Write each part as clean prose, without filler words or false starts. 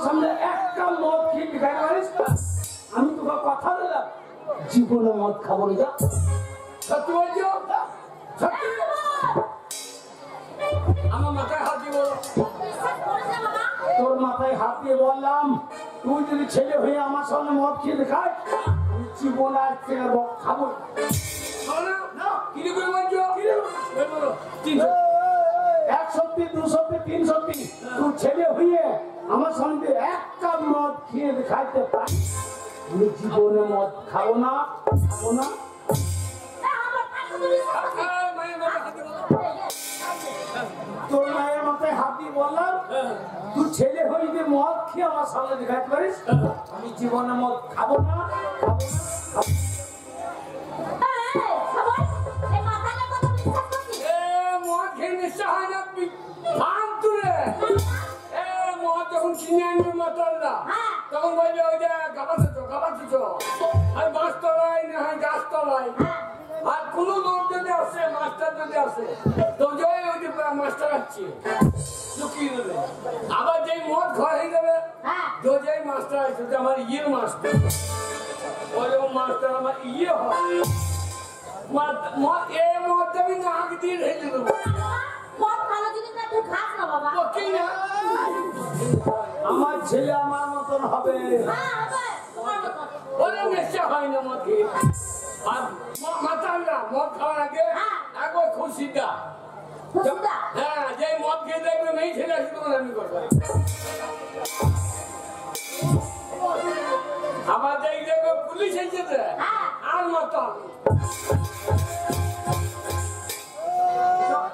সামনে একটা মদ খেয়ে দেখাতে পারিস? আমি তোকে কথা দিলাম জীবনে মদ খাবো না। সত্যি বলছো? সত্যি? আমার মাথায় হাত দিব। তোর মাথায় হাত দিয়ে বললাম তুই যদি ছেলে হয়ে আমার সামনে মদ খেয়ে দেখাস আমি জীবন আর খাবো না। কি করে বলছো? বলো। 1 সত্যি 2 সত্যি 3 সত্যি তুই ছেলে হয়ে আমার সামনে একটা মদ খেয়ে দেখাইতে পারি আমি জীবনে মদ খাবো না। তোর মায়ের মাথায় হাত দিয়ে বললাম তুই ছেলে হয়ে যে মদ খেয়ে আমার সামনে দেখাতে পারিস আমি জীবনে মদ খাবো না। মদ খেয়ে নিশ্চয় হয় না। তুলে মদ যখন কিনে আনবে মাতালরা তখন বলবে ওই যে গাবাচ্ছ আর বাঁশতলায় না হয় গাছতলায়। আর কোনো লোক যদি আসে মাস্টার যদি আসে তো ওই যে মাস্টার আসছে লুকিয়ে দেবে। আবার যেই মদ খাওয়া হয়ে যাবে যেই মাস্টার আসছে আমার ইয়ের মাস্টার ওই যখন মাস্টার আমার ইয়ে হয় মদ আমি নাক দিয়ে ঢেলে দেবো। আমার ছেলে আমার মতন হবে। ওরা নেশা হয় না মদ খেয়ে। আর মাতালরা মদ খাওয়ার আগে একবার খুশিটা হ্যাঁ যে মদ খেয়ে দেখবে মেয়ে ছেলে আসে তখন আমি করবো। আবার যেই দেখবে পুলিশ এসেছে আর মাতাল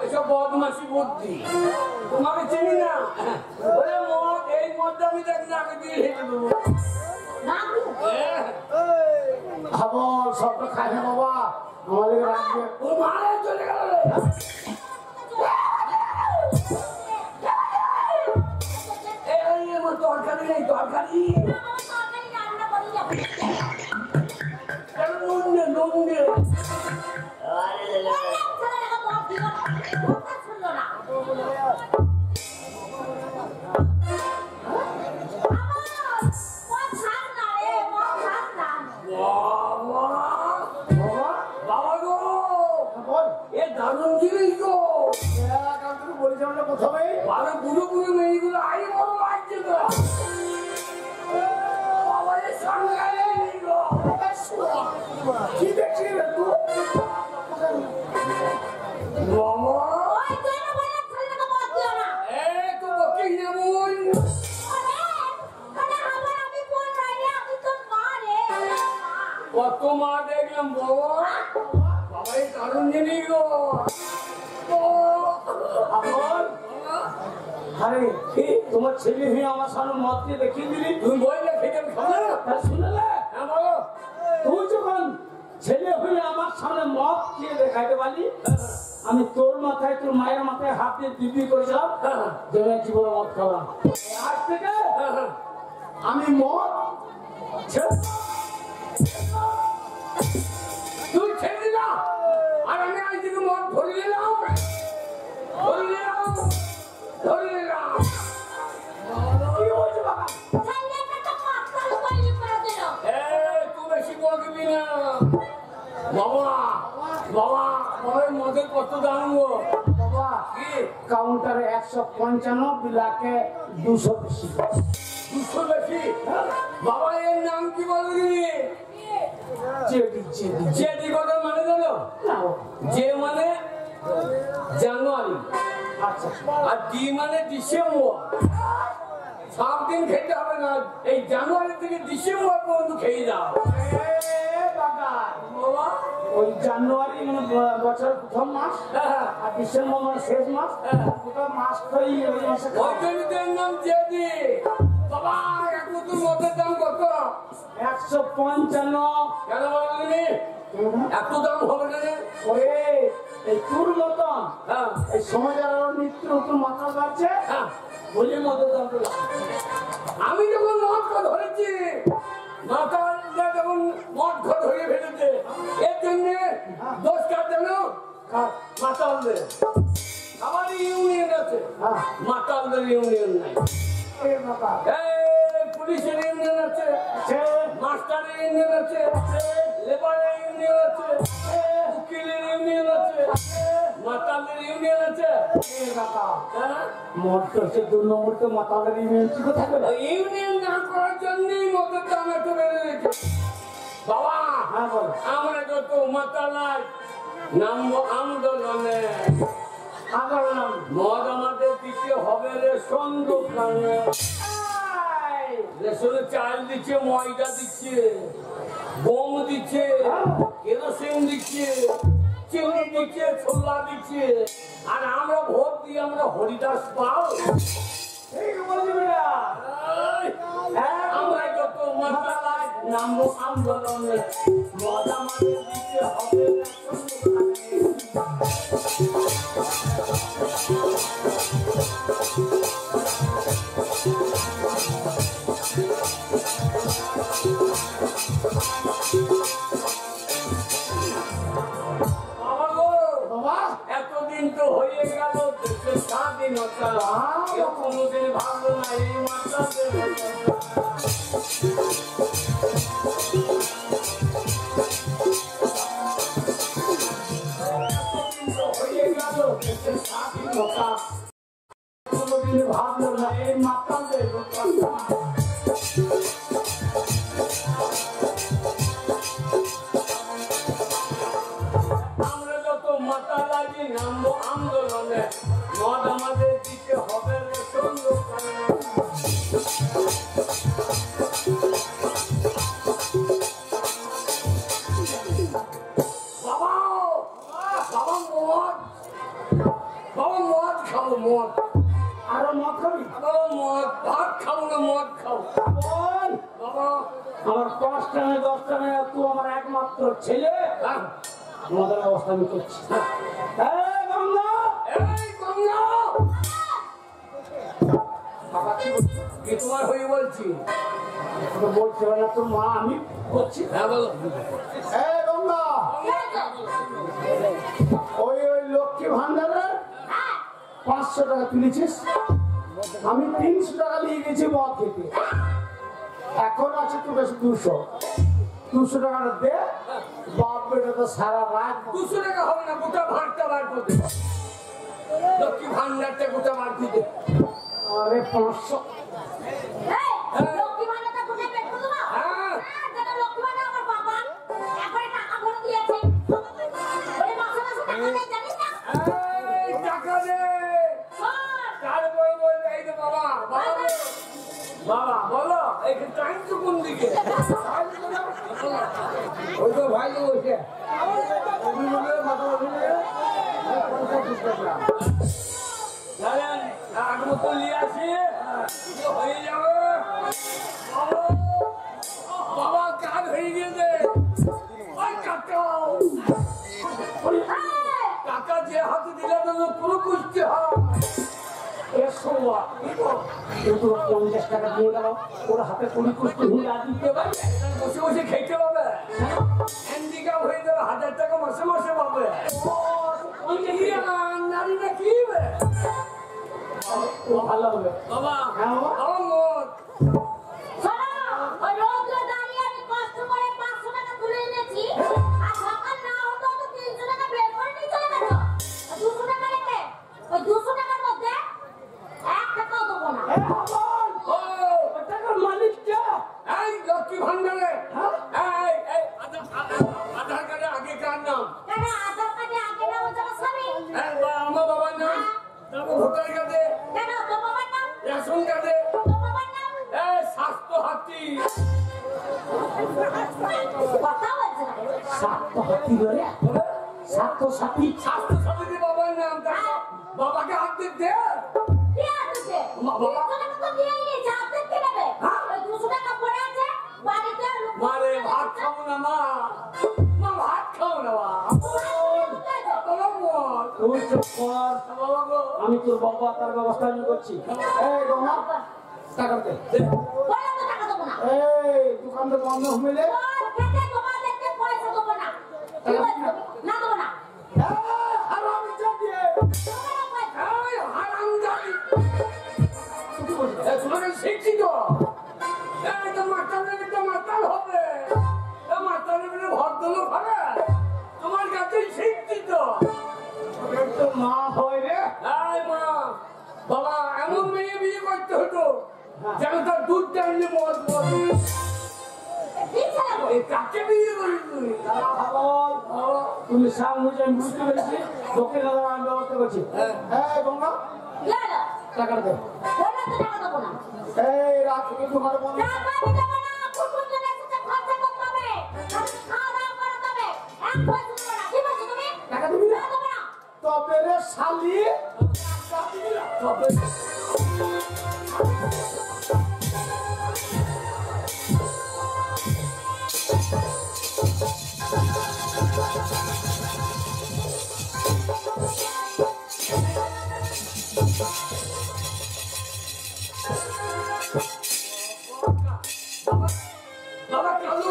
এসব বদমাসি বুদ্ধি তোমাকে চিনি না। ওরে মদ এই মদটা আমি দেখি আগে দিয়ে হেঁটে দেবো। সবটা খাই না বাবা আমাদের রাজ্যে ও মারা চলে গেল। তরকারি নেই তরকারি নুন দারুণ জিনিস গো। বলেছিলাম না প্রথমে আরে বুড়ো বুড়ো মেয়েগুলো আই বড় লাগছে তো বাবার সঙ্গে কি দেখছি কত মা দেখলাম বাবা বাবাই দারুণ জিনিস গো। আরে তোমার ছেলে হয়ে আমার সামনে মদ দিয়ে দেখিয়ে দিলি তুমি বললে খেতে শুনলে বলো তুই যখন ছেলে হয়ে আমার সামনে মদ খেয়ে দেখাইতে পারলি আমি তোর মাথায় তোর মায়ের মাথায় হাত দিয়ে দিদি করেছিলাম যে জীবনে মদ খাওয়া আজ থেকে আমি মদ তুই ছেড়ে দিলাম আর আমি আজ থেকে মদ ধরে নিলাম কি হয়েছে বাবা তুই বেশি বলবি না বাবা বাবা বাবার মদের কত দাম গো বাবা কাউন্টারে 155 বিলাকে 200 বেশি 200 বেশি বাবা এর নাম কি বলবি জেডি কথা মানে জানো যে মানে জানুয়ারি আচ্ছা আর ডি মানে ডিসেম্বর 7 দিন খেতে হবে না এই জানুয়ারি থেকে ডিসেম্বর পর্যন্ত খেয়ে যাও বাবা ওই জানুয়ারি মানে বছর প্রথম মাস আর ডিসেম্বর মানে শেষ মাস গোটা মাস ধরে ওই মাসে ওই জমিদের নাম জেডি বাবা এক বোতল মদের দাম কত 155 কেন বলবি এত দাম হবে না ওরে এই তোর মতন এই সমাজের আরো নিত্য নতুন মাথা যাচ্ছে বলে মদের দাম আমি যখন মদ ধরেছি মাথা যখন মদ ধরে ফেলেছে এর জন্য দোষ কার জানো মাতালদের আমার ইউনিয়ন আছে মাতালদের ইউনিয়ন নাই পুলিশের ইউনিয়ন আছে, মাস্টারের ইউনিয়ন আছে, লেবারের ইউনিয়ন আছে, উকিলের ইউনিয়ন আছে, মাতালের ইউনিয়ন আছে। ইউনিয়ন না করার জন্যই মদের দাম এত বেড়ে গেছে বাবা। আমরা যত মাতালাই নামবো আন্দোলনে। মদ আমাদের দিতে হবে রেশন দোকানে। রেশনে চাল দিচ্ছে, ময়দা দিচ্ছে, গম দিচ্ছে, কেরোসিন দিচ্ছে, চিনি দিচ্ছে, ছোলা দিচ্ছে। আর আমরা ভোট দিয়ে আমরা হরিদাস পাল। আমরা যত মাতালাই নামবো আন্দোলনে। মদ আমাদের দিতে হবে রেশন এতদিন তো হয়ে গেল দেশের স্বাধীনতা, কেউ কোনোদিন ভাবলো না এই মাতাদের হয়ে গেল দেশের স্বাধীনতা, কোনোদিন ভাবলো না এই মাতাদের কথা। নামবো আন্দোলনে। মদ আমাদের দিতে হবে রেশন দোকানে। বাবা বাবা মদ, বাবা মদ খাবো, মদ আরো মদ খাবি? বাবা মদ, ভাত খাবো না মদ খাবো। বাবা আমার 5 টানে 10 টানে তুই আমার একমাত্র ছেলে, মদের ব্যবস্থা আমি করছি। তোমার হয়ে বলছি, বলছে না তোর মা, আমি করছি। হ্যাঁ বলো। ওই লক্ষ্মী ভান্ডারে 500 টাকা তুলেছিস, আমি 300 টাকা নিয়ে গেছি মদ খেতে, এখন আছে তোর কাছে 200 টাকাটা দে। বাপ বেটা তো সারা রাত 200 টাকা হবে না, গোটা ভাতটা বার করতে। লক্ষ্মী ভান্ডারটা গোটা বার দিতে। আরে 500 বাবা বলো এইটা টাইম তো কোন দিকে? ওই তো ভাই তো বসে জানেন আগ মতো নিয়ে আসি হয়ে যাবে। বাবা কাজ হয়ে গেছে। ওই কাকা যে হাতে দিলে তো পুরো কুস্তি হয়। 50 টাকা দিয়ে গেল, ওর হাতে 20 কোটি দিতে পারে, বসে বসে খেতে পাবে, হ্যান্ডিক্যাপ হয়ে যাবে, 1000 টাকা মাসে মাসে পাবে। নারীটা কি ভালো হবে বাবা। লক্ষ্মী ভান্ডারে আধার কার্ডে আগে কার নাম? আমার বাবার নাম, তারপর ভোটার কার্ডে, রেশন কার্ডে, স্বাস্থ্য হাতি। স্বাস্থ্য সাথী, স্বাস্থ্য সাথী বাবার নাম, বাবাকে হাত দিতে মারে ভাত খাবো না মা, মা ভাত খাবো না মা। আমি তোর বাবা তার ব্যবস্থা আমি করছি। টাকা দে, দোকানটা বন্ধ হইলে তোমাকে শিখছি তো করতে হতো যেন তার দুধ টাইলে মদ মদ কাকে বিয়ে করি তুই তুমি সামনে আমি বুঝতে পেরেছি তোকে দাদা আমি ব্যবস্থা করছি হ্যাঁ গঙ্গা টাকাটা দে এই রাত থেকে তোমার মনে টাকা দিবি না তবে রে শালি তবে বাবা কালো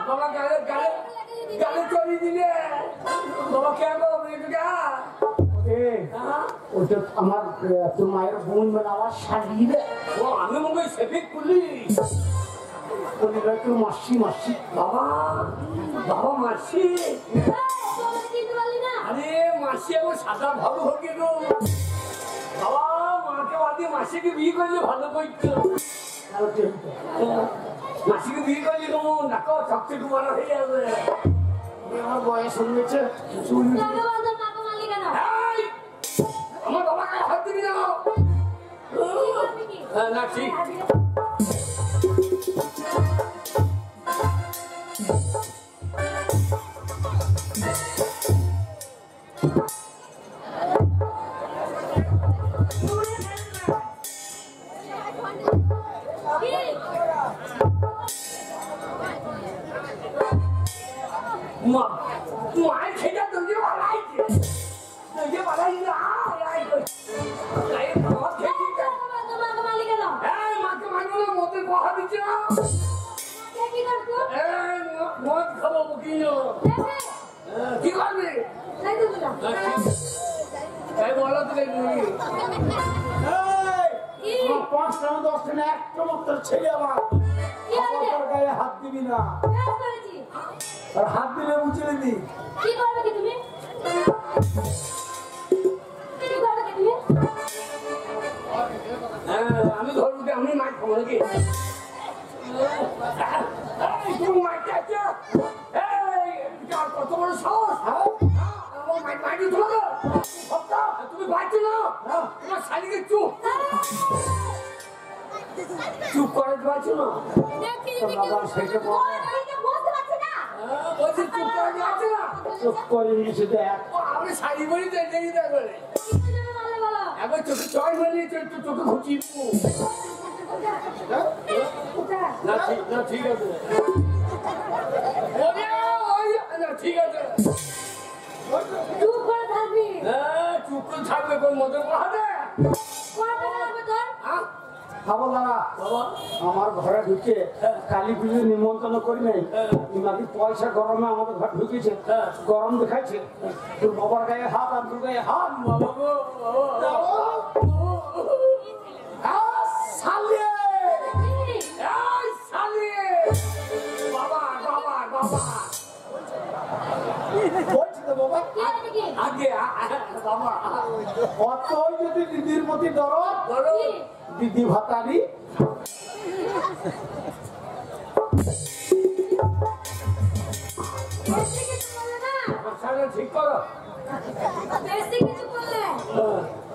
বাবা গালে গালে গালে চলি দিলে বাবা কে গো মেয়েটা ওটা আমার তোর মায়ের বোন মানে আমার শালি রে ও আমি মনে হয় সেফিক পুলিশ বলি তোর মাসি মাসি বাবা বাবা মাসি আরে মাসি আমার সাদা ভালো হয়ে গেল বাবা মাকে বাদে মাসিকে বিয়ে করলে ভালো করতো মাসিকে বিয়ে করলে কেমন দেখো সবচেয়ে তোমার হয়ে যাবে আমার বয়স হয়ে গেছে আমার বাবাকে হাত দিবি না না ঠিক মায়ের খেটা তুই বাড়াইছে তুই বাড়াইছে মাকে মানবো না মতের কথা দিচ্ছে না মদ খাবো কি করবে বলো তো পাঁচটা দশটা না একটা মাত্র ছেলে আমার আমার গায়ে হাত দিবি না আর হাত দিলে উঁচে দি কি করবে কি তুমি আমি ধরবো আমি মাছ খাবো নাকি কত বড় সাহস তুমি বাঁচছো না তোমার শালিকে চুপ চুপ করে পারছো না বলছি চুপ করে যাচ্ছে না চুপ করে নিচে দেখ আমি শাড়ি বলি তো এটাই দেখবে একবার চোখে চড় বলি চোখে ঘুচি না ঠিক আছে ঠিক আছে চুপ করে থাকবি চুপ করে থাকবে কোন মতো হবে খাবো দাদা আমার ঘরে ঢুকে কালী পুজোর নিমন্ত্রণ করি নাই নাকি পয়সা গরমে আমাদের ঘর ঢুকেছে গরম দেখাচ্ছে তোর বাবার গায়ে হাত আর তোর গায়ে হাত বাবা গো শালিয়ে বাবা বাবা বাবা বলছি তো বাবা আগে বাবা অত যদি দিদির প্রতি দরদ বলো দিদি ভাতারি ঠিক করো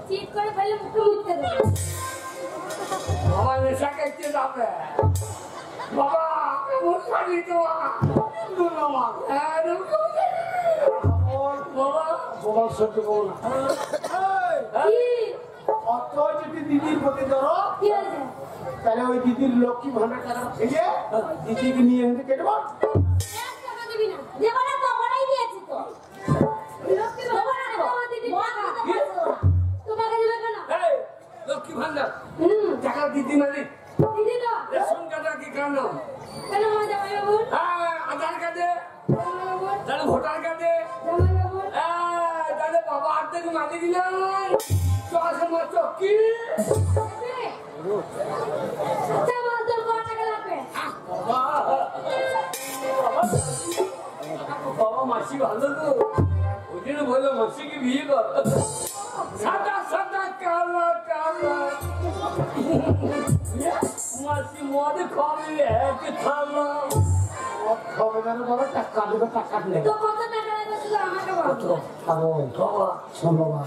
চিট করে ফেলে মুখে মুখতে দেবে বাবা নেশা করতে যাবে বাবা কেমন খালি তোমার বাবা বল সহ্য করো না অত যদি দিদির প্রতি দরদ কি হয়েছে তাহলে ওই দিদির লক্ষ্মী ভান্ডার টাকা থেকে দিদিকে নিয়ে এসে কেটে বল এক টাকা দিবি না দেবো না তো বড়াই দিয়েছি তো লক্ষ্মী ভান্ডার তোমার দিদি তোমাকে দিবে কেন এই লক্ষ্মী ভান্ডার টাকা দিদি মালিক দিদি তো রেশন কার্ড কি কেন কেন আমার জামাই বাবু আধার কার্ডে জামাই বাবু তাহলে ভোটার কার্ডে জামাই বাবু তাহলে বাবা আর মালিক নাই চশমা চকি আমার তোর কত টাকা লাগবে? বাবা মাসি ভালো তো ওই জন্য বললো মাসিকে বিয়ে কর সাদা সাদা কালা কালা মাসি মদে খাবে এক থালা হবে না বাবা, টাকা দেবে, টাকা নেবে। তো কত টাকা লাগবে শুধু আমাকে বল। আরো শোন বাবা,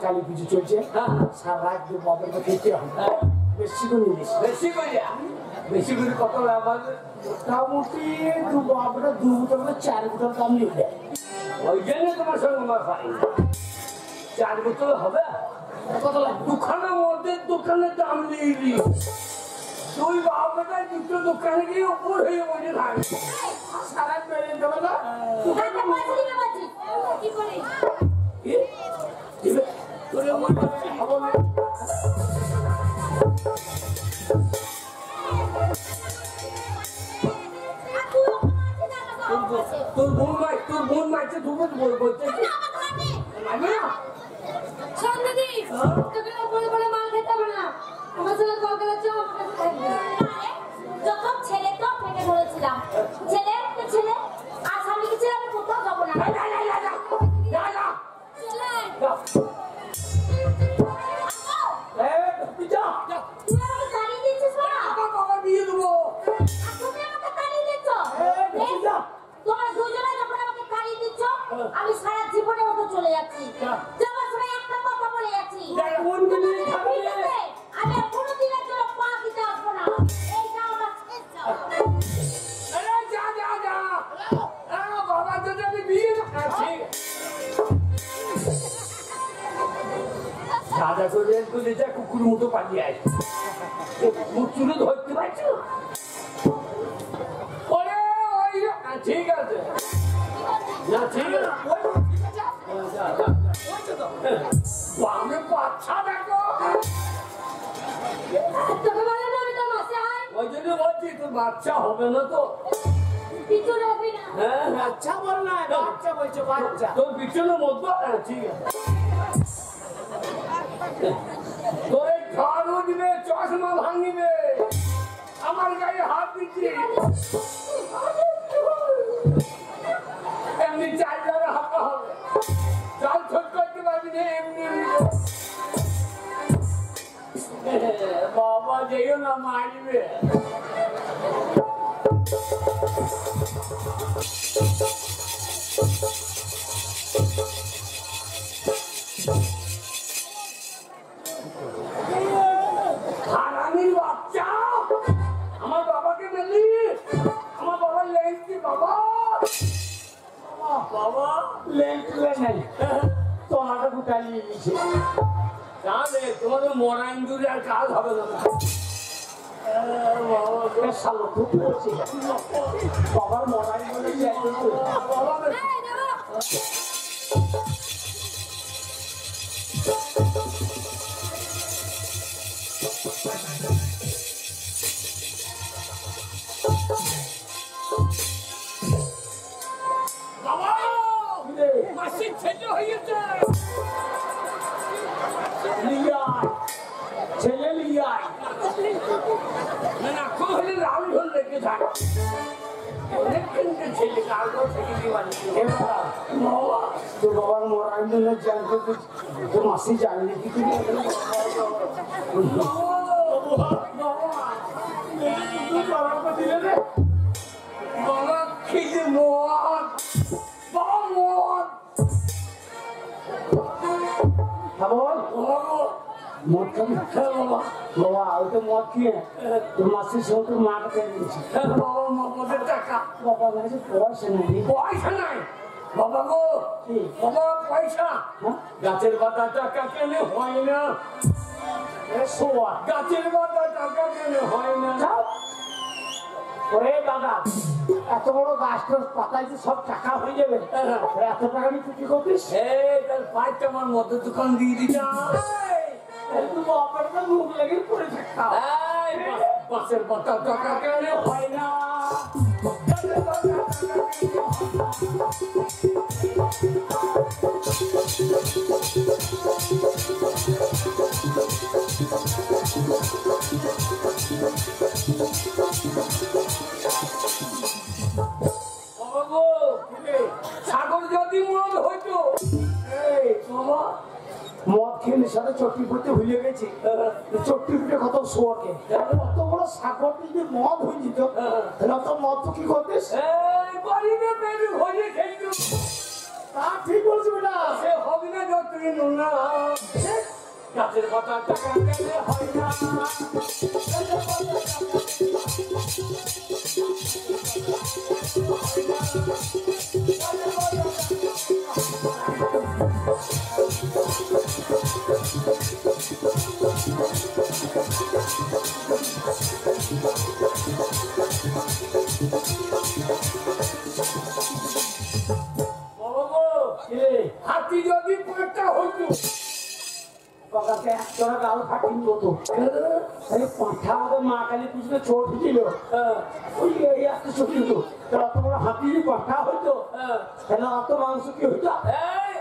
কালী পুজো চলছে, সারা রাত দিয়ে বাবার কাছে খেতে হবে, বেশি করে নিস। বেশি করে বেশি করে কত লাভ আছে মোটামুটি দু বাবাটা 2 বোতল 4 বোতল দাম নিবে। ওই জন্য তোমার সঙ্গে আমার ভাই 4 বোতল হবে কত লাগবে? দুখানের মধ্যে দোকানের দাম নিয়ে দিই তুই বাবাটা দুটো দোকানে গিয়ে উপর হয়ে বসে থাকবে সারা বেড়ে দেবে না? টাকা পয়সা দিবে বলছি। কি করে? তোরে আমার কাছে খাবো না আর তুই ওখানে আছে টাকা তো আমার কাছে। তোর বোন মাইছে তুমি বলতে না, আমার ঘরে। লাগবে না শোন দিদি, তোকে না বলে বলে মাল খেতে হবে না। আমার সঙ্গে কলকাতা চল, আমার কাছে থাকবি। আরে, যখন ছেলে তো থেকে বলেছিলাম ছেলে তো ছেলে আর স্বামী কি ছেলে আমি কোথাও যাবো না যা ছেলে তুই যা। তুই আমাকে তাড়িয়ে দিচ্ছিস না বাবা বিয়ে দেবো আর তুমি আমাকে তাড়িয়ে দিচ্ছ তুই যা। তোমরা দুজনে যখন আমাকে তাড়িয়ে দিচ্ছ আমি সারা জীবনের মতো চলে যাচ্ছি যাওয়ার সময় একটা কথা বলে যাচ্ছি কোন দিনে খাবে? ঠিক আছে? আমি আর কোনোদিনের জন্য পা দিতে আসবো না এইটা আমার শেষ যাওয়া। আরে যা যা যা বাবা যদি আমি বিয়ে ঠিক দাদা করে যা কুকুর মতো পালিয়ে আসে মুখ চুলে ধরতে পারছো ওরে ওই ঠিক আছে না ঠিক আছে আমি বাচ্চা দেখো তোকে বলে না আমি তো মাসে হয় ওই জন্য বলছি তোর বাচ্চা হবে না তো পিছনে হবি না হ্যাঁ বাচ্চা বল না, বাচ্চা বলছে, বাচ্চা। তোর পিছনে মধ্যে ঠিক আছে তোর এই ঝাড়ু দিবে চশমা ভাঙিবে আমার গায়ে হাত দিচ্ছি এমনি চাইলে হাঁকা হবে চাল ছোট করতে পারবি না এমনি বাবা যেও না মারবে হারামির বাচ্চা আমার বাবাকে মেলি আমার বাবা লেগছি বাবা বাবা লেন্টুলে নাই, তোলাটা গুটালিয়ে নিয়েছে। তাহলে তোমাদের মরা ইন্দুরে আর কাজ হবে না এ শালো খুব বলছে। বাবার মরাই বলে যাই তো। বাবা এই দেবো বাবা মাসির ছেলে হয়েছে লিয়াই, ছেলে লিয়াই। না না খুব হলে লাল ঢোল রেখে থাক অনেক কিন্তু ছেলে কাল থেকে দিওয়ানি এবার তোর বাবার মরাই বলে জানতে তোর মাসি জানলি কি তুই? বাবা খিদে মদ বাবা মদ হ্যাঁ বল, বাবা মদ খাবি? হ্যাঁ বাবা বাবা ওই তো মদ খেয়ে তোর মাসির সঙ্গে তোর মাকে পেয়ে দিয়েছি। হ্যাঁ বাবা মদের টাকা বাবা কাছে পয়সা নেই। পয়সা নাই বাবা গো কি? বাবা পয়সা হ্যাঁ? গাছের পাতা টাকা কেনে হয় না এ শোয়া। গাছের পাতা টাকা কেনে হয় না যাও। ওরে দাদা, এত বড় গাছটার পাতায় যে সব টাকা হয়ে যাবে, এত টাকা নিয়ে তুই কি করতিস? এই তার পাঁচটা আমার মদের দোকান দিয়ে দিতাম তুই বাবারটা মুখ লেগে পড়ে থাকতাম। এই গাছের পাতা টাকা কেনে হয় না গাছের পাতা টাকা কেনে হয় না। যদি মদ হইতো এই বাবা মদ খেয়ে নেশাতে চট্টি পড়তে ভুলে গেছি চট্টি পিঠে কত শোয়াকে কত বড় সাগর যদি মদ হয়ে যেত তাহলে তো মদ তো কি করতিস এই গরিবে পেটে ভরে খেলতো তা ঠিক বলছি বেটা সে হবে না যতই নোনা গাছের পাতা টাকা গেলে হয় না হাতি যদি পেটটা হইতো বাবাকে একজনের গাল ফাটিয়ে হতো এই পাঁঠা আমাদের মা কালী পিছনে ছোট ছিল ওই এই একটা ছোট হতো তাহলে অত বড় হাতি যদি পাঁঠা হইতো তাহলে অত মাংস কি হইতো এই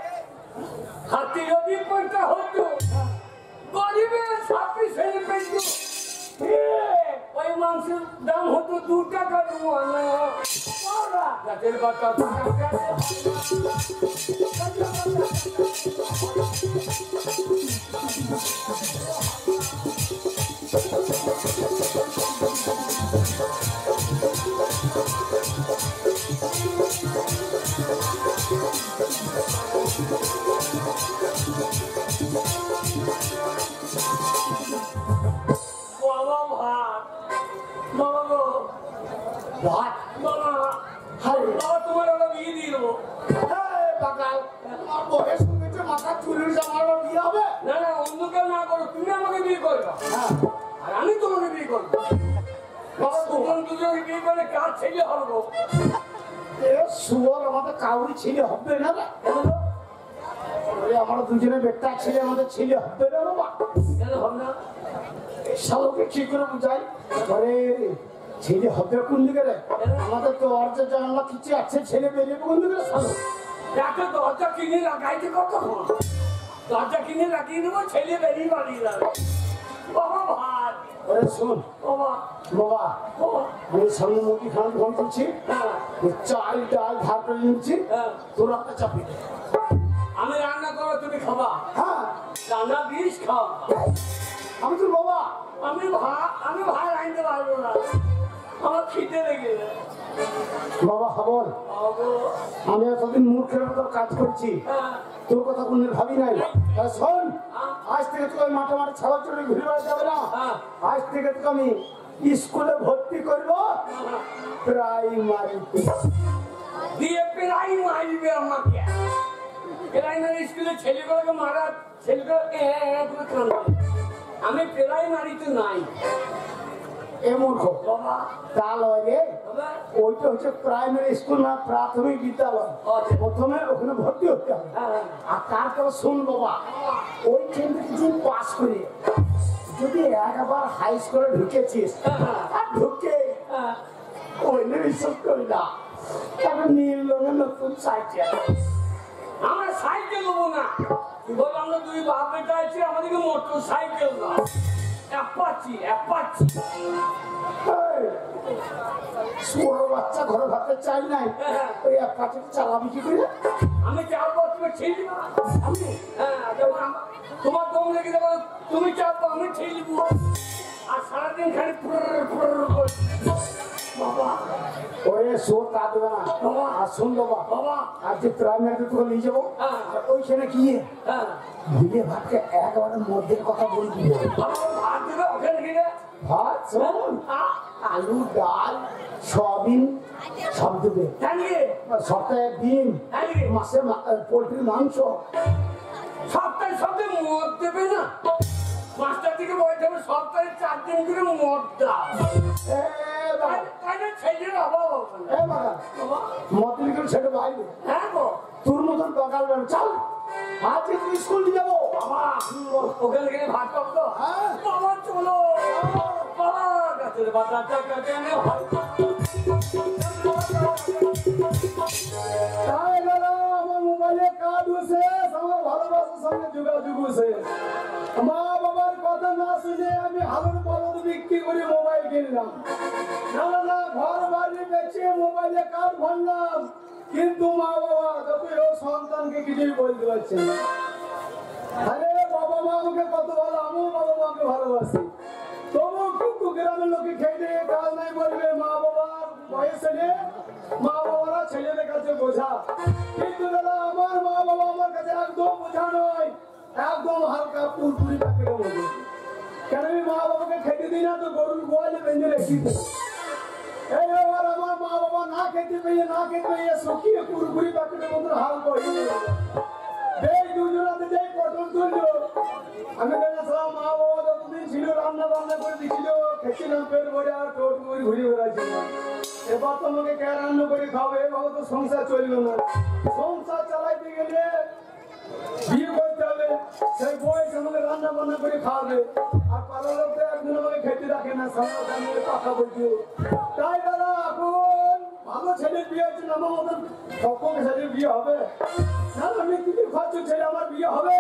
হাতি যদি পেটটা হইতো গরিবে ছাপি ছেলে পেতো ওই মাংসের দাম হতো 2 টাকা দুয়ানা গাছের পাতা টাকা গেলে বাবা ভাত বাবা গো ভাত বাবা হারে বাবা তোমার ওটা বিয়ে দিয়ে দেবো বাগাল আমার বয়স হয়েছে মাথা চুলের জামানো বিয়ে হবে না না অন্য কেউ না করো তুমি আমাকে বিয়ে করবে আর আমি তোমাকে বিয়ে করবো বাবা দুজন বিয়ে করে কার ছেলে হবো এ সুয়ার আমাদের কাউরি ছেলে হবে না রে ওরে আমার দুজনে বেটা ছেলে আমাদের ছেলে হবে না বাবা কেন হবে না এই শালোকে কি করে বুঝাই আরে ছেলে হবে কোন দিকে রে আমাদের তো অর্ধেক জানলা কিছু আছে ছেলে বেরিয়ে কোন দিকে রে শালো একটা দরজা কিনে লাগাইতে কতক্ষণ দরজা কিনে লাগিয়ে দেবো ছেলে বেরিয়ে বাড়িয়ে যাবে বাবা ভাত ওরে শোন বাবা বাবা বাবা আমি সামনে মুরগি খাওয়ান ফোন করছি হ্যাঁ চাল ডাল ভাত করে নিচ্ছি হ্যাঁ তোরা একটা চাপিয়ে দে আমি রান্না করো তুমি খাবা হ্যাঁ রান্না বিষ খাও আমি তোর বাবা আমি ভাত আনতে পারবো না আমার খিদে লেগে বাবা খবর আমি এতদিন মূর্খের মতো কাজ করছি তোর কথা কোনদিন ভাবি নাই তা শোন আজ থেকে তোকে মাঠে মাঠে ছাগল চড়ে ঘুরে বেড়াতে যাবে না আজ থেকে তোকে আমি স্কুলে ভর্তি করবো প্রাইমারিতে দিয়ে প্রায় মারবে আমাকে প্রাইমারি স্কুলে ছেলেগুলোকে মারা ছেলেগুলো কাঁদবে আমি প্রাইমারিতে নাই এ মূর্খ বাবা তা লয় রে বাবা ওইটা হচ্ছে প্রাইমারি স্কুল না প্রাথমিক বিদ্যালয় আচ্ছা। প্রথমে ওখানে ভর্তি হতে হবে হ্যাঁ আর তারপর শোন বাবা ওইখান থেকে কিছু পাস করে যদি একবার হাই স্কুলে ঢুকেছিস আর ঢুকে হ্যাঁ ওইলে বিশ্বাস করি না তারপর নীল রঙের নতুন সাইকেল আমরা সাইকেল নেবো না বল আমরা দুই বাপ বেটা আছি আমাদেরকে মোটর সাইকেল দাও অ্যাপাচি ছোট বাচ্চা ঘরে ভাবতে চাই নাই ওই এক পাশে চালাবি কি করে আমি 4 বছর ছিল না আমি তোমার দম লেগে যাবো তুমি চাপো আমি ঠেলব আর সারাদিন খালি বাবা ওরে শোর তা দেবে না বাবা। আর শুন বাবা বাবা আর যে প্রাইমারিতে তোকে নিয়ে যাবো হ্যাঁ। আর ওইখানে গিয়ে হ্যাঁ ভুলে ভাতকে একবারে মধ্যে কথা বলবি না বাবা ভাত দেবে ওখানে গিয়ে ভাত শোন আলু ডাল সয়াবিন সব দেবে জানিয়ে সপ্তাহে ডিম জানিয়ে মাসে পোলট্রির মাংস সপ্তাহে মদ দেবে না মাস্টার থেকে বলতে হবে সপ্তাহে 4 দিন করে মদ দাও এ বাবা, তাহলে ছেলের অভাব হবে না এ বাবা, বাবা মতিন করে ছেড়ে বাইরে হ্যাঁ গো তোর মতন বাগাল চল আজ তুই স্কুল নিয়ে যাবো বাবা ওখানে গিয়ে ভাত পাবো তো হ্যাঁ। বাবা চলো বাবা গাছের পাতা টাকা কেন তাই দাদা আমার মোবাইলে কার্ড হয়েছে আমার ভালোবাসার সঙ্গে যোগাযোগ হয়েছে মা বাবার কথা না শুনে আমি হাজার বলদ বিক্রি করে মোবাইল কিনলাম না ঘর বাড়ি বেচে মোবাইলে কার্ড ভরলাম কিন্তু মা বাবা যতই হোক সন্তানকে কিছুই বলতে পারছে না। আরে বাবা মা আমাকে কত ভালো, আমিও বাবা মাকে ভালোবাসি, তবু কিন্তু গ্রামের লোকে খেয়ে কাজ নাই বলবে। মা বাবার বয়সে নেই, মা বাবারা ছেলেদের কাছে বোঝা। কিন্তু দাদা আমার মা বাবা আমার কাছে একদম বোঝা নয়, একদম হালকা পুরপুরি প্যাকেটের মধ্যে। কেন আমি মা বাবাকে খেতে দিই না, তো গরুর গোয়ালে বেঁধে রেখি দিই। এই আবার আমার মা বাবা না খেতে পেয়ে শুকিয়ে পুরপুরি প্যাকেটের মধ্যে হাল করে এই দুজনাতে যেই পটল তুললো, আমি বলেছিলাম মা বাবা যতদিন ছিল রান্না বান্না করে দিচ্ছিল, খেয়েছিলাম পেট ভরে আর টোট করে ঘুরে বেড়াচ্ছিলাম। এবার তোমাকে কে রান্না করে খাবে? এভাবে তো সংসার চলবে না। সংসার চালাইতে গেলে বিয়ে করতে হবে, সেই বয়স আমাকে রান্না বান্না করে খাওয়াবে। আর পাড়ার লোক তো একদিন আমাকে খেতে রাখে না, সামনে সামনে পাখা বলছে। তাই দাদা এখন ভালো ছেলের বিয়ে হচ্ছে না, আমার মতন সকল ছেলের বিয়ে হবে না। আমি কিছু খরচ ছেলে আমার বিয়ে হবে,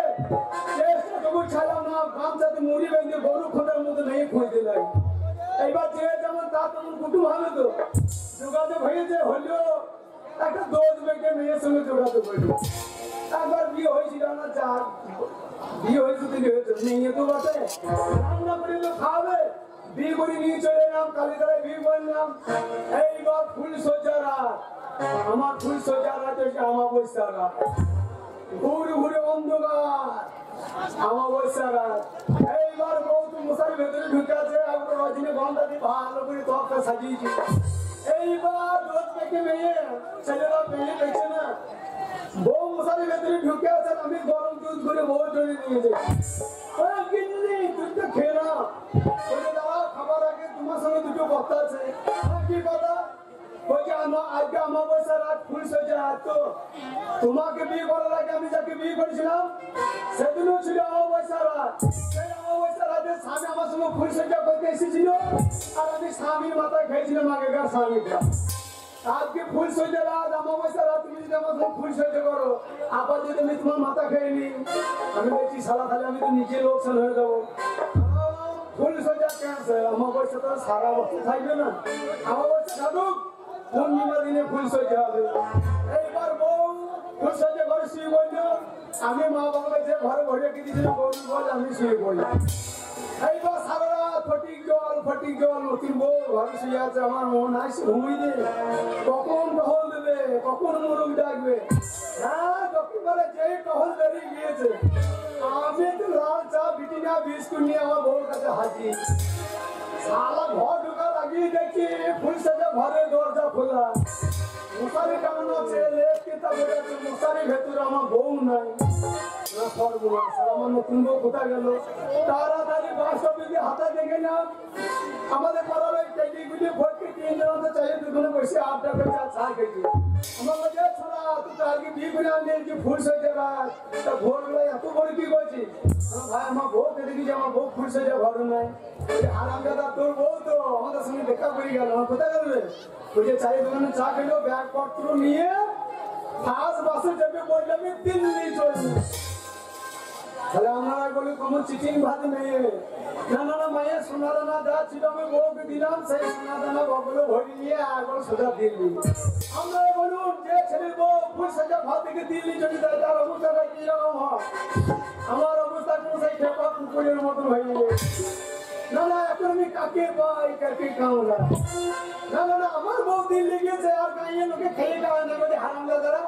চেষ্টা তবু ছাড়লাম না। গামছাতে মুড়ি বেঁধে গরু খোঁটার মতো নেই খুঁজতে লাগে। এইবার যে যেমন তা তেমন কুটুম হবে, তো যোগাযোগ হয়েছে, হলেও একটা দোষ বেঁকে মেয়ের সঙ্গে যোগাযোগ হইল। একবার বিয়ে হয়েছিল না, চার বিয়ে হয়েছে তিনি হয়েছে মেয়ে তো বটে, রান্না করে তো খাওয়াবে। বিয়ে করে নিয়ে চলে এলাম, কালীতলায় বিয়ে করলাম। এইবার ফুল সজ্জা রাত, আমার ফুল সজ্জা রাত হচ্ছে অমাবস্যা রাত, ঘুরে ঘুরে অন্ধকার অমাবস্যা রাত। এইবার বউ তো মশারির ভেতরে ঢুকে আছে, একবার রজনীগন্ধা দিয়ে ভালো করে তরকা সাজিয়েছি। এইবার রোদ পেকে মেয়ে ছেলেরা মেয়ে পেয়েছে না, বউ মশারির ভেতরে ঢুকে আছে, আমি গরম দুধ করে বউ চলে নিয়ে যাই। তুই তো খেয়ে না, দাঁড়াও খাবার আগে তোমার সঙ্গে দুটো কথা আছে। কি কথা? বলছে আজকে অমাবস্যা রাত, ফুল সজ্জা রাত, তো তোমাকে বিয়ে করার আগে আমি যাকে বিয়ে করেছিলাম সেদিনও ছিল অমাবস্যা রাত। সেই অমাবস্যা রাতে স্বামী আমার সঙ্গে ফুল সজ্জা করতে এসেছিল, আর আমি স্বামীর মাথায় খেয়েছিলাম আগেকার স্বামীটা। আজকে ফুল সজ্জা রাত, অমাবস্যা রাত, তুমি যদি আমার সঙ্গে ফুল সজ্জা করো, আবার যদি আমি তোমার মাথা খেয়ে নি, আমি বলছি সালা তাহলে আমি তো নিজে লোকসান হয়ে যাবো। ফুল সজ্জা ক্যান্সেল, অমাবস্যা তো সারা বছর থাকবে না, অমাবস্যা থাকুক, পূর্ণিমা দিনে ফুল সজ্জা হবে। এইবার বউ ফুল সজ্জা করে শুয়ে বলল, আমি মা বাবাকে যে ঘরে ভরে রেখে দিয়েছিলাম গরুর বল, আমি শুয়ে পড়লাম। এইবার সারা রাত ফটিক জল নতুন বউ ঘরে শুয়ে আছে, আমার মন আসছে ঘুমিয়ে দে, কখন টহল দেবে, কখন মুরগ ডাকবে। হ্যাঁ দক্ষিণবারে যেই টহল বেরিয়ে গিয়েছে, আমি তো লাল চা বিটিনা বিস্কুট নিয়ে আমার বউর কাছে হাজির। সালা ঘর ঢোকা লাগিয়ে দেখি ফুল সজ্জা ঘরের দরজা খোলা, মশারি কেমন আছে, লেপ কেতা বেড়ে আছে, মশারির ভেতরে আমার বউ নাই। আমার নতুন বউ কোথায় গেল? তাড়াতাড়ি বাস অফিসে হাতা দেখে না, আমাদের পাড়ার ওই কেজিগুলি ভর্তি 3 জন চাইলে দুজনে বসে আড্ডা করে চা খেয়েছি। আমার বলছে ছোড়া তুই তো আগে বিয়ে করে আনলি, যে ফুল সজ্জা রাত, তা ভোরবেলায় এত বড় কি করছিস? ভাই আমার বউকে দেখি যে আমার বউ ফুল সজ্জা ঘর নাই। আরামদাদা তোর বউ তো আমাদের সঙ্গে দেখা করে গেল, আমার কোথায় গেল? বলছে চায়ের দোকানে চা খেলো, ব্যাগ পত্র নিয়ে ফার্স্ট বাসে চেপে বললে আমি দিল্লি চলছি। তাহলে আমরা বলি কোনো চিটিং ভাত নেই, না মায়ের সোনা দানা যা ছিল আমি বউকে দিলাম, সেই সোনা দানা বগুলো ভরি নিয়ে একবার সোজা দিল্লি। আমরা বলুন যে ছেলের বউ ফুল সজ্জা ভাত থেকে দিল্লি চলে যায়, তার অবস্থাটা কিরকম হয়? আমার অবস্থা কোনো সেই খেপা কুকুরের মতন হয়ে যাবে। না এখন আমি কাকে পাই, কাকে খাওয়া? না আমার বউ দিল্লি গেছে, আর গাঁয়ের লোকে খেয়ে খাওয়া না বলে হারামদাদারা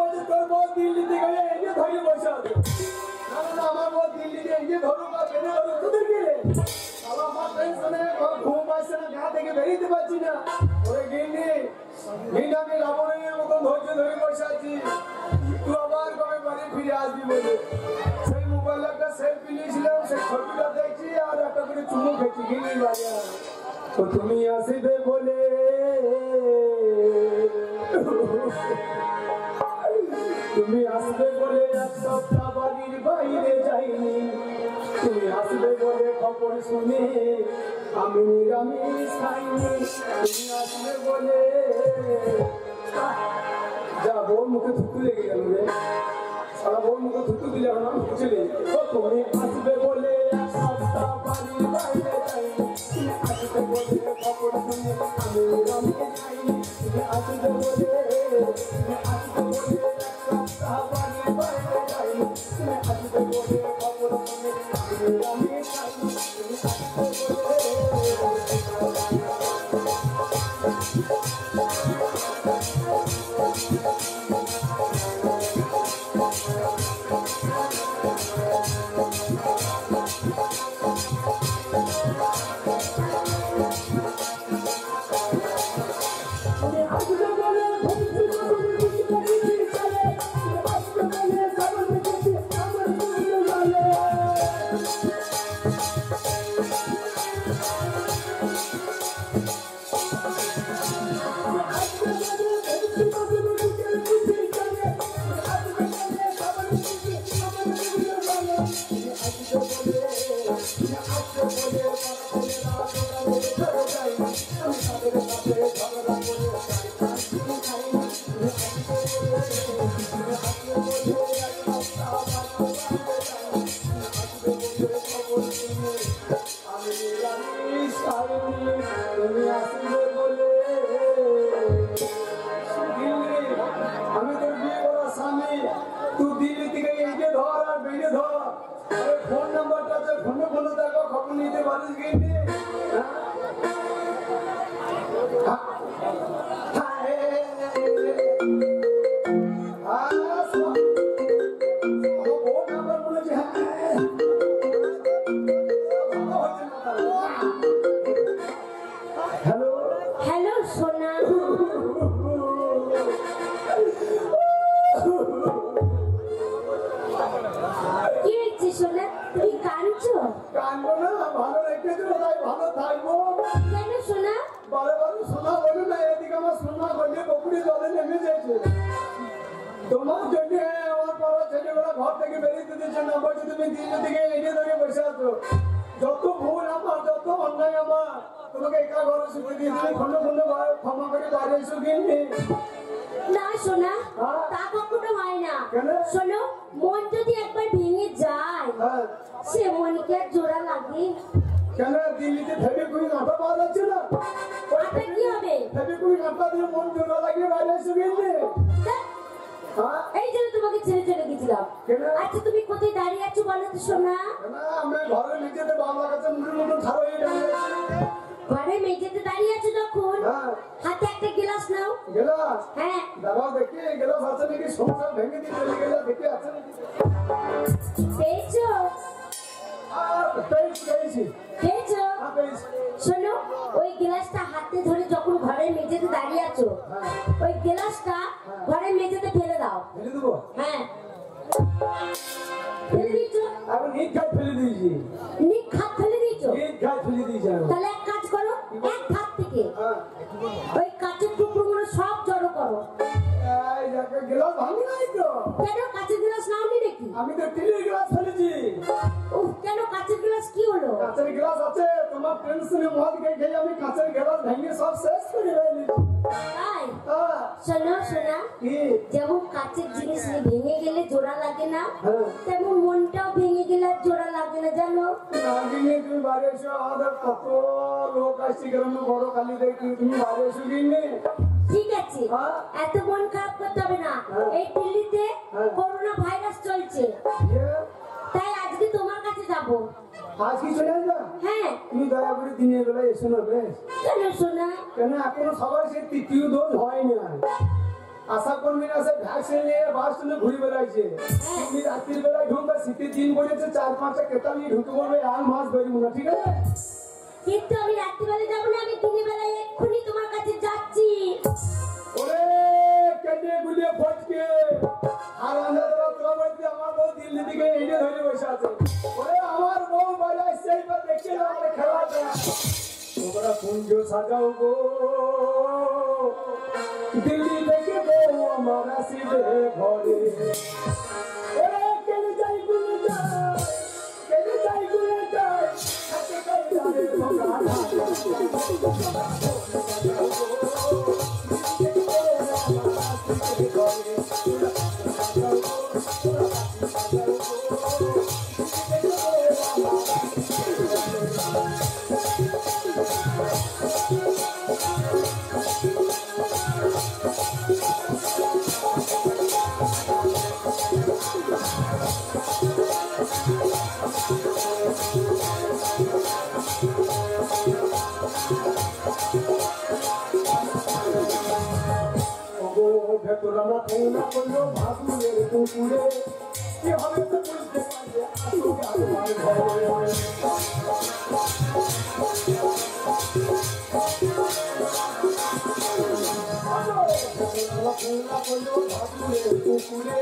বলছে তোর বউ দিল্লিতে গেলে এই যে ধরে বসে আছে। না আমার বউ দিল্লিতে এই যে ধরুক আর বেঁধে ধরুক, তোদের গেলে আমার টেনশনে ঘুম পাচ্ছে না, গা থেকে বেরিয়ে পারছি না। ওরে গিন্নি আমি রাবণের মতন ধৈর্য ধরে বসে আছি, তুই আবার কবে বাড়ি ফিরে আসবি বলে। সেই মোবাইল একটা সেলফি নিয়েছিলাম, সেই ছবিটা দেখছি আর একটা করে চুমু খেয়েছি গিন্নির বাড়ি। তো তুমি আসবে বলে এক সপ্তাহ বাড়ির বাইরে যাইনি, তুমি আসবে বলে খবর শুনে আমি নিরামিষ খাইনি। তুমি আসবে বলে যা বউর মুখে থুতু লেগে গেল রে, সারা বউর মুখে থুতু দিলে এখন আমি চলে। তুমি আসবে বলে এক সপ্তাহ বাড়ির বাইরে যাইনি, তুমি আসবে বলে খবর শুনে আমি নিরামিষ খাইনি। তুমি আসবে বলে আমি তোর বিয়ে করা স্বামী, তুই দিল্লি থেকে এইটা ধর আর বেড়ে ধর, ফোন নাম্বারটা আছে, ফোনে ফোনে দেখো, খবর নিতে পারিস কিন্তু হ্যালো হ্যালো সোনা, কি হয়েছে সোনা, তুমি কাঁদছো? কানবো না, ভালো রেখেছো তাই ভালো থাকবো। কেন সোনা? বারে বারে সোনা বলে না, এদিকে আমার সোনা বললে পুকুরে জলে নেমে যাচ্ছে। তোমার জন্য আমার পাড়া ছেলেবেলা ঘর থেকে বেরিয়ে দিচ্ছে না, বলছে তুমি দিল্লি থেকে এনে ধরে বসে আছো। যত ভুল আমার, যত অন্যায় আমার, তোমাকে একা ঘরে শুতে দিয়ে দিলে খন্ড খন্ড ক্ষমা করে বাইরে এসো কিন্তু। না সোনা, হ্যাঁ? তা কখনো হয় না। কেন? শোনো, মন যদি একবার ভেঙে যায়, হ্যাঁ, সে মনকে আর জোড়া লাগে? কেন দিল্লিতে ফেবিকুইক আটা পাওয়া যাচ্ছে না? আটা কি হবে? ফেবিকুইক আটা দিয়ে মন জোড়া লাগিয়ে বাইরে এসো কিন্তু। দেখ, হ্যাঁ, এই জন্য তোমাকে ছেড়ে চলে গেছিলাম। কেন? আচ্ছা তুমি কোথায় দাঁড়িয়ে আছো বলো তো সোনা? না, আমি ঘরের নিচেতে বাংলা কাছে মুড়ি মুড়ো ঠাড়ো হয়ে গেছে। ঘরে মেঝেতে দাঁড়িয়ে আছো যখন, হ্যাঁ, হাতে একটা গ্লাস নাও। গেলাস হ্যাঁ, দাঁড়াও দেখি, গেলাস আছে নাকি, সংসার ভেঙে দিয়ে চলে গেলাস দেখি আছে নাকি। পেয়েছো? পেয়েছি, পেয়েছো? পেয়েছি। শোনো, ওই গ্লাসটা হাতে ধরে যখন ঘরের মেঝেতে দাঁড়িয়ে আছো, হ্যাঁ, ওই গ্লাসটা ঘরের মেঝেতে ফেলে দাও। ফেলে দেবো? হ্যাঁ, ফেলে দিয়েছো? এখন ইট খাই ফেলে দিয়েছি, নিক খাত ফেলে দিয়েছো? ইট খাই ফেলে দিয়েছি আমি। তাহলে এক কাজ করো, এক হাত থেকে হ্যাঁ, ওই কাঁচের টুকরোগুলো সব জড়ো করো। এই দেখো গেলাস ভাঙি নাই তো, কেন কাঁচের গ্লাস নাওনি নাকি? আমি তো টিনের গ্লাস ফেলেছি। উফ, কেন কাঁচের গ্লাস কি হলো? কাঁচের গ্লাস আছে, তোমার টেনশনে মদ খেয়ে খেয়ে আমি কাঁচের গ্লাস ভেঙে সব শেষ করে ফেলি। তাই হ্যাঁ, শোনো সোনা, কি? যেমন কাঁচের জিনিস ভেঙে গেলে জোড়া লাগে না, হ্যাঁ, তেমন মনটাও ভেঙে গেলে আর জোড়া লাগে না, জানো? নাগিনে তুমি বাইরে এসো, আমাদের কত লোক আসছে গ্রামে, বড় কালী দেখি, তুমি বাইরে এসো কিনে। ঠিক আছে, হ্যাঁ। এত মন খারাপ করতে হবে না। হ্যাঁ। এই দিল্লিতে হ্যাঁ। করোনা ভাইরাস চলছে, তাই আজকে তোমার কাছে যাব। আজ কি চলে আসবা? হ্যাঁ। তুমি দয়া করে দিনের বেলায় এসো না বেশ। কেন সোনা? কেন এখনো সবার সে তৃতীয় ডোজ হয়নি। আশা কর্মীরা সে ভ্যাকসিন নিয়ে বাস তুলে ঘুরে বেড়াইছে। তুমি রাত্রির বেলায় ঢুকবে, শীতের দিন বলেছে 4-5টা কেতা নিয়ে ঢুকে পড়বে, আর মাস বেরিয়ে না, ঠিক আছে? কিন্তু আমি রাত্রিবেলা যাবো না, আমি দিনের বেলায় এক্ষুনি তোমার কাছে যাচ্ছি। ওরে কেটে গুলিয়ে ফটকে আর অন্যরা তোরা বলতে আমার বউ দিল্লি থেকে এনে ধরে বসে আছে। ওরে আমার বউ বাজায় সেইবার দেখে আমার খেলা যায়। তোমরা কুঞ্জ সাজাও গো, দিল্লি থেকে বউ আমার আসিবে ঘরে। ওরে কেনে যাই গুলে যায়, কেনে যাই গুলে যায়, হাতে কাই যায় তোমরা ভেতরা না কোনা করলো ভাবুরের পুকুরে, কি হবে তো বুঝতে পারবে আসলে আমার ঘরে। ভেতরা কোনা করলো ভাবুরের পুকুরে,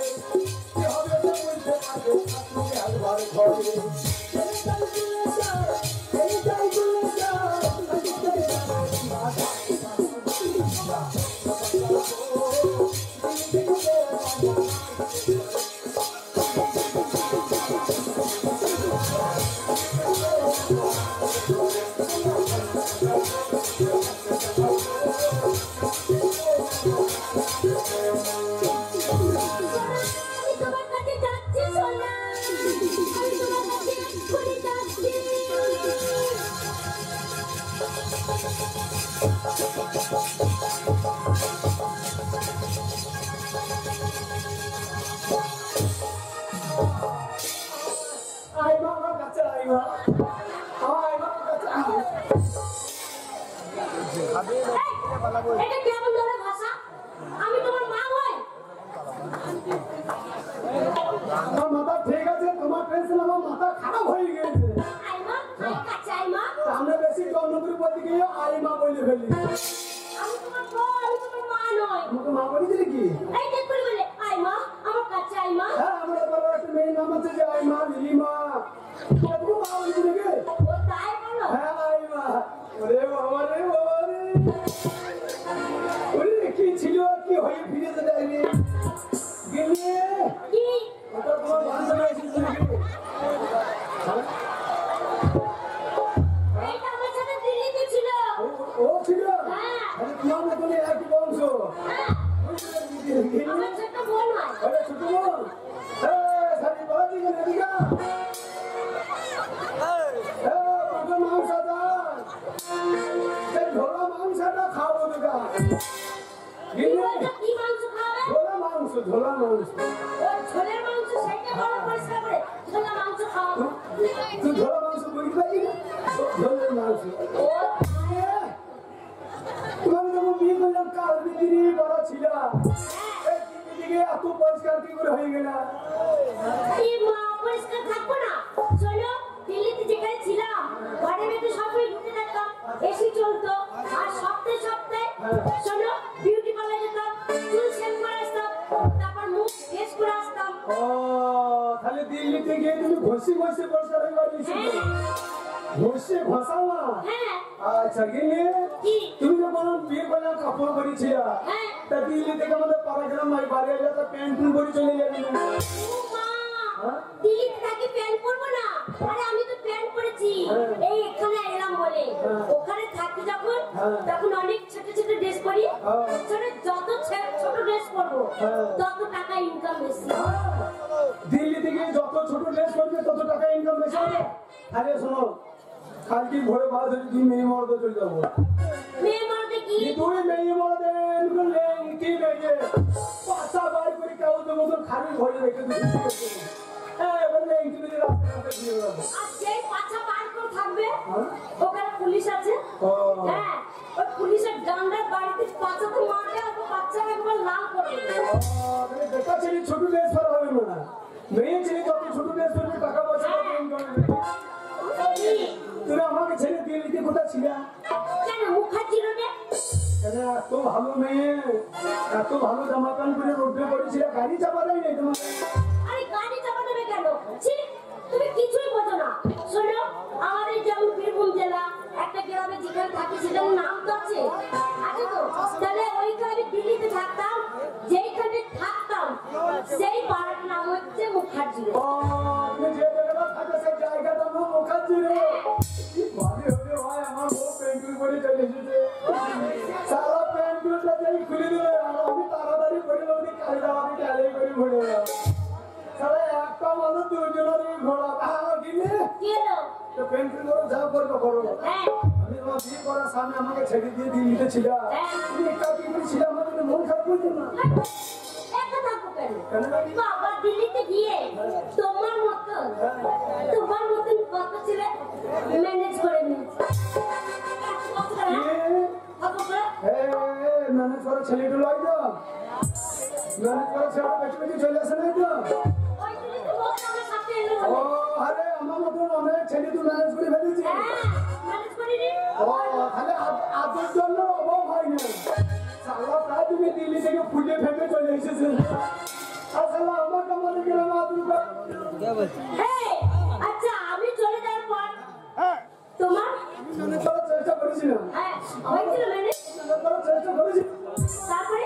কি হবে তো বুঝতে পারবে আসলে আমার ঘরে। আইমা আমার কাছে আইমা আইমা কাছে এটা কেমন ধরনের ভাষা? আমি তোমার মা হই। আমার মাথা ঠিক আছে, তোমার টেনশন আমার মাথা খারাপ হয়ে গেছে। আইমা, আমি কাছে আইমা। আমরা বেশি জন্মপুরি বলতে গিয়ে আইমা বলে ফেলি। আমি তোমার বউ, আমি তোমার মা নই। আমাকে মা বলে দিলি কি? এই দেখ করে বলে আইমা, আমার কাছে আইমা। হ্যাঁ, আমার বাবার একটা মেয়ের নাম আছে যে আইমা, লিলিমা। তুমি মা বলে দিলি কি? ও তাই বলো? হ্যাঁ, আইমা। ওরে বাবা রে বাবা রে। ওরে কি ছিল আর কি হয়ে ফিরে যেতে আইনি? গেলে কি? ওটা তোমার বান্ধবী এসেছিল নাকি? এইটা আমার সাথে দিল্লিতে ছিল। ও ছিল? হ্যাঁ। আরে তোমার মতন একই বংশ। হ্যাঁ, আমার ছোট বোন হয়। আরে ছোট বোন। সারি বলা দিকে নদীকা। কত মাংস দাও। এই ঝোলা মাংসটা খাবো দিকা। কি বলছো? কি মাংস খাবে? ঝোলা মাংস, ঝোলা মাংস। ও ছোলের মাংস সেটা বড় পরিষ্কার করে ছোলা মাংস খাওয়াবো। তুই ঝোলা মাংস বুঝতে পারলি না? ঝোলের মাংস। ও তোমাকে যখন বিয়ে করলাম কাল বিক্রি করা ছিল। এই দিকে এত পরিষ্কার কি করে হয়ে গেল? এই মা পরিষ্কার থাকবো না? শোনো, দিল্লিতে যেখানে ছিলাম ঘরে ভেতরে সবসময় ঢুকে থাকতাম, এসি চলতো। আর সপ্তাহে সপ্তাহে শোনো বিউটি পার্লার যেতাম, চুল শেভ করে আসতাম, তারপর মুখ ফ্রেশ করে আসতাম। ও তাহলে দিল্লিতে গিয়ে তুমি ঘষি ঘষি পরিষ্কার হয়ে গেছিস? ঘষে ঘষাও না? হ্যাঁ আচ্ছা গিয়ে কি? তুমি যখন বিয়ে করলে কাপড় পরেছিল হ্যাঁ। তা দিল্লি থেকে আমাদের পাড়াগ্রাম বাড়ি এলে তো প্যান্ট পরে চলে যাবে না? ও মা, হ্যাঁ? দিল্লিতে থাকি প্যান্ট পরবো না? আরে আমি তো প্যান্ট পরেছি হ্যাঁ। এই এখানে এলাম বলে। হ্যাঁ। ওখানে থাকি যখন হ্যাঁ। তখন অনেক ছোট ছোট ড্রেস পরি। হ্যাঁ। ছোট যত ছোট ড্রেস পরবো হ্যাঁ। তত টাকা ইনকাম বেশি। দিল্লি থেকে যত ছোট ড্রেস করবে তত টাকা ইনকাম বেশি হবে। আরে শোনো, কালকে ভোরে বাদ হয়ে দুই মেয়ে মরদে চলে যাবো। মেয়ে মারতে কি? দুই মেয়ে মরদে কি মেয়ে পাশা বার করে কেউ তো মতন খালি ঘরে রেখে দিচ্ছি। আর যেই পাছা পার করে থাকবে হ্যাঁ? ওখানে পুলিশ আছে। ও। হ্যাঁ, ওই পুলিশের ডান্ডার বাড়িতে পাছাতে মারলে আর বাচ্চা একবার লাল করে দেবে। দেখা ছেলে ছোট ড্রেস পরা হবে না, মেয়ে ছেলে যত ছোট ড্রেস পরবে টাকা পয়সা ইনকাম হবে। কি? তুমি আমাকে ছেড়ে দিয়ে লিখে কোথায় ছিলা? কেন মুখার্জি রোডে? এত ভালো মেয়ে, এত ভালো জামা প্যান্ট পরে রোডে পড়েছিল, গাড়ি চাপা দেয় নাই তোমার? আরে গাড়ি চাপা দেবে কেন? ছি, তুমি কিছুই বোঝো না। শোনো, আমাদের যেমন বীরভূম জেলা একটা গ্রামে যেখানে থাকি সেখানে নাম তো আছে আছে তো? তাহলে ওইখানে দিল্লিতে থাকতাম, যেইখানে থাকতাম সেই পাড়ার নাম হচ্ছে মুখার্জি রোড। ও, তুমি যে জায়গাটা থাকে সেই জায়গাটা আমার মুখার্জি রে। কি ভালো হলে ভাই, আমার বউ পেন্টুল করে চলে এসেছে। সারা পেন্টুলটা যেই খুলে দিলে আর আমি তাড়াতাড়ি করে ওদের কালি দাওয়াতে ক্যালেই করে ভরে গেলাম। সারা একটা মানুষ দুজনেরই ঘোড়া কিনে কি হলো? তো পেন্টুল করে যা করবে করো। হ্যাঁ আমি তোমার বিয়ে করার সামনে আমাকে ছেড়ে দিয়ে দিল্লিতে ছিল। তুমি একটা কি ছিল, আমার জন্য মন খারাপ করছো না? একা থাকবো কেন? কেন? বাবা দিল্লিতে গিয়ে তোমার মতন কত ছেলে ম্যানেজ করে নিয়েছে। ম্যানেজ করা ছেলেটা লয় তো, ম্যানেজ করা ছেলেটা বেশি বেশি চলে আসে নাই তো? ওই জন্যই তো বলছি আমার সাথে এলো ও বলে। আরে আমার মতন অনেক ছেলে তুই ম্যানেজ করে ফেলেছি। হ্যাঁ, ম্যানেজ করিনি। ও তাহলে আজের জন্য অভাব হয় না। সালা প্রায় তুমি দিল্লি থেকে ফুলে ফেপে চলে এসেছে। আসলে আমাকে আমাদের গ্রামে আদুকা এই, আচ্ছা আমি চলে যাওয়ার পর তোমার ম্যানেজ করার চেষ্টা করেছিলাম। হ্যাঁ হয়েছিল ম্যানেজ? ম্যানেজ করার চেষ্টা করেছি। তারপরে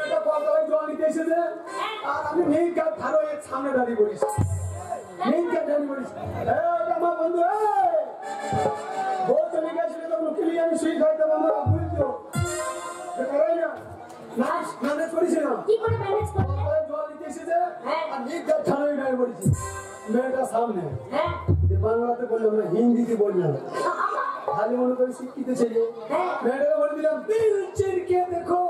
এটা কলতলায় জল নিতে এসেছে আর আমি মেইন কার্ড ধারো এর সামনে দাঁড়িয়ে পড়িস। মেইন কার্ড দাঁড়িয়ে পড়িস। আমার বন্ধু বউ চলে গেছিল তো মুখলি আমি শুয়ে খাইতাম, আমার আগুন দিও করাই না ম্যানেজ করেছিলাম। কি করে ম্যানেজ করলে? কলতলায় জল নিতে এসেছে আর মেইন কার্ড ধারোয় দাঁড়িয়ে পড়েছি মেয়েটার সামনে। হ্যাঁ বাংলাতে বললাম না, হিন্দিতে বললাম। খালি মনে করি শিক্ষিত ছেলে। মেয়েটাকে বলে দিলাম দিল চিরকে দেখো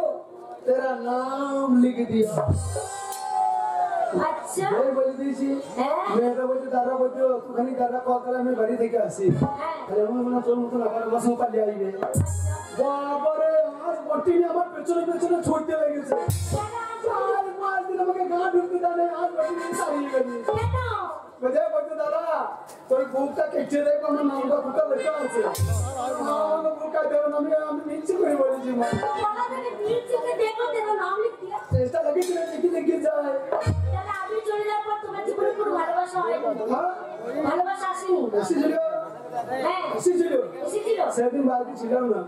তেরা নাম লিখে দিয়া। আচ্ছা বলে দিয়েছি। মেয়েটা বলছে দাদা বলছে ওখানে দাদা কল করে আমি বাড়ি থেকে আসি। এমন মনে তোর মতন আমার বাসন পালিয়ে আইবে। বাবারে আজ বটিনি আমার পেছনে পেছনে ছুটতে লেগেছে। আর পাঁচ দিন আমাকে গা ঢুকতে দেয়, আজ বটিনি সারিয়ে গেছে। কোথায় বলছে দাদা তোর বুকটা কেটে দেখো আমার নামটা বুকটা লেখা আছে। আমার বুকটা দেবো না, আমি মিথ্যে করে বলেছি। মা চেষ্টা লাগিয়েছিল দেখি দেখি যায়। আমি চলে যাওয়ার পর তোমার জীবনে কোনো ভালোবাসা হয়নি? ভালোবাসা আসেনি? এসেছিল এসেছিল এসেছিল? সেদিন বাড়িতে ছিলাম না।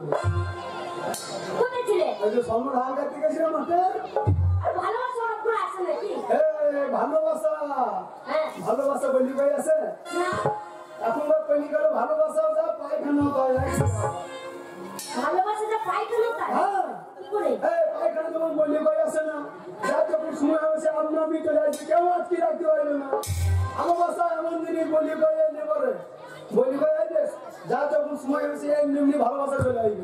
কোথায় ছিলে? সলমান হাল কাটতে গেছিলাম মাঠে। ভালোবাসা অনেক করে আসে নাকি? ভালোবাসা ভালোবাসা বলি ভাই আছে না এখন পেলি গেল ভালোবাসা যা পায়খানা পায়। ভালোবাসা যা পায়খানা পায়? হ্যাঁ কি করে? পায়খানা যেমন বলি ভাই আছে না, যা যখন সময় হয়েছে আপনা আপনি চলে আসবে, কেউ আজকে রাখতে পারবে না। ভালোবাসা এমন জিনিস বলি ভাই এনে করে বলি ভাই আছে, যা যখন সময় হয়েছে এমনি এমনি ভালোবাসা চলে আসবে,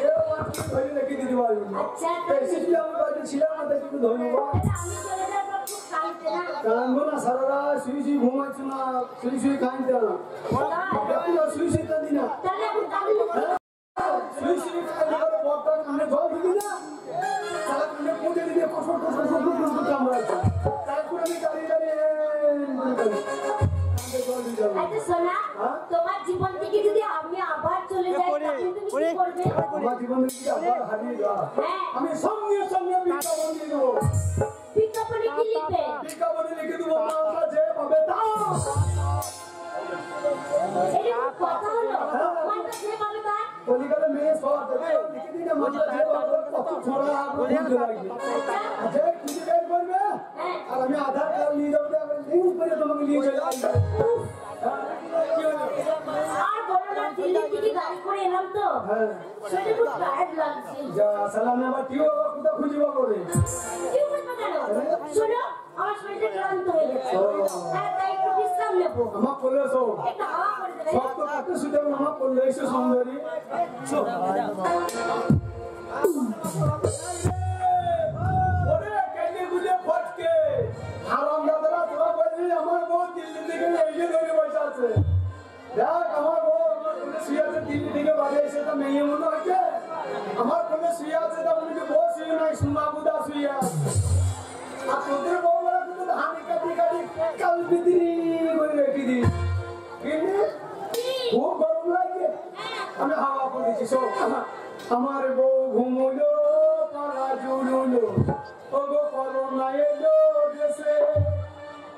কেউ আজকে ধরে রেখে দিতে পারবে না। এসেছিলি আমার বাড়িতে ছিলাম না, তাই কিন্তু ধন্যবাদ। আমি চলে যাওয়ার পর খুব কাঁদতে না? কানবো না, সারা রাত শুয়ে শুয়ে ঘুমাচ্ছ না, শুয়ে শুয়ে কাঁদতে না, দেখুন না শুয়ে শুয়ে কাঁদি না, তাহলে এখন কাঁদলে শুয়ে শুয়ে কাঁদি করে বরটা কানে জল ঢুকি না, তারা কানে পুঁতে দিতে কসর কসর কসর কসর কামড়াচ্ছে, তারপর আমি দাঁড়িয়ে দাঁড়িয়ে জল দিয়ে যাবো। আচ্ছা শোনা, তোমার জীবন থেকে যদি আমি আবার চলে যাই তখন তুমি কি করবে? আমার জীবনে যদি আবার হারিয়ে যাওয়া, আমি সঙ্গে সঙ্গে বিজ্ঞাপন দিয়ে দেবো। বিজ্ঞাপনে কি লিখবে? বিজ্ঞাপনে লিখে দেবো আমরা যে পাবে তাও। এটা কথা হলো? মানটা যে পাবে তা? কলিকাতা মেয়ে সব লিখে দিই না, মাত্রা যে পাবে কত ছোড়া বুঝতে লাগবে। আচ্ছা কিছু টাইম করবে আর আমি আধার কার্ড নিয়ে যাবো, লিঙ্ক করে তোমাকে নিয়ে চলে আসবে। আর বলো না, দিল্লি থেকে গাড়ি করে এলাম তো সেটা খুব টায়ার্ড লাগছে। যা সালামে আবার কি হবে, কোথাও খুঁজবা করে কি বুঝবে কেন? শোনো, আমার শরীরটা ক্লান্ত হয়ে গেছে, তাই একটু বিশ্রাম নেবো। আমার করলে সব একটু হাওয়া করে দেবে। সব তো কাটতে শুধু আমার করলে এসে সুন্দরী ওরে কেটে গুলে ফটকে হারাম দাদারা তোরা বললি আমার বউ দিল্লি থেকে এসে ধরে বসে আছে। দেখ আমার বউ আমার কোলে শুয়ে আছে, দিল্লি থেকে বাড়ি এসে তো মেয়ে মনে হচ্ছে আমার কোলে শুয়ে আছে, তা মনে হচ্ছে বউ শুয়ে নাই, সুমা বুদা শুয়ে আছে। আর তোদের বউ বলা কিন্তু হানি কাটি কাটি কাল বিক্রি করে রেখে দিই, খুব গরম লাগে। আমি হাওয়া করে দিচ্ছি সব। আমার বউ ঘুমুলো পাড়া জুড়ুলো, ও গো করোনা এলো দেশে,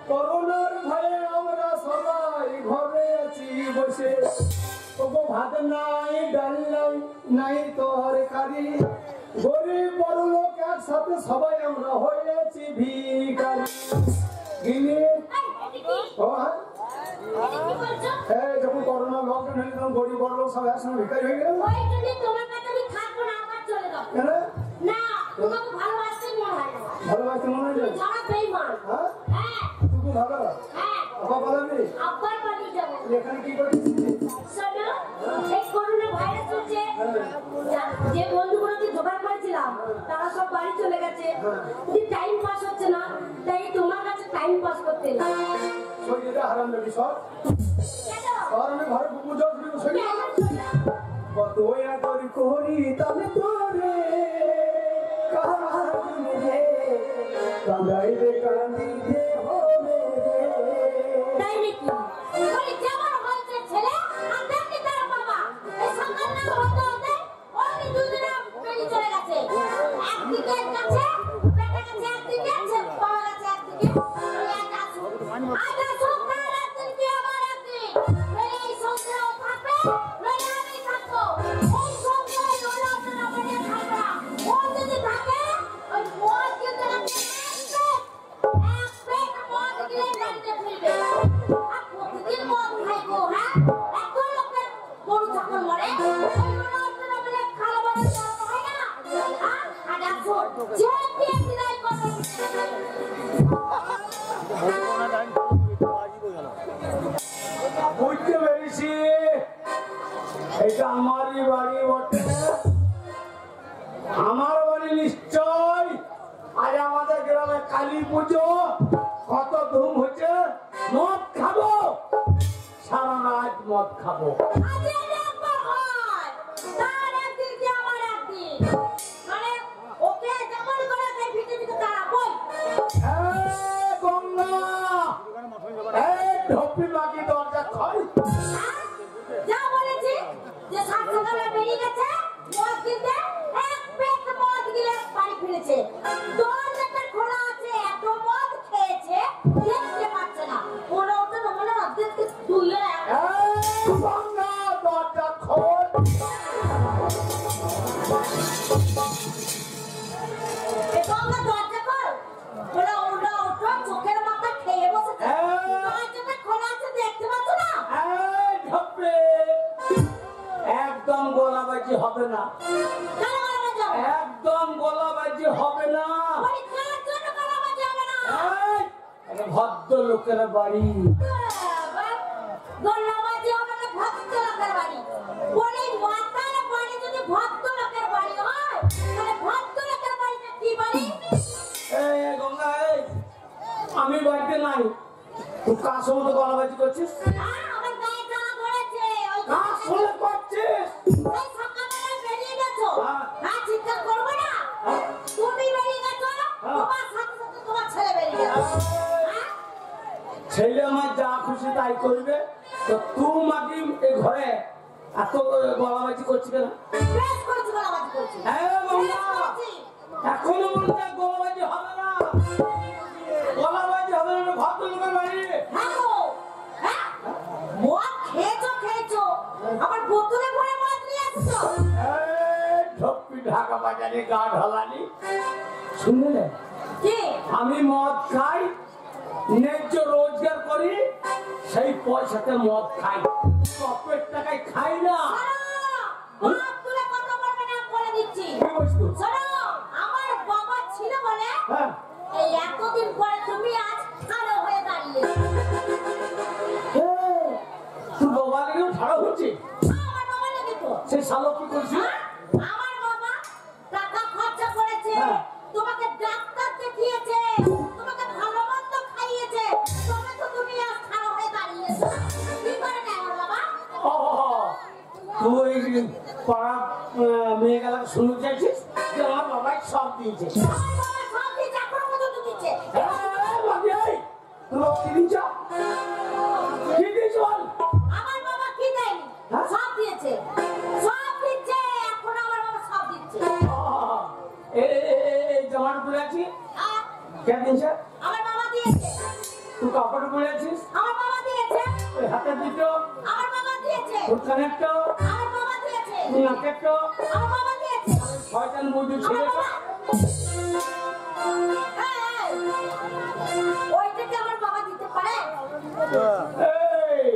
করোনার ভয়ে আমরা সবাই ঘরে আছি বসে, ও গো ভাত নাই ডাল নাই নাই তরকারি, গরিব বড় লোক একসাথে সবাই আমরা হয়েছি ভিখারি। গিনি ও হ্যাঁ যখন করোনা লকডাউন হয়ে তখন গরিব বড় লোক সব একসঙ্গে ভিখারি হয়ে গেল। ওই জন্য তোমার কাছে আমি থাকবো না, আবার চলে যাবো। কেন? না, তোমাকে ভালোবাসতে মনে হয় না। ভালোবাসতে মনে হয়? যারা বেঈমান। হ্যাঁ হ্যাঁ তুই ভালো হ্যাঁ, আবার পালাবি আবার পালিয়ে যাবো। এখানে কি করছিস? শোনো, এই করোনা ভাইরাস হচ্ছে, যে বন্ধুগুলোকে জোগাড় করেছিলাম তারা সব বাড়ি চলে গেছে, টাইম পাস হচ্ছে না, তাই তোমার কাছে টাইম পাস করতে এলাম। শরীরে হারাম দেবি সব, কেন? আর আমি ঘরে কুকুর জল দিবি শরীরে কত আদর করি তবে তোরে কাহিনী রে কাঁদাইবে কান্দিতে হবে রে। তাই নাকি? ওই যেমন হয়েছে ছেলে, আর তেমনি তার বাবা। এই সন্তান না হতে হতে ওর কি দুদিনে বেরিয়ে চলে গেছে। একদিকে গেছে, পেটে গেছে একদিকে, বাবা গেছে একদিকে। ওই আজ আসুক, কাল একদিন কি আবার একদিন। নইলে এই সংসারেও থাকবে, নইলে আমি থাকবো। এই সংসারে নইলে আপনারা আমাদের থাকবে না। ও যদি থাকে, ওই মদ কিন্তু এক পেট মদ গিলে বাড়িতে ফিরবে। আর প্রতিদিন মদ খাইবো, হ্যাঁ? এত লোকের গরু ছাগল মরে, ওই মনে হচ্ছে না বলে খালো বলে দেওয়া হয় না? হ্যাঁ? আর আসুন, যে দিয়ে বিদায় করবেন। ওই কালী পুজো কত ধুম হচ্ছে, মদ খাবো, সারা রাত মদ খাবো। ঢপি মাগি দরজা খোল। যা বলেছি যে সাত সকালে বেরিয়ে গেছে মদ কিনতে, এক পেট মদ গিলে বাড়ি ফিরেছে। দরজাটা খোলা আছে, এত মদ খেয়েছে দেখতে পাচ্ছে না। ওরা তো মনে হচ্ছে তুই গঙ্গা দরজা খোল। গঙ্গা দরজা খোল। ওরা ওরা ওঠো, চোখের মাথা খেয়ে বসেছে। দরজাটা খোলা আছে দেখতে পাচ্ছ না? ঢপে একদম গলাবাজি হবে না, কেন গলা যাবে? একদম গলাবাজি হবে না। বলি কার জন্য গলা বাজাবে না? এটা ভদ্র লোকের বাড়ি। গলাবাজি হবে না ভক্ত লোকের বাড়ি। বলি মাতার বাড়ি যদি ভক্ত লোকের বাড়ি হয়, তাহলে ভক্ত লোকের বাড়িটা কি বাড়ি? গঙ্গা, আমি বাড়িতে নাই, তুই কার সঙ্গে গলাবাজি করছিস? আমার গায়ে জ্বালা ধরেছে। ওই কার সঙ্গে করছিস? ওই সকালবেলা বেরিয়ে গেছো। হ্যাঁ। হ্যাঁ, চিৎকার করবে না? তুমি বেরিয়ে গেছো, তোমার সাথে সাথে তোমার ছেলে বেরিয়ে গেছে। হ্যাঁ? ছেলে আমার যা খুশি তাই করবে, তো তুই মাগি এই ঘরে এত গলাবাজি করছি কেন? বেশ করেছি, গলাবাজি করেছি। গঙ্গা, বেশ করেছি। এখনো মনে হয় গলাবাজি হবে না, গলাবাজি হবে না, ভদ্র লোকের বাড়ি। হ্যাঁ গো, হ্যাঁ? মদ খেয়েছো খেয়েছো, আবার বোতলে ভরে মদ নিয়ে আসছো। ঢপ্পি ঢাকা বাজারে গা ঢালানি। শুনলে, কি? আমি মদ খাই, ন্যায্য রোজগার করি, সেই পয়সাতে মদ খাই, চপের টাকায় খাই না। শোনো, মদ তুলে কথা বলবে না বলে দিচ্ছি। কি বলছো? শোনো, আমার বাবা ছিল বলে হ্যাঁ, এই এতদিন পরে তুমি আজ ভালো হয়ে দাঁড়িয়ে। তুই বাবা লেগেও ছাড়া হচ্ছে, আমার বাবা লেগে তো। সে শালো কি করছি? হ্যাঁ? আমার বাবা টাকা খরচা করেছে, হ্যাঁ। তোমাকে ডাক্তার দেখিয়েছে, তোমাকে ভালো মন্দ খাইয়েছে, তবে তো তুমি আজ ভালো হয়ে দাঁড়িয়েছো। কি করে নেয় আমার বাবা? তুই পাড়া মেয়ে গেলাকে শুনতে চাইছিস যে আমার বাবাই সব দিয়েছে। আমার বাবা সব দিচ্ছে, এখনো পর্যন্ত দিচ্ছে। কি দিয়েছ বল? আমার বাবা কি দেয়নি? হ্যাঁ? সব দিয়েছে, সব দিচ্ছে, এখন আমার বাবা সব দিচ্ছে। এই জামার পরে আছি আর কে দিয়েছে? আমার বাবা দিয়েছে, তুই কাপড় পরে আছিস, আমার বাবা দিয়েছে, ওই হাতের দুটো, আমার বাবা দিয়েছে, তোর কানেরটা, আমার বাবা দিয়েছে, তুই নাকেরটা, আমার বাবা দিয়েছে। শয়তান বুঝু আমার ছেলেটা। বাবা ওইটাকে আমার বাবা দিতে পারে? এই,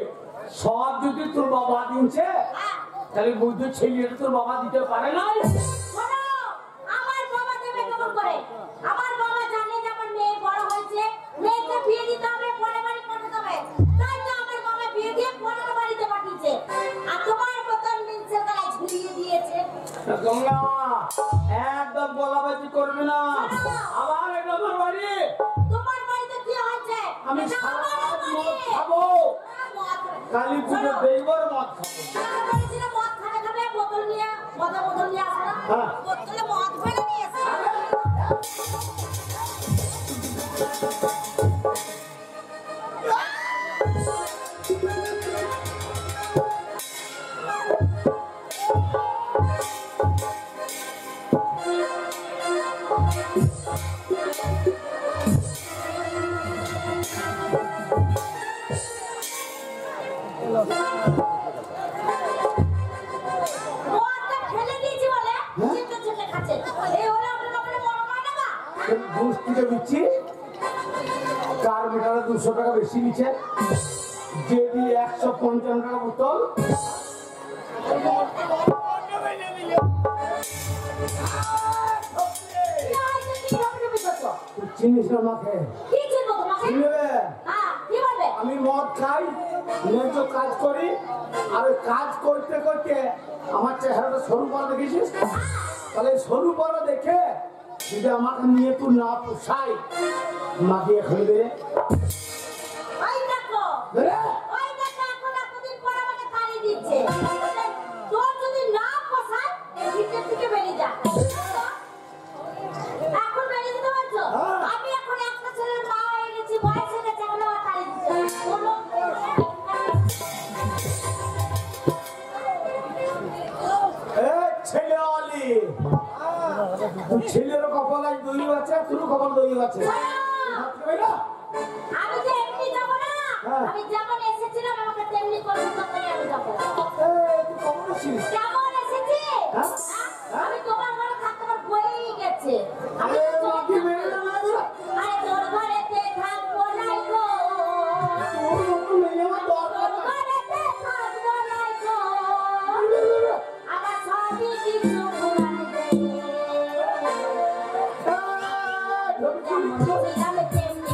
সব যদি তোর বাবা দিচ্ছে, হ্যাঁ। তাহলে বুঝু ছেলেটা তোর বাবা দিতে পারে না। শোনো, আমার বাবা দেবে কেমন করে? আমার বাবা জানে যে আমার মেয়ে বড় হয়েছে, মেয়েকে বিয়ে দিতে হবে, পরে বাড়ি পাঠাতে হবে, তাই তো আমার বাবা বিয়ে দিয়ে পরের বাড়িতে পাঠিয়েছে। আর তোমার মতন মিনসের গায়ে ঝুলিয়ে দিয়েছে। গঙ্গা, একদম গলাবাজি করবি না, আবার এটা আমার বাড়ি, তোমার বাড়িতে কি হয়েছে? আমি এটা সারা আমার রাত বাড়ি। মদ খাবো, মদ। কালী পুজো দেখবার মদ খাবো। আমি বলেছিল মদ খাবে খাবে, বোতল নিয়ে, মদের বোতল নিয়ে আসো না। হ্যাঁ। বোতলে মদ ভরে নিয়ে এসো। মদটা ফেলে দিয়েছি বলে চিপে চিপে খাচ্ছে। এই হলো আমার বাবার বড় মানাবা। ঘুষ থেকে দিচ্ছি, কার মিটারে 200 টাকা বেশি নিচ্ছে, যে দিয়ে 155 টাকা বোতল। তুই চিনিস না আমাকে? কি চিনবো তোমাকে? চিনবে? হ্যাঁ, কি বলবে? আমি মদ খাই, ন্যায্য কাজ করি, আর ওই কাজ করতে করতে আমার চেহারাটা সরু পাড়া দেখেছিস? তাহলে সরু পাড়া দেখে যদি আমাকে নিয়ে তুই না পোষাই মাকে এখনই বেরে ওই দেখো বেরে ওই দেখো এখন এতদিন পর আমাকে তালি দিচ্ছে তোর যদি না পোষায় এই ভিতর থেকে বেরিয়ে যা এখন বেরিয়ে দিতে পারছো আমি এখন একটা ছেলের মা হয়ে গেছি বয়স হয়ে গেছে এখন আমার তালি দিচ্ছে বলো ছেলে অলি ছেলের কপাল দই আছে তোর কপাল দই আছে আমি যে এমনি যাবো না আমি যেমন এসেছিলাম আমাকে তেমনি করে আমি যাবো কেমন এসেছি আমি তোমার ঘরে থাকতে আমার বই গেছে আরে তোর ঘরেতে থাকবো নাই গো তোর ঘরেতে থাকবো নাই গো আমার সবই কিছু ভুলানি দেয় আমি তেমনি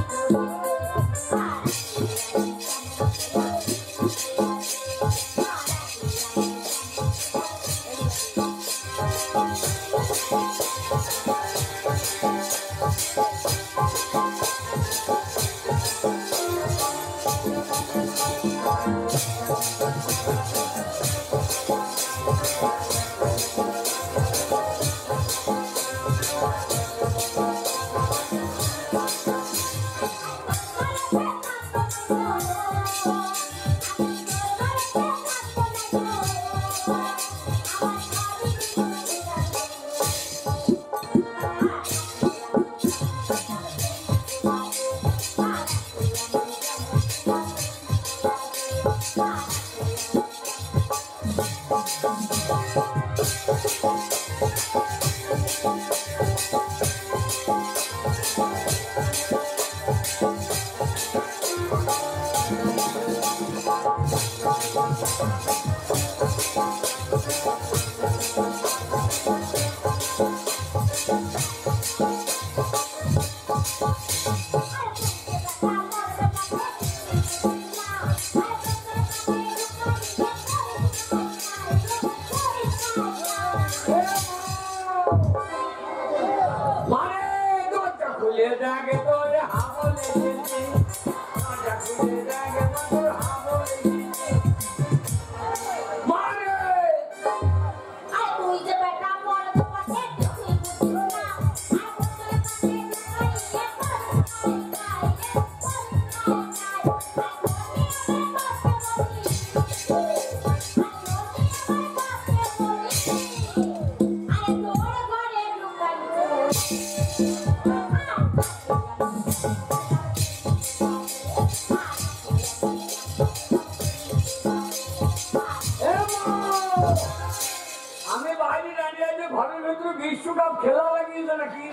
বিশ্বকাপ খেলা লাগিয়েছে নাকি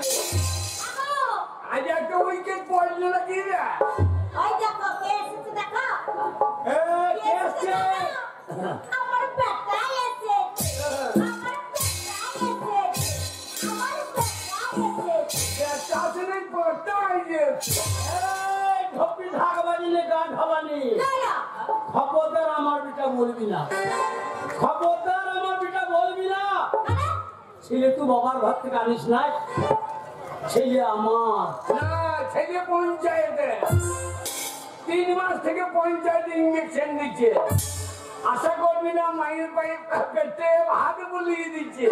আজ একটা উইকেট পড়লো নাকি ওই দেখো কে এসেছে দেখো কে এসেছে আমার বেটাই এসেছে আমার বেটাই এসেছে আমার বেটাই এসেছে চাচনের পড়তাই যে এই ঢপি ঢাকবানি নে গান ঢাবানি খবরদার আমার বেটা বলবি না খবরদার আমার বেটা বলবি না ছেলে তুই বাবার ঘর থেকে আনিস না ছেলে আমার না ছেলে পঞ্চায়েতে 3 মাস থেকে পঞ্চায়েতে ইঞ্জেকশন দিচ্ছে আশা করবি না মায়ের পায়ে পেটে হাত বুলিয়ে দিচ্ছে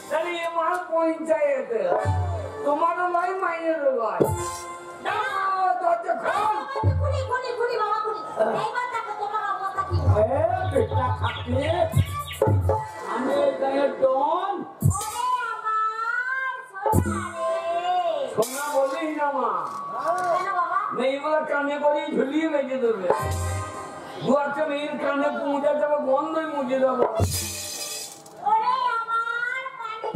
তাহলে এ মাস পঞ্চায়েতে তোমারও নয় মায়েরও নয় দরজা খোল খুলি খুলি খুলি বাবা খুলি এইবার দেখো তোমার অবস্থা কি বেটা খাতে আমি গায়ের ডন ওরে আমার সোনা রে সোনা বলেই না মা কেন বাবা মেয়েগুলো কানে করে ঝুলিয়ে বেঁচে দেবে দু একটা মেয়ের কানে পৌঁছে যাবে বন্ধই মুছে দেবো ওরে আমার মানিক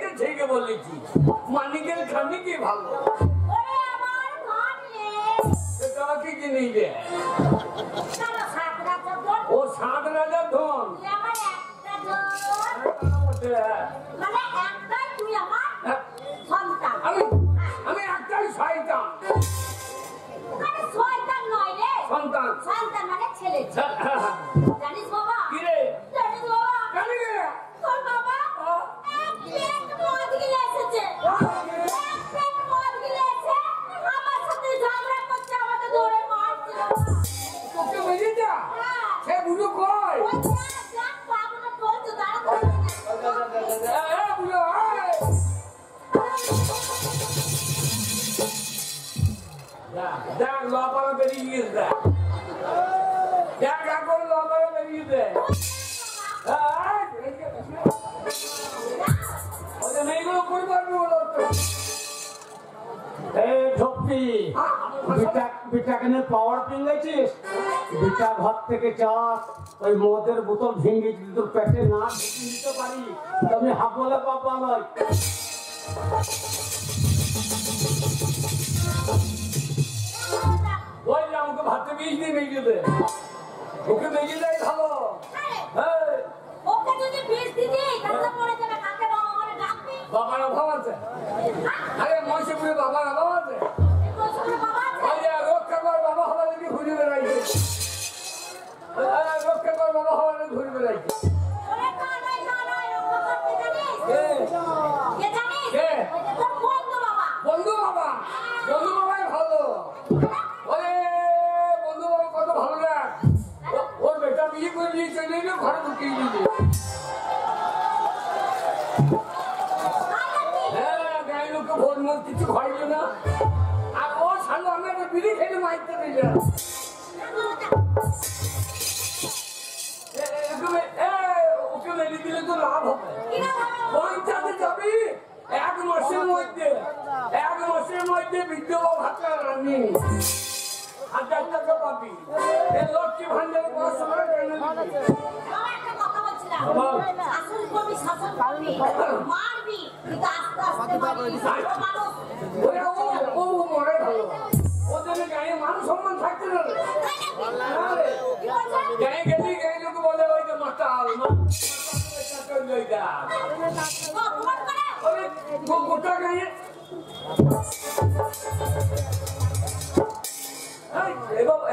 রে ঠিকই বলেছি মানিকের খানি কি ভালো ওরে আমার ধন রে তোমাকে কি নেই রে কেন সাত রাজার ধন ও 7 রাজার ধন তুই আমার একটা ধন মানে একটাই তুই আমার সন্তান আমি একটাই শয়তান মানে শয়তান নয় রে সন্তান সন্তান মানে ছেলে জানিস বাবা কি রে জানিস বাবা জানি রে তোর বাবা এক মদ গিলে বেরিয়ে গিয়েছে এখন লম্বারা বেরিয়েছে মেয়েগুলো কই পারবি বলো এই ঢোপি বিটাকে নিয়ে পাওয়ার পেঙ্গাইছিস বিটা ঘর থেকে চাস ওই মদের বোতল ভেঙে যদি তোর পেটে না ঢুকিয়ে দিতে পারি তুমি হাফ বলে পাপা নয় ওই যে আমাকে ভাতে বিষ দিয়ে মেঘে দে ওকে মেঘে দেয় ভালো ওকে যদি বিষ দিতে তাহলে পড়ে যাবে কাকে বাবা বলে ডাকবি বাবার অভাব আছে আরে মহিষপুরে বাবার অভাব আছে তোর বাবা আছে ওই যে রক্ষা কর বাবা হওয়া দেখি ঘুরে বেড়াইছে রক্ষা কর বাবা হওয়া দেখি ঘুরে বেড়াইছে ওরে কানাই রক্ষা করতে জানিস কে জানিস কে? তোর বন্ধু বাবা বন্ধু বাবা বন্ধু বাবাই ভালো ওরে বন্ধু বাবা কত ভালো না ওর বেটা বিয়ে করে নিয়ে চলে এলো ঘরে ঢুকিয়ে দিয়েছে হ্যাঁ গায়ে লোককে ভোট মোট কিছু খাইল না আর ও সালো আমাকে বিড়ি খেলে মাইতে দিল ওকে মেরে দিলে তো লাভ হবে পঞ্চায়েতে যাবি এক মাসের মধ্যে বিদ্যুৎ ভাতা রানি 1000 টাকা পাবি এই লক্ষ্মী ভান্ডারে 500 টাকা এনে দিবি আমার একটা কথা বলছিলাম শাসন করবি শাসন করবি মারবি কিন্তু আস্তে আস্তে মারবি মানুষ ও মরে ভালো ওদের গায়ে মান সম্মান থাকতে না গায়ে গেলি গায়ে লোক বলে ওই যে মাতাল গোটা গায়ে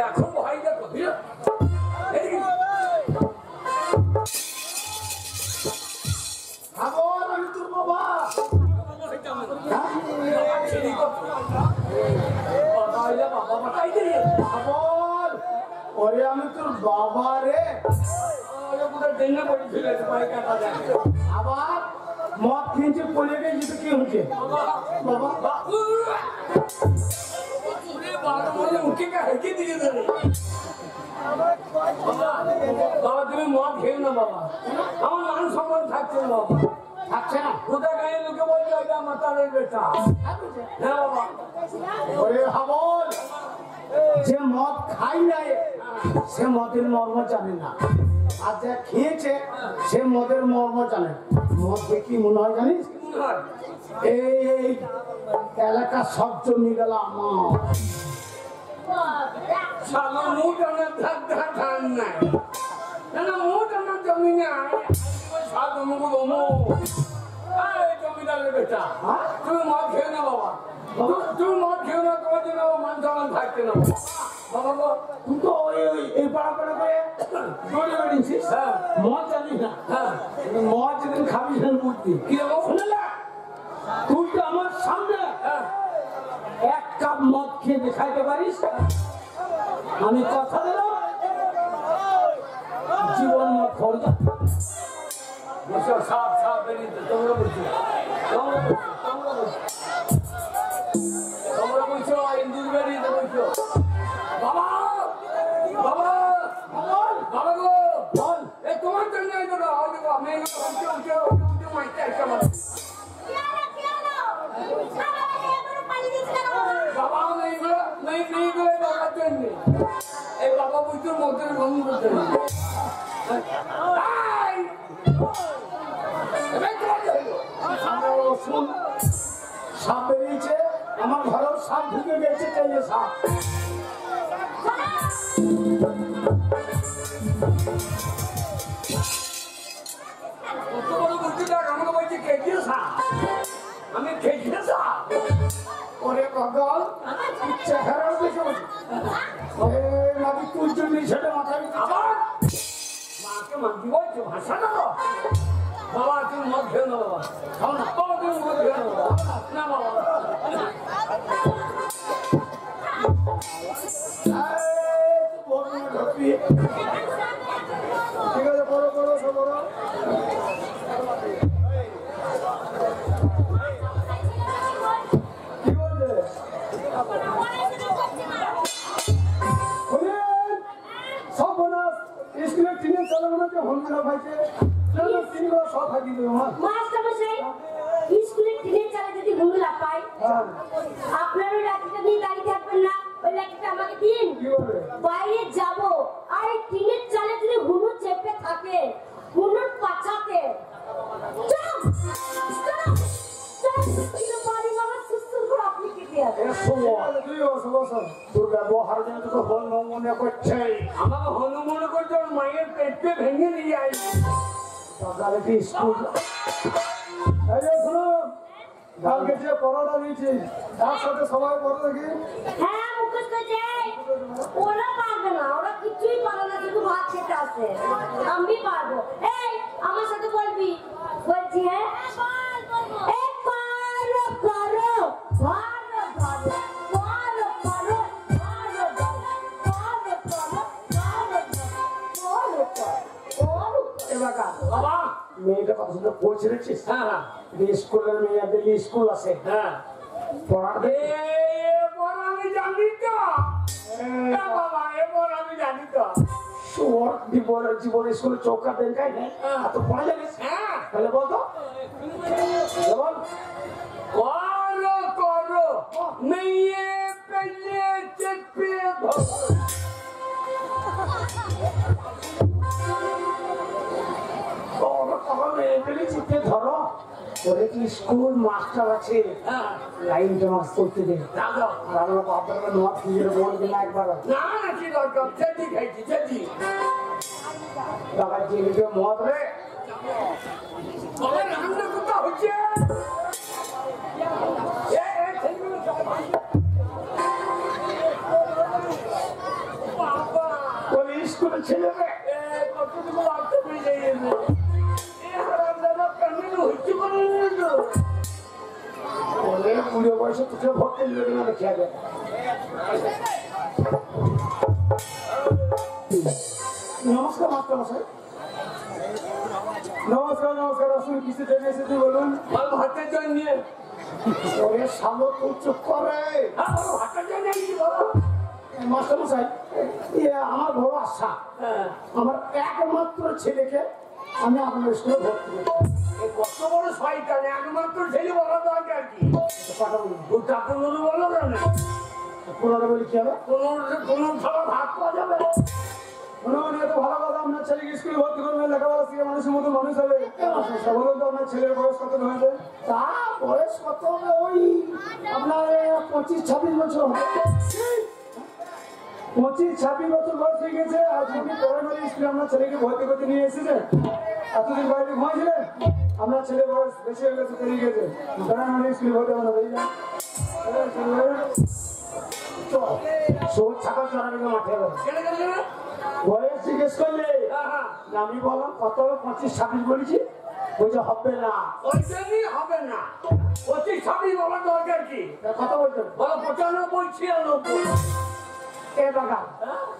এখন ভয় দেখো আমি তোর বাবা ওরে আমি তোর বাবা রে আবার মদ খেয়েছে পড়ে গেছে তো কি হচ্ছে বাবা বাবা তুমি মদ খেয়ে না বাবা আমার মান সম্মান থাকছে না বাবা থাকছে না গোটা গায়ে লোকে বলছে ওইটা মাতালের বেটা হ্যাঁ বাবা ওরে হাবল যে মদ খাই নাই সে মদের মর্ম জানে না আর যে খেয়েছে সে মদের মর্ম জানে মদ দেখি মনে হয় জানিস এই এলাকা সব জমি গেল আমার সামনে মুখ আমার ধান নাই না মুখ আমার জমি নাই সাত অমুক অমুক জমিদারের বেটা তুমি মদ খেয়ে না বাবা তুমি মদ খেয়ে না তোমার জন্য মান সম্মান থাকতে না বাবা গো তুই তো এই পাড়া পাড়া করে দৌড়ে বেড়েছিস মদ জানিস না মদ যেদিন খাবি সেদিন বুঝবি কি দেবো শুনে না তুই তো আমার সামনে এক কাপ মদ খেয়ে দেখাইতে পারিস আমি কথা দিলাম জীবন মদ খরচ বসো সাপ সাপ বেরিয়ে তোমরা বলছো তোমরা বলছো ইন্দুর বেরিয়ে বলছো বাবা বাবা বাবা গো বল এই তোমার জন্য এগুলো আমি উঠে উঠে উঠে মাইতে একটা মানুষ বাবা মেয়েগুলো বাবার জন্য এই বাবা বুঝতে মধ্যে গন্ধ করতে সাপ বেরিয়েছে আমার ঘরেও সাপ ঢুকে গেছে চাইলে সাপ কত বড় বুদ্ধি দেখ আমাকে বলছে খেয়ে সাপ আমি খেয়ে সাপ ওরে পাগল চেহারাও দেখে তুই জন্য সেটা মাথায় আবার মাকে মানতে বলছো ভাষা না বাবা তুমি মদ খেয়ে না বাবা খাও না বাবা তুমি মদ খেয়ে না বাবা না বাবা ঠিক আছে বড় বড় সব বড় কি বলছে হ্যাঁ, আপনার ওই লাঠিটা নিয়ে দাঁড়িয়ে থাকবেন না, ওই লাঠিটা আমাকে দিন। কি বলে? বাইরে যাব, আর এই টিনের চালে যদি হুনু চেপে থাকে, হুনুর পাছাতে চল চল চল, কিন্তু বাড়ি মামা সুসুর করে আপনি কেটে আসেন। তুই বসো বসো। তোর ব্যবহার যেন তোকে বল মনে করছে। আমাকে হনু মনে করছে ওর মায়ের পেটে ভেঙে নিয়ে আই। সকালে কি স্কুল? এই যে শোনো, কালকে যে পরোটা দিয়েছি তার সাথে সবাই পড়ো দেখি। হ্যাঁ মুখোশ করছে, ওরা পারবে না, ওরা কিছুই পারে না, শুধু ভাত খেতে আসে। আমি পারবো। এই আমার সাথে বলবি, বলছি হ্যাঁ এই পারো করো ভালো ভালো ভালো করো ভালো ভালো ভালো করো ভালো এবার বাবা মেয়েটা কথা শুনে পৌঁছে রেখেছিস? হ্যাঁ হ্যাঁ স্কুলের মেয়েদের স্কুল আছে, হ্যাঁ পড়াতে এরপর আমি জানি তো বাবা, এরপর আমি জানি তো। ওর জীবন স্কুলে চৌকা দেখাই নেই, আর তো পড়া জানিস? হ্যাঁ তাহলে বলতো বল। করো করো মেয়ে পেলে চেপে ধরো। ওরা তখন মেয়েগুলি চিপে ধরো, ওরে কি স্কুল মাস্টার আছে, হ্যাঁ লাইনটা মাস করতে দে। দাদা আর আমরা বাপের নোয়া ফিজের বলবে না একবার, না না কি দরকার, চেটি খাইছি চেটি। টাকা জিনিসে মত রে। বাবা রান্না কোথা হচ্ছে? বাবা ওই স্কুলে ছেলে রে কতটুকু লাগতে পেরে যাইবে রান্নাটা কান্দিল হচ্ছে করে ওরে বুড়ো বয়সে তোকে ভর্তি লেগে না খেয়ে দেয়। নমস্কার মাস্টার মশাই। নমস্কার নমস্কার, আসুন কিসে জেনে এসেছি বলুন। ভাতের জন্য ওরে সামনে তুই চুপ করে। ভাতের জন্য বাবা। মাস্টার মশাই, আমার বড় আশা, আমার একমাত্র ছেলেকে আমি আপনার স্কুলে ভর্তি করবো। কত বড় শয়তান, একমাত্র ছেলে বলা দরকার কি? কথা বলুন, ওটা পনেরো বলো কেন? পুরোটা বলি কি হবে? কোনো খাবার ভাত পাওয়া যাবে? ধন্যবাদ, এত ভালো কথা। আপনার ছেলেকে স্কুলে ভর্তি করবেন, লেখাপড়া শিখে মানুষের মতো মানুষ হবে। বলুন তো আপনার ছেলের বয়স কত হয়েছে? তা বয়স কত হবে? ওই আপনার 25-26 বছর হবে। 25-26 বছর বয়স হয়ে গেছে, আর আপনি প্রাইমারি স্কুলে আপনার ছেলেকে ভর্তি করতে নিয়ে এসেছেন। এতদিন বাড়িতে ঘুমাইছিলেন? আপনার ছেলে বয়স বেশি হয়ে গেছে, পেরিয়ে গেছে। প্রাইমারি স্কুলে ভর্তি আমরা বেরিয়ে যান। সবুজ ছাগল চড়াবে মাঠে গেল। বয়স জিজ্ঞেস করলে আমি বললাম কত হবে? 25-26 বলেছি। বলছে হবে না। ওই জন্যই হবে না। 25-26 বলার দরকার কি? কত বলছেন? বলো 95-96। এ বাবা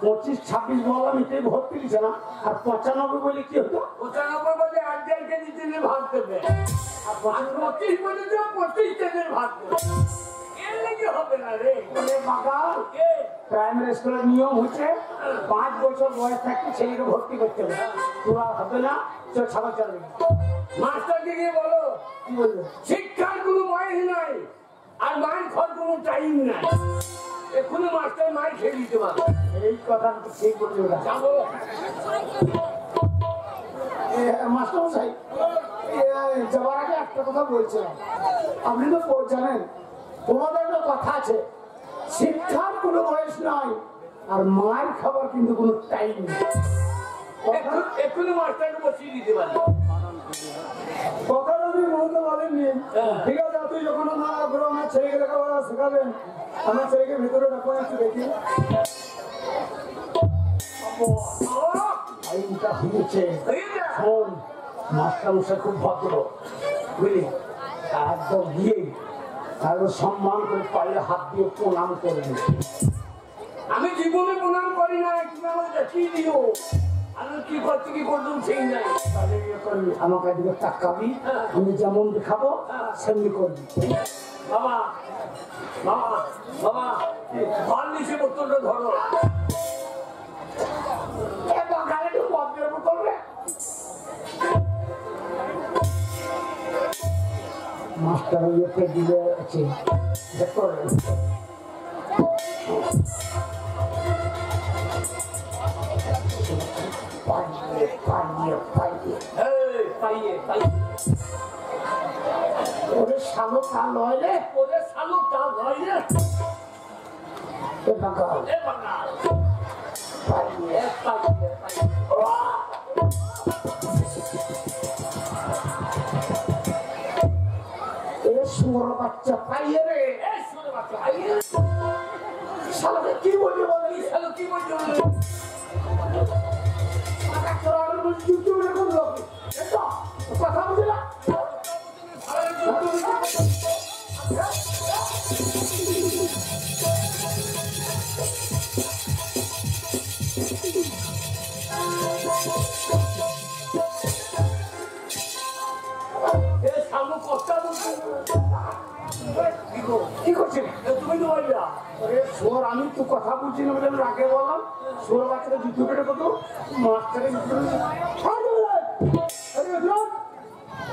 25-26 বললাম, এটাই ভর্তি দিচ্ছে না। আর 95 বলে কি হতো? 95 বলে 1.5 কেজি চিনি ভাত দেবে। আর 25 বলে যে 25 কেজির ভাত দেবে। এর লেগে হবে না রে। এ বাবা প্রাইমারি স্কুলের নিয়ম হচ্ছে 5 বছর বয়স থাকতে ছেলেকে ভর্তি করতে হবে। তোরা হবে না, চল ছাগল চড়াবে। মাস্টারকে গিয়ে বলো কি বলবে? শিক্ষার কোনো বয়স নাই, আর মায়ের খাওয়ার কোনো টাইম নাই। এক্ষুনি মাস্টার মায়ের খেয়ে দিতে পারে। এই কথা তো ঠিক বলছে ওরা। যাবো মাস্টার মশাই, যাওয়ার আগে একটা কথা বলছিলাম। আপনি তো জানেন তোমাদের একটা কথা আছে, শিক্ষার কোনো বয়স নাই, আর মায়ের খাবার কিন্তু কোনো টাইম নেই। এক্ষুনি মাস্টারকে বসিয়ে দিতে পারে। কথাটা আপনি বলতে বলেননি। ঠিক আছে, আপনি যখন আমার ছেলেকে লেখাপড়া শেখাবেন, আমার ছেলেকে ভেতরে ডাকুন, একটু দেখি। আইনটা হয়েছে। শোন, মাস্টার মশাই খুব ভদ্র, বুঝলি? একদম গিয়ে তারপর সম্মান করে পায়ে হাত দিয়ে প্রণাম করবি। আমি জীবনে প্রণাম করি না, তুমি আমাকে দেখিয়ে দিও। আমি কি করছি কি করতাম সেই নাই। তাহলে ইয়ে করবি, আমাকে দিকে তাকাবি, আমি যেমন দেখাবো সেমনি করবি। বাবা বাবা বাবা বার্নিশে বোতলটা ধরো। মাস্টার ইয়েতে দিলে আছে দেখো ওরে শালো তা লয় রে ওরে শালো তা লয় রে এ বাঙ্গাল এ বাঙাল পাইয়ে পাইয়ে এ সুর বাচ্চা পাইয়ে রে এ শুনে বাচ্চা আইয়ে শালাকে কি বলি বলে এই শালো কি বলছো কথা বুঝলা এ শালো কথা বলছো কি করছিস তুমি তো বললা সোর আমি তো কথা বলছি না বলে আমি রাগে বললাম সোর বাচ্চাকে যুদ্ধ কেটে কত মাস্টারে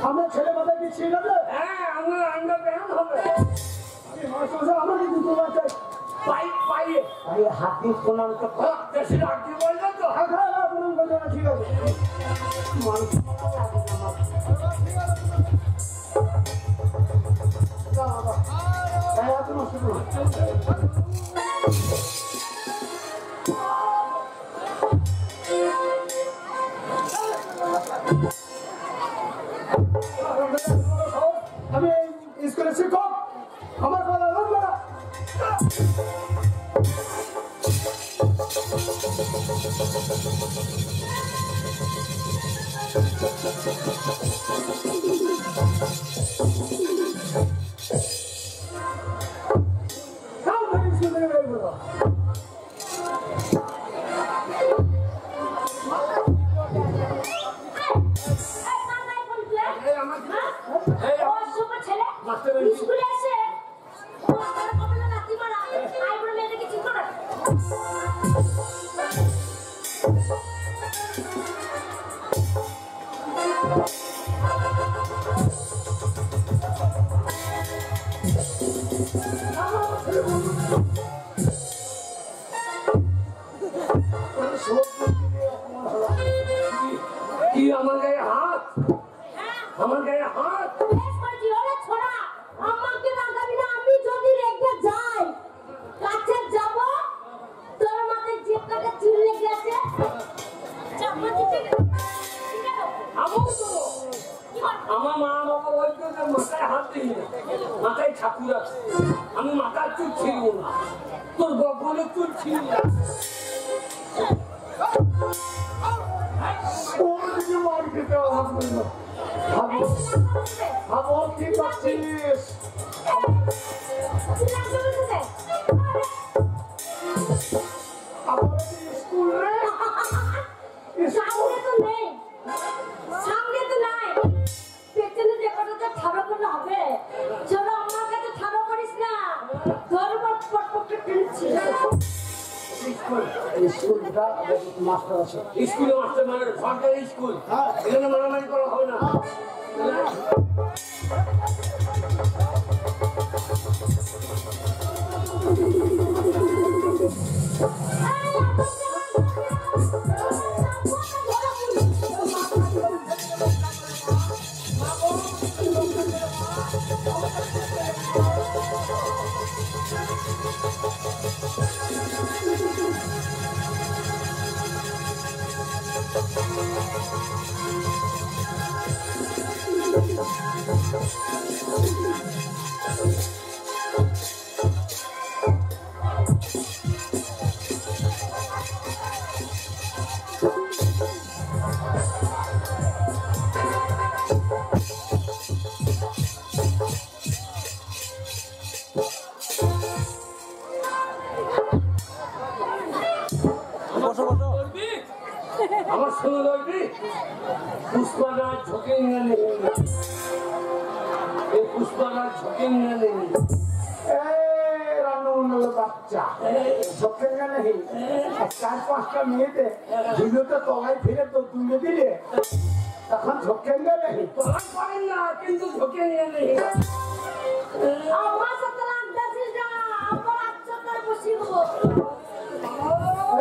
আমার ছেলে মাথায় দিচ্ছি না হ্যাঁ আমরা আন্ডার ব্যান হবে আমাকে দুটো বাচ্চা পাইয়ে ভাই হাত দিয়ে প্রণাম তো কর। দেশে রাখতে বললো তো প্রণাম করবে না ঠিক আছে মানুষ আমি স্কুলের শিক্ষক আমার কথা লাগবে না স্কুলে এসে মাস্টার কমলা লাথি মারা আই বলে মেয়েটাকে চিন্তা না কি আমার গায়ে হাত আমার গায়ে হাত বেশ করছি ওরে ছোড়া আমাকে লাগাবি না আমি যদি রেগে যাই কাছে যাব তোর মাথায় জিপটাকে চুল লেগে আছে চাপা দিতে আমও তো আমার মা বাবা বলতো যে মাথায় হাত দিই না মাথায় ঠাকুর আছে আমি মাথার চুল ছিঁড়ব না তোর বগলে চুল ছিঁড়ি না মার খেতে আলহামদুলিল্লাহ ভাবো কি করছিস আমার স্কুল রে সামনে তো নেই সামনে তো নাই পেছনে যে কতটা ঠাড়ো করলে হবে চলো আমার কাছে ঠাড়ো করিস না তোর উপর পটপটে টেনছি স্কুলটা মাস্টার আছে স্কুলে মাস্টার মানে সরকারি স্কুল এখানে মারামারি করা হবে না আমার সঙ্গে ধরবি পুষ্পারাজ ঝোঁকেন গেলে এই পুষ্পারাজ ঝোঁকেন গেলে বাচ্চা ঝোঁকেঙ্গা নেই 4-5টা মেয়েতে দুটোতে তলায় ফিরে তো তুলে দিলে তখন ঝোঁকেঙ্গা নেই তলায় পারেন না কিন্তু ঝোঁকেন গেলে আমার সাথে লাগতেছিস না, আমার আচ্ছাটার বসিব।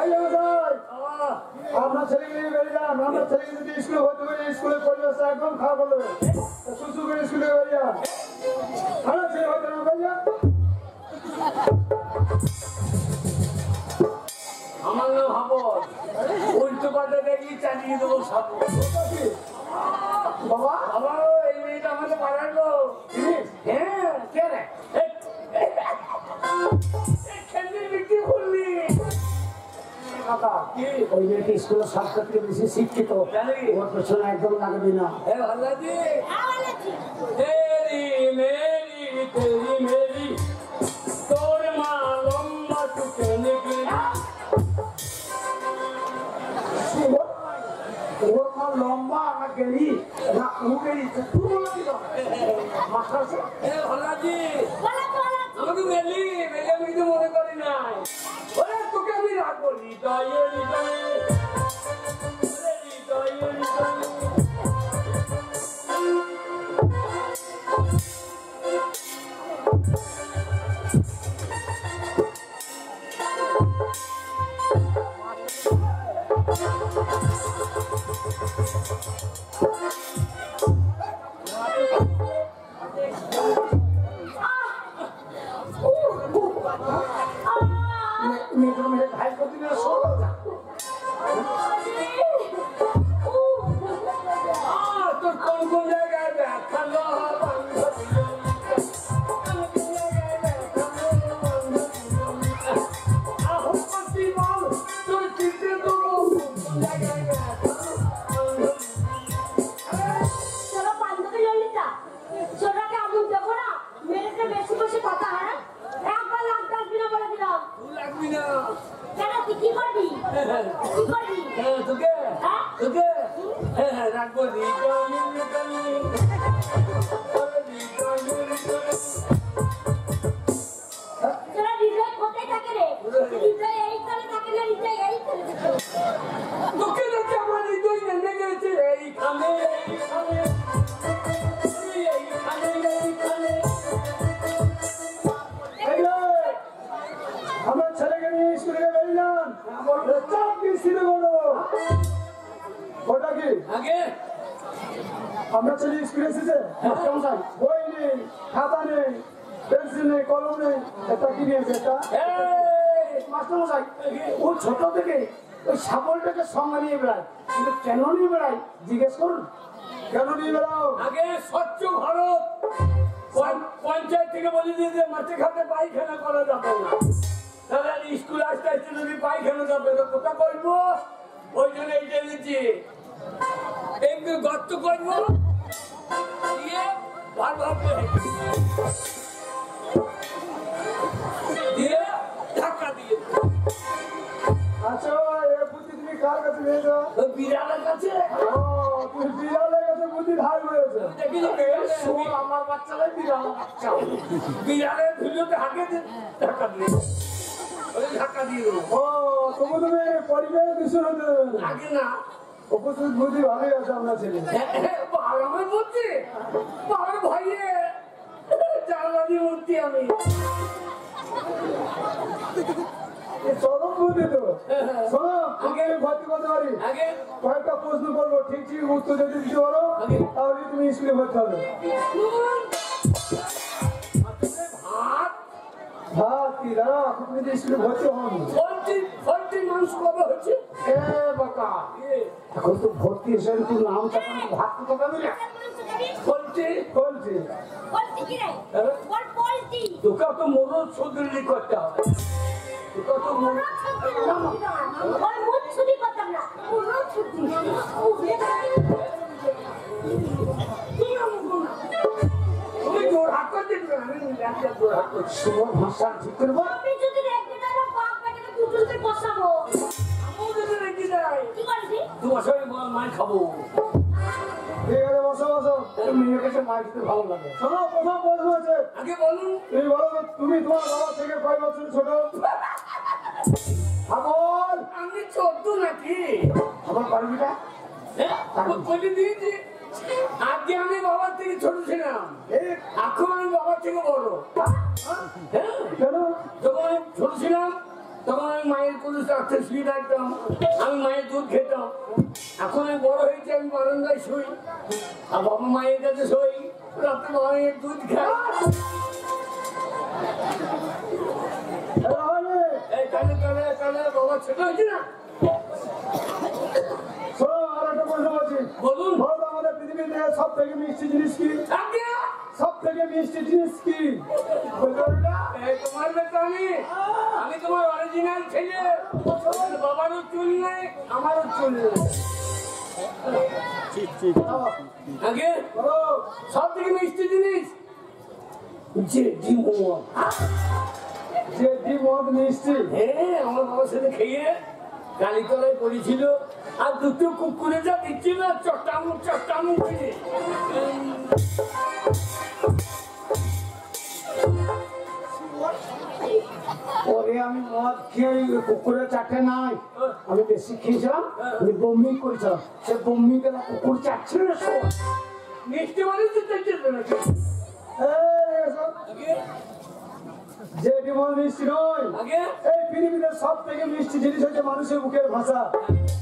এই জামাই, আপনার ছেলেকে নিয়ে বেরিয়ে যান। আপনার ছেলেকে যদি স্কুলে ভর্তি করে স্কুলের পরিবেশটা একদম খারাপ হলো, সুসু করে স্কুলে বেরিয়ে যান। আমার ছেলে হয়তো না বেরিয়ে যান। আমার নাম হাবর, উল্টো পাল্টা দেখি চালিয়ে দেবো সব। বাবা বাবা এই মেয়েটা আমাদের পাড়ার লোক। হ্যাঁ কে রে? খেললি বিক্রি করলি কাকা, ওই মেয়েটি স্কুলের ছাত্রকে বেশি শিক্ষিত, ওর পেছনে একদম লাগবে না। ভাল্লাজি আওয়ালাজি তেরি মেরি তেরি মেরি তোর মা লম্বা টুকে নিবি। ওর মা লম্বা না গেলি না ও গেলি তুই বলে দিল মাস্টার ভাল্লাজি বলা বলা আমাকে মেলি মেলি আমি কিছু মনে করি নাই। ওরে তোকে আমি রাখবো হৃদয়ে হৃদয়ে হৃদয়ে হৃদয়ে। মেয়েটা মেয়ে ভাই করতে গেলে সরো না। তোর কোন কোন জায়গায় ব্যথা তোর চিনতে তো জায়গায় চলো বান্ধবী ললিতা, ছোটকে আমুক দেবো না, মেরেতে বেশি বেশি কথা হয় না, একবার লাগতাসবি না বলে দিলাম। লাগবি না। কেন তুই কি করবি? কি করবি? তোকে হ্যাঁ? তোকে রাখবো হৃদয়ে হৃদয়ে তোরা হৃদয় কোথায় থাকে রে? হৃদয় এই তলে থাকে না, হৃদয় এই তলে থাকে? তোকে দেখে আমার হৃদয় নেমে গেছে এইখানে এইখানে এইখানে এইখানে। এই যে, আমার ছেলেকে নিয়ে স্কুলে বেরিয়ে যান। চাপ কি স্কুলে বলো? ওটা কি? আগে আপনার ছেলে স্কুলে এসেছে? মাস্টারমশাই, বই নেই, খাতা নেই, পেন্সিল নেই, কলম নেই, এটা কি নিয়েছে? এটা মাস্টারমশাই, ও ছোট থেকে ওই সাবলটাকে সঙ্গে নিয়ে বেড়ায়, কিন্তু কেন নিয়ে বেড়ায় জিজ্ঞেস করুন। কেন নিয়ে বেড়াও? আগে স্বচ্ছ ভারত পঞ্চায়েত থেকে বলে দিয়েছে মাঠে ঘাটে পায়খানা করা যাবে না। তাহলে স্কুল আসতে আসতে যদি পায়খানা যাবে তো কোথা করবো? ওই জন্য এইটা দিচ্ছি, একটু গর্ত করবো দিয়ে ভার ভার করে দিয়ে ধাক্কা দিয়ে আচ্ছা, এ বুদ্ধি তুমি কার কাছে পেয়েছো? ওই বিড়ালের কাছে ও, তুমি বিড়ালের কাছে বুদ্ধি ধার করেছো। দেখি শোন, আমার বাচ্চারাই বিড়াল বাচ্চা। বিড়ালের ভিডিওতে হাঁকে ধাক্কা দিয়ে ওই ধাক্কা দিয়ে দেবো। ও, তবু তুমি পরিবেশ দূষণ হতে দেবে না। আগে না উপস্থিত বুদ্ধি ভালোই আছে আপনার ছেলে। আমার মূর্তি আমার ভাইয়ে জানলানি মূর্তি আমি এ চরম বুদ্ধি তো। শোনো, আগে আমি ভর্তি করতে পারি। আগে কয়েকটা প্রশ্ন করবো, ঠিক ঠিক উত্তর যদি দিতে পারো তাহলে তুমি স্কুলে ভর্তি হবে। ভাত ভাত কি দাঁড়া, তুমি তো স্কুলে ভর্তি হন। ফলটি মাংস কবে হচ্ছে? এ বাবা, এখন তো ভর্তি এসে তুই নাম চাপান ভাত তো পাবি না। ফলটি বলছি বলতি কি রে? বল বলতি। তোকে তো মরণ সদুরি করতে হবে। তোকে তো মরণ বল মুখ ছুটি করতাম না, পুরো ছুটি। তুমি জোর হাত করতে দিবে আমি একটা জোর হাত করছি। শুভ ভাষা ঠিক করবো। আপনি যদি রেখে দেন বাপ বেটাকে দুজনকে বসাবো। আমি যদি রেখে যাই কি করবি? তোমার সঙ্গে মার খাবো। ঠিক আছে, বসো বসো। তোর মেয়ের কাছে মার খেতে ভালো লাগে। শোনো, প্রথম প্রশ্ন আছে। আগে বলুন তুমি বলো তো, তুমি তোমার বাবা থেকে কয় বছর ছোট? আমল আমি ছোট নাকি? আমার পারবি না? বলে দিয়েছি আগে আমি বাবার থেকে ছোট ছিলাম, এখন আমি বাবার থেকে বড়। হ্যাঁ, কেন? যখন আমি ছোট ছিলাম তখন আমি মায়ের কোলে রাত্রে শুয়ে থাকতাম, আমি মায়ের দুধ খেতাম। এখন আমি বড় হয়েছি, আমি বারান্দায় শুই আর বাবা মায়ের কাছে শুই, রাত্রে মায়ের দুধ খাই। এই তাহলে তাহলে তাহলে বাবা ছোট হয়েছে না? শোনো, আর একটা প্রশ্ন বলছি। বলুন। বলো তো, আমাদের পৃথিবীতে সব থেকে মিষ্টি জিনিস কি? আগে সব থেকে মিষ্টি জিনিস কি? বলতে পারবি না? এই তোমার বেটা আমি তোমার অরিজিনাল ছেলে। বাবারও চুল নেই, আমারও চুল নেই। আগে বলো। সব থেকে মিষ্টি জিনিস যে ডিমোয়া। যে মদ মিষ্টি। হ্যাঁ, আমার বাবার সাথে খেয়ে কালীতলায় পড়েছিল আর দুটো কুকুরে যা দিচ্ছিল চট্টামু চট্টামু করে। ওরে আমি মদ খেয়ে কুকুরের চাটে নাই, আমি বেশি খেয়েছিলাম, আমি বমি করেছিলাম, সে বমি কেন কুকুর চাটছিল না সব। মিষ্টি মানে তো চাইছে নাকি? আগে যে ডিমল মিষ্টি নয়। আগে এই পৃথিবীতে সব থেকে মিষ্টি জিনিস হচ্ছে মানুষের মুখের ভাষা।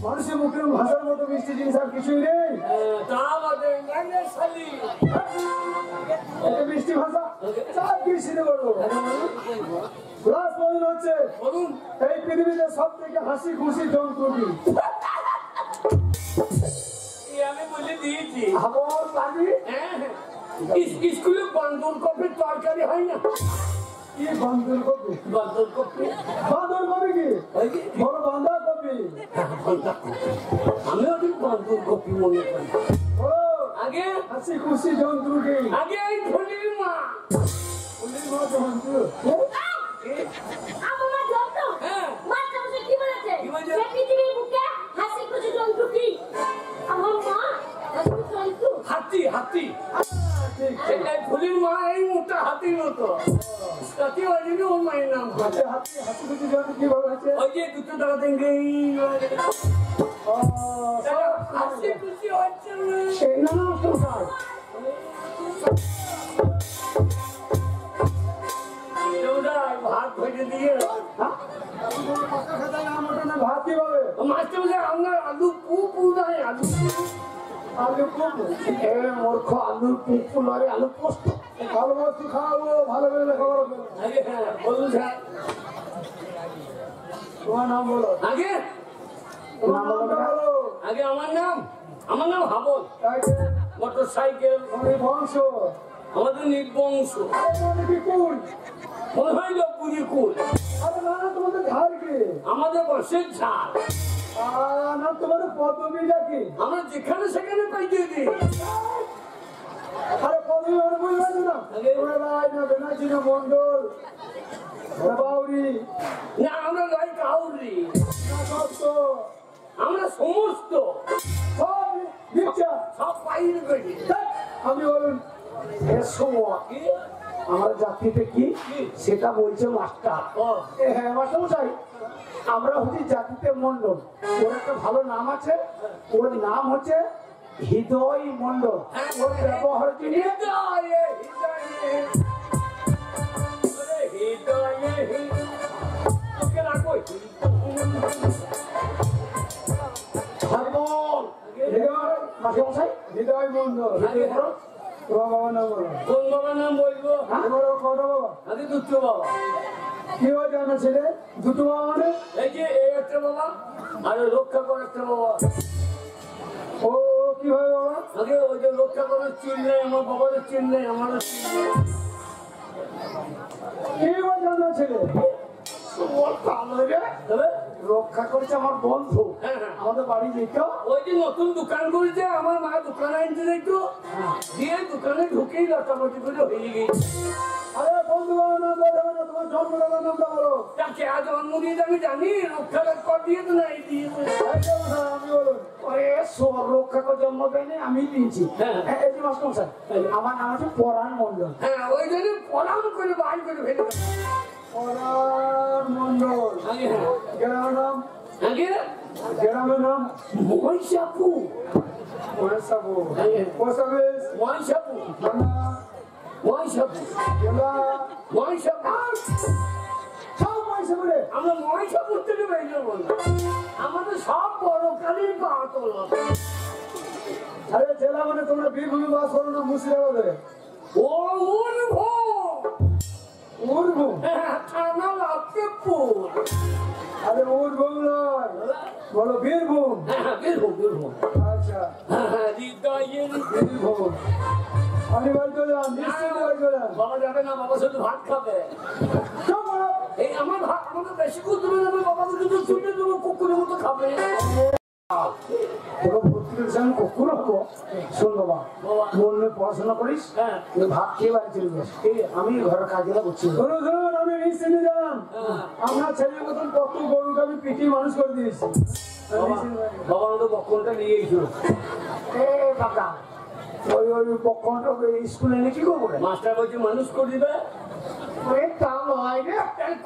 মানুষের মুখের ভাষার মতো মিষ্টি জিনিস আর কিছুই নেই। তা বাদে নাইলে শালি। এটা মিষ্টি ভাষা সব মিষ্টি বলবো। লাস্ট পয়েন্ট হচ্ছে, বলুন। এই পৃথিবীতে সব থেকে হাসি খুশি যন্ত্র কি? এই আমি বলে দিয়েছি। আবার লাগি হ্যাঁ, স্কুলে বান্দর কপির তরকারি হয় না? কি বান্দর কপি? বান্দর কপি বান্দর কপি কি? বড় বান্দা কপি। আমি ওদের বান্দর কপি মনে করি। ও আগে হাসি খুশি যন্ত্র কি? আগে এই ফুলির মা। ফুলির মা যন্ত্র। আমার মা যন্ত্র? হ্যাঁ। মা চামচে কি বলেছে? কি বলেছে? এই পৃথিবীর বুকে হাসি খুশি যন্ত্র কি? আমার মা হাসি খুশি যন্ত্র? হাতি হাতি। ঠিক এই ফুলির মা এই মোটা হাতির মতো। তাতে ওই জন্য ওর মায়ের নাম। হাতে হাতে হাসি খুশি যন্ত্র কিভাবে আছে? ওই যে দুটো টাকা দেঙ্গে ও, হাসি খুশি হচ্ছে না। সেই না কোথায়? ভাত ভেজে দিয়ে ভাত কিভাবে? মাস্টার বলে আপনার আলু পুপু নাই আলু আলু পোস্ত। এ মূর্খ, আলুর পুপু নয়, আলু পোস্ত। ভালো বস্তু খাওয়াবো, ভালো করে লেখাপড়া করবো। আগে হ্যাঁ বলুন স্যার। তোমার নাম বলো। আগে তোমার নামটা বলো। আগে আমার নাম হাবল। তাইলে মোটর সাইকেল তোমার বংশ। আমাদের নির্বংশ। আরে মানে কি কুল? মনে হয় লপুরি কুল। আরে না, তোমাদের ধার কি? আমাদের বসের ঝাল। না, তোমাদের পদবিটা কি? আমরা যেখানে সেখানে পাই দিয়ে দিই। আরে পদবি মানে বুঝতে পারছো না? তোমরা রায় না, বেনাচি না, মন্ডল না, বাউরি না আমরা নয় কাউরি, না, দত্ত, আমরা সমস্ত সব মিথ্যা। সব পাইল করি। ধ্যাৎ, আমি বলুন আমার জাতিতে কি সেটা বলছে মাস্টার। হ্যাঁ মাস্টার মশাই, আমরা হচ্ছি জাতিতে মন্ডল। ওর একটা ভালো নাম আছে, ওর নাম হচ্ছে হৃদয় মন্ডল। ওর ব্যবহার যিনি হৃদয়ে হৃদয়ে হৃদয়ে তোকে রাখো। মাস্টার মশাই হৃদয় মন্ডল। তোমার বাবার নাম বলো। কোন বাবার নাম বলবো? তোমার কটা বাবা? আগে দুটো বাবা। কি হয় জানা ছেলে? দুটো বাবা মানে? এই যে এই একটা বাবা আর রক্ষা করার একটা বাবা। ও কি হয় বাবা? আগে ওই যে রক্ষা করার চিল নেই, আমার বাবারও চিল নেই, আমারও চিল নেই। কি হয় জানা ছেলে? তবে রক্ষা করেছে আমার বন্ধু, হ্যাঁ হ্যাঁ আমাদের বাড়ি যেত। ওই যে নতুন দোকান করেছে, আমার মা দোকানে আনতে দেখতো, দিয়ে দোকানে ঢুকেই লটামটি করে হয়ে গেছে। আরে বন্ধু বাবা নাম বলতে হবে না, তোমার জন্মদাতার নামটা বলো। তাকে আজ জন্ম দিয়েছে আমি জানি, রক্ষার কর দিয়েছে না এই দিয়েছে। একদম না, আমি বলুন। ওরে সোর রক্ষা করে জন্ম দেয়নি, আমি দিয়েছি। হ্যাঁ। এই যে মাস্টার মশাই, আমার নাম হচ্ছে পরাণ মন্ডল। হ্যাঁ ওই জন্য পড়াম করে বাড়ি করে ফেলে দেবো। পরাণ মন্ডল। আগে হ্যাঁ গ্রামের নাম? আগে গ্রামের নাম? মহিষাপুর। পয়সাবো পয়সাবেশ মহিষাপু থানা মহিষাপু জেলা মহিষাপু সব পয়সা বলে আমরা মহিষাপুর থেকে বেরিয়ে বললাম আমাদের সব বড় কালীর বাঁতল আরে জেলা মানে তোমরা বীরভূমি বাস করো না মুর্শিদাবাদে ও বীরভূম থানা লাভপুর আরে বীরভূম নয় বলো বীরভূম বীরভূম বীরভূম আচ্ছা হৃদয়ের বীরভূম আমি বাড়ি চলে যান নিশ্চিত বাড়ি চলে যান বাবা যাবে না বাবা শুধু ভাত খাবে চুপ করো। এই আমার ভাত আমাদের বেশি করে দেবে যাবে বাবা শুধু চুলে দেবো কুকুরের মতো খাবে তোকে ভর্তি করেছি আমি কখন রাখবো শোন বাবা মন নিয়ে পড়াশোনা করিস হ্যাঁ তুই ভাত খেয়ে বাড়ি চলে যাস আমি ঘরের কাজগুলো করছি শোনো শোন আমি নিশ্চিন্তে যান আপনার ছেলের মতন কত গরুকে আমি পিটিয়ে মানুষ করে দিয়েছি বাবা আমাদের বক্ষণটা নিয়ে গেছিল এ বাবা ওই ওই পক্ষটা স্কুলে এনে কি করবো রে? মাস্টার বলছে মানুষ করে দিবে ওই তা নয় রে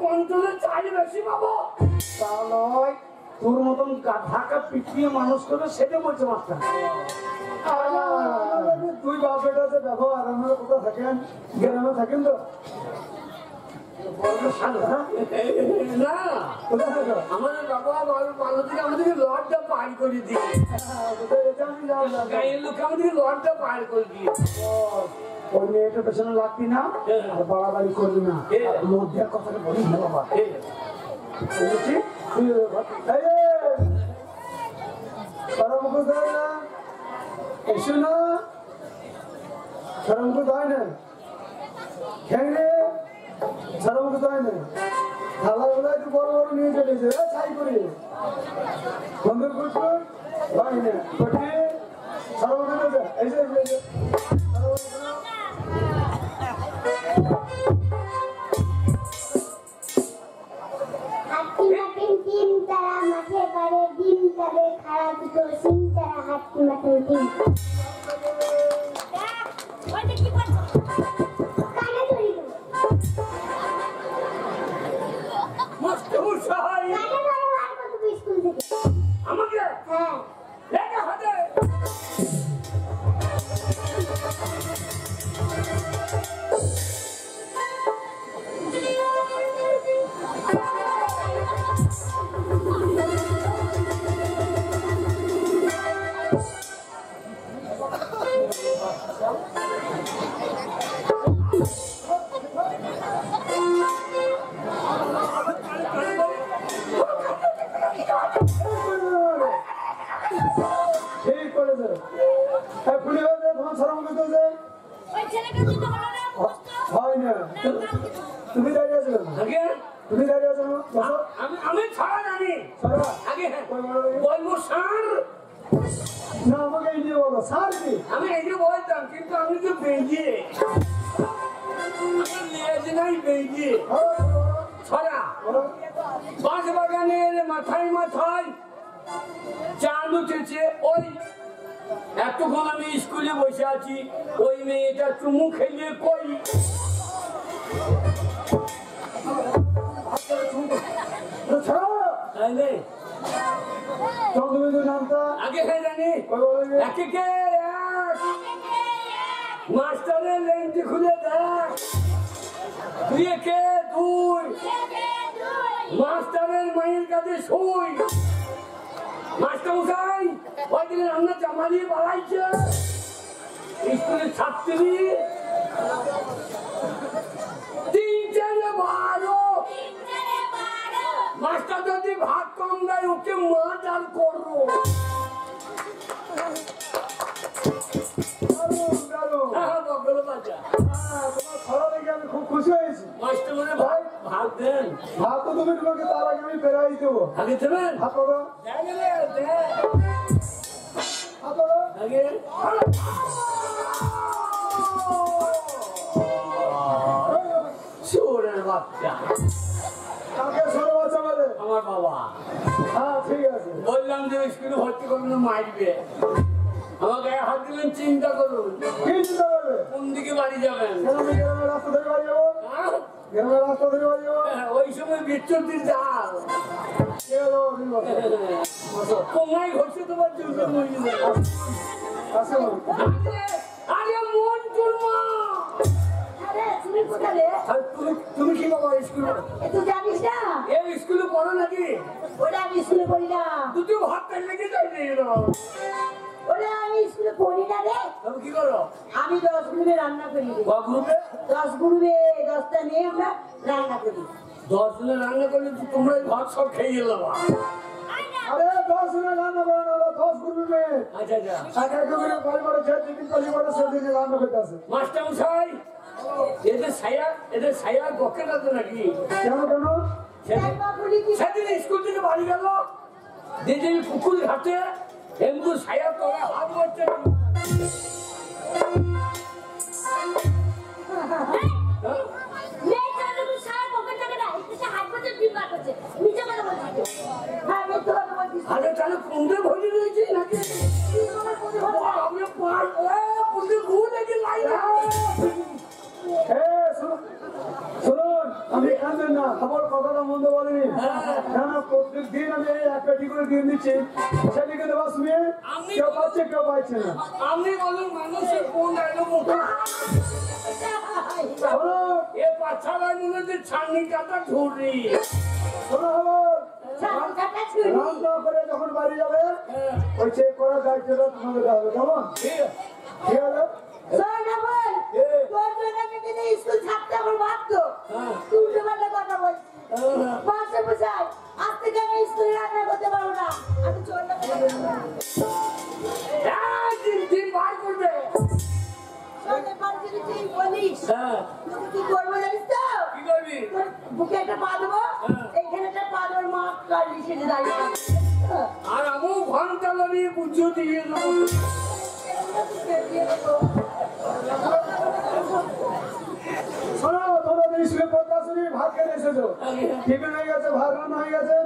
কন্ট্রোলে চাই বেশি পাবো তা নয় তোর মতন ঢাকা পিটিয়ে মানুষ করে সেটা বলছে মাস্টার তুই বাপ বেটা যে ব্যবহার আমরা কোথাও থাকেন গ্রামে থাকেন তো না কোথায় থাকো আমাদের বাবা ভালো থেকে আমাদেরকে লড়টা পার করে দিয়ে গায়ের লোক আমাদেরকে লড়টা পার করে দিয়ে ওই মেয়েটার পেছনে লাগবি না আর বাড়াবাড়ি করবি না মধ্যে কথাটা বলি না বাবা বুঝেছি মুখোশ দেয় না এসো না সারা মুখোশ দেয় না খেয়ে সারা মুখোশ দেয় না থালা গুলা একটু বড় বড় নিয়ে চলেছে ছাই করে বন্ধুর করছো হয় না কটি সারা মুখোশ এসে তিন তারা মাঠে পারে দিন তারে খারাপ দুটো সিন তারা হাঁটতে মাঠে দিন কানে ধরি মাস্টার সাহেব কানে ধরে বার করতে স্কুল থেকে আমাকে হ্যাঁ লেখা হাতে ঠিক করেছে পুলিশ তোমার সারা মুখোশ দেয় ওই ছেলেকে দিতে বলো না মুখস্থ হয় না তুমি দাঁড়িয়ে আছো কেন? আগে তুমি দাঁড়িয়ে আছো না? বসো। আমি ছাড়া জানি সারা। আগে কই বলো দেখি? বলবো স্যার না আমাকে এই নিয়ে বলো স্যার কি আমি এই যে বলতাম কিন্তু আমি তো বেরিয়ে আমার লেজ নাই বেরিয়ে ছড়া বলো বাঁশ বাগানের মাথায় মাথায় চাঁদ উঠেছে ওই এতক্ষণ আমি স্কুলে বসে আছি ওই মেয়েটা চুমু খেলে কই ছাড়ো তাইলে চন্দ্রবিন্দু নামটা আগে হ্যাঁ জানি কই বলো দেখি? একে কে এক মাস্টারের লেন্টি খুলে দেখ তুই কে দুই মাস্টারের মায়ের কাছে শুই মাস্টার মশাই ওই দিকে রান্না জামা দিয়ে বাড়াইছে স্কুলের ছাত্রী 3-12 মাস্টার যদি ভাত কম দেয় ওকে মাছ আর করবো দারুণ, দারুণ। বগলে বাজা তোমার ছড়া দেখে আমি খুব খুশি হয়েছি মাস্টার মনে ভাত দেন ভাত তো তুমি তোমাকে তার আগে আমি বেড়াই দেবো আগে দেবেন হাত করো হাত করো আগে চোরের বাচ্চা কাকে সরে বাচ্চা বলে আমার বাবা হ্যাঁ ঠিক আছে বললাম যে স্কুলে ভর্তি করলে মারবে আমাকে হাত দিলেন চিন্তা করুন কি চিন্তা করবে কোন দিকে বাড়ি যাবেন কেন আমি গ্রামের রাস্তা ধরে বাড়ি যাবো হ্যাঁ? গ্রামের রাস্তা ধরে বাড়ি যাবো ওই সময় বিচ্ছুতির জাল কে যাবো তুমি বলো। কোনায় ঘষে তোমার চুলকে মরিয়ে দেবে আসুন। আরে মন্টুর মা আরে তুমি কোথায় রে? আর তুমি কি বাবা স্কুলে তুই জানিস না এই স্কুলে পড়ো নাকি ওটা আমি স্কুলে পড়ি না দুটো ভাত লেগে যায় ওটা আমি স্কুলে পড়ি না রে তুমি কি করো আমি 10 গ্রুপে রান্না করি রে। গ্রুপে 10 গ্রুপে 10টা মেয়ে আমরা রান্না করি 10 জনের রান্না করলে তো তোমরা এই ভাত সব খেয়ে গেল আরে 10 জনের রান্না করে না, 10 গ্রুপে আচ্ছা আচ্ছা এক এক করে বাড়ি বাড়ি খেয়ে টিফিন পালি করে সেদিন রান্না করতে আসে। মাস্টার মশাই এদের ছায়া পক্ষে না তো নাকি কেন কেন? সেদিন স্কুল থেকে বাড়ি গেল দিদির পুকুর ঘাটে এমনি ছায়া তোরা হাত করছে মেয়ে জানো তুই সারা পকেট থেকে না এসে হাত করতে ডিম বার করছে নিচে কথা বলছিস হ্যাঁ আমি তো কথা বলছিস আরে তাহলে পুন্দে ভরে রয়েছে নাকি আমি পুন্দে ঘুরে দেখি লাইন শুনুন, আমি কাঁদেন না, আমার কথাটা মন্দ বলিনি। কেন প্রত্যেক দিন আমি এই এক পেটি করে ডিম দিচ্ছি, সেদিকে দেওয়া শুনে কেউ পাচ্ছে কেউ পাচ্ছে না। আমি বলুন মানুষের কোন আইলো মুখে শোনো, এ পাছাড়ার মনে যে ছানি কাটা ঝুড়ি শোনো খবর, সারা কাটা ছুরি রান্না করে যখন বাড়ি যাবে ওই চেক করার দায়িত্বটা তোমাকে দেওয়া হবে, কেমন? ঠিক আছে ঠিক আছে? সোনা বল তোর জন্য আমি দিনে স্কুল ছাড়তে আমার ভাবতো তুই তো ভালো কথা বলছিস মাস্টার মশাই আজ থেকে আমি স্কুলে রান্না করতে পারবো না আমি চোর না দিন বার করবে সোনা পারছি তুই বলিস হ্যাঁ তুই কি করবো জানিস তো কি করবি তোর বুকে একটা পা দেবো এইখানে একটা পা দেবো মা কালি সেজে দাঁড়িয়ে আর আমু ঘন্টা লাগিয়ে বুঝিয়ে দিয়ে দেবো শোনো, তোমরা তো স্কুলে পড়তে আসোনি, ভাত খেতে এসেছো। টিফিন হয়ে গেছে, ভাত রান্না হয়ে গেছে,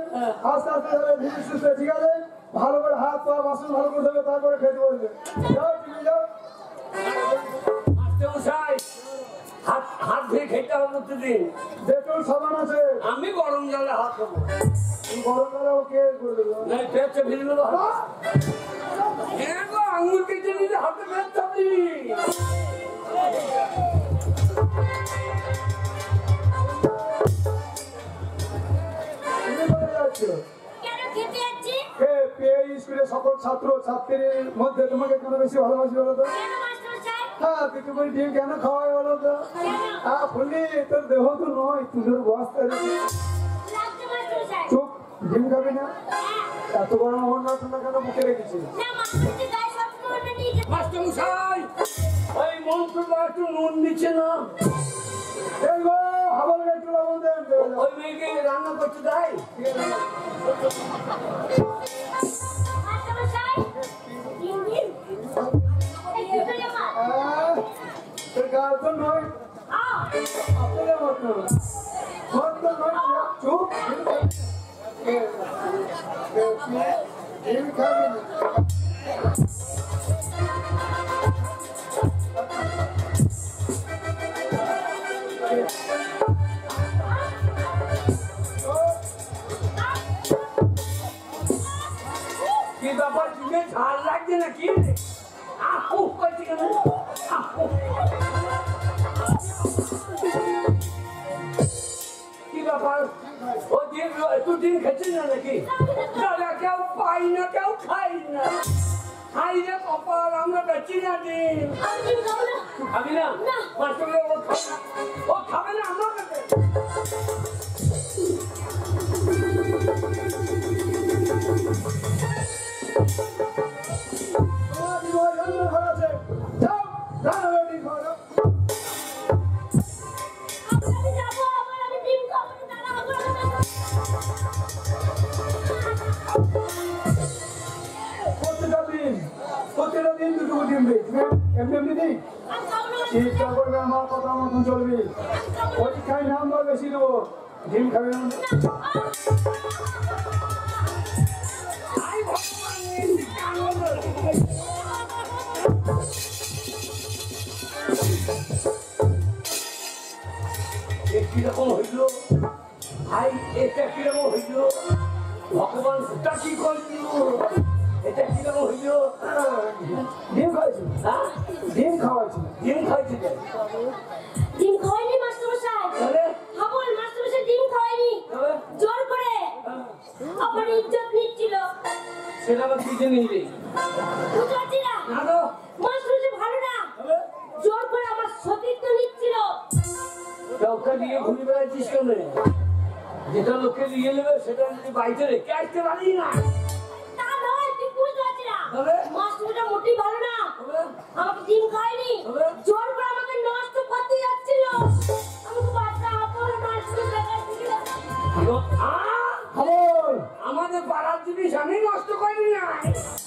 আস্তে আস্তে যাবে ধীরে সুস্থে, ঠিক আছে? ভালো করে হাত পা বাসন ভালো করে দেবে, তারপরে খেতে বসবে। যাও, টিফিন যাও। মাস্টার মশাই হাত হাত ধুয়ে খেতে হবে প্রতিদিন ডেটল সাবান আছে, আমি গরম জলে হাত দেবো গরম করে ওকে করে দেবে। নাই পেটে ভিজে দেবো আঙুল কেটে নিলে হাতে পেট থাকবি তুমি কোথায় যাচ্ছ? কেন খেতে যাচ্ছি স্কুলে সকল ছাত্র ছাত্রীর মধ্যে তোমাকে কেন বেশি ভালোবাসি বলো তো? কেন মাস্টার মশাই হ্যাঁ, কিছু করে ডিম কেন খাওয়াই বলো তো? কেন ফুলি তোর দেহ তো নয়, তুলোর বস্তা রে। লাগছে মাস্টার মশাই চুপ, ডিম খাবি না? হ্যাঁ এত বড় মোহন না কেন মুখে রেখেছিস? না মাস্টার গায়ে সব করে নিয়ে যেতে মাস্টার মশাই ওই মন্ত্রটা একটু নুন দিচ্ছে না এই গো, হাবল একটু লবণ দেন, দেবে যাও। ওই মেয়েকে রান্না করতে দেয় মাস্টার মশাই ডিম ডিম এই দুটো আমার তোর গাল তো নয়, আপনাদের মতো। তোর তো নয়, চুপ। ডিম খাবি না। কি ব্যাপার চুলে ঝাল লাগছে নাকি আহু করছে কেন আহু কি ব্যাপার ও দিন তুই দিন খেছিস না নাকি দাদা কেউ পাই না কেউ খাই না খাই না কপাল আমরা বেচি না দিন আমি ডিম খাবো না তুই খাবি না মাস্টার ও খাবে না আমরা খাবে তোমার বিবাহ জন্য ঘর আছে। যাও, রান্না ডিম খাও, যাও। আমি যাবো আবার আমি ডিম খাবো না দাদা আমার প্রত্যেকটা দিন দুটো ডিম দিই। তুমি এমনি এমনি দিই? আমি খাবো না চিন্তা করবে, আমার কথা মতন চলবি। পরীক্ষায় নাম্বার বেশি দেবো, ডিম খাবি না? আই ভগবান কিরকম হইল ভাই এটা কিরকম হইল ভগবান সেটা কি করল এটা কি রকম হইলো? ডিম খাওয়াইছি, হ্যাঁ? ডিম খাওয়াইছি। ডিম খাইছি কে? ডিম খাওয়াইনি মাস্টারমশাই। তাহলে? হাবল মাস্টারমশাই ডিম খাওয়াইনি। তবে? জোর করে আমার ইজ্জত নিচ্ছিল। সেটা আবার কি জন্য নিলে? বুঝতে পারছি না। না তো। মাস্টারমশাই ভালো না। তবে? জোর করে আমার সতীত্ব নিচ্ছিল। লোকটা নিয়ে ঘুরে বেড়াচ্ছিস কেন? যেটা লোককে নিয়ে নেবে সেটা যদি বাড়িতে রেখে আসতে পারি না। তা নয়, তুই বুঝতে পারছি না। তবে? মাস্টারমশাই মোটেই ভালো না। তবে? আমাকে ডিম খাওয়াইনি। তবে? জোর করে আমাকে নষ্ট করতে যাচ্ছিল। আমি তো বাচ্চা হাবল মাস্টারমশাই কাছে গেলাম। হাবল, আমাদের পাড়ার জিনিস আমি নষ্ট করিনি না।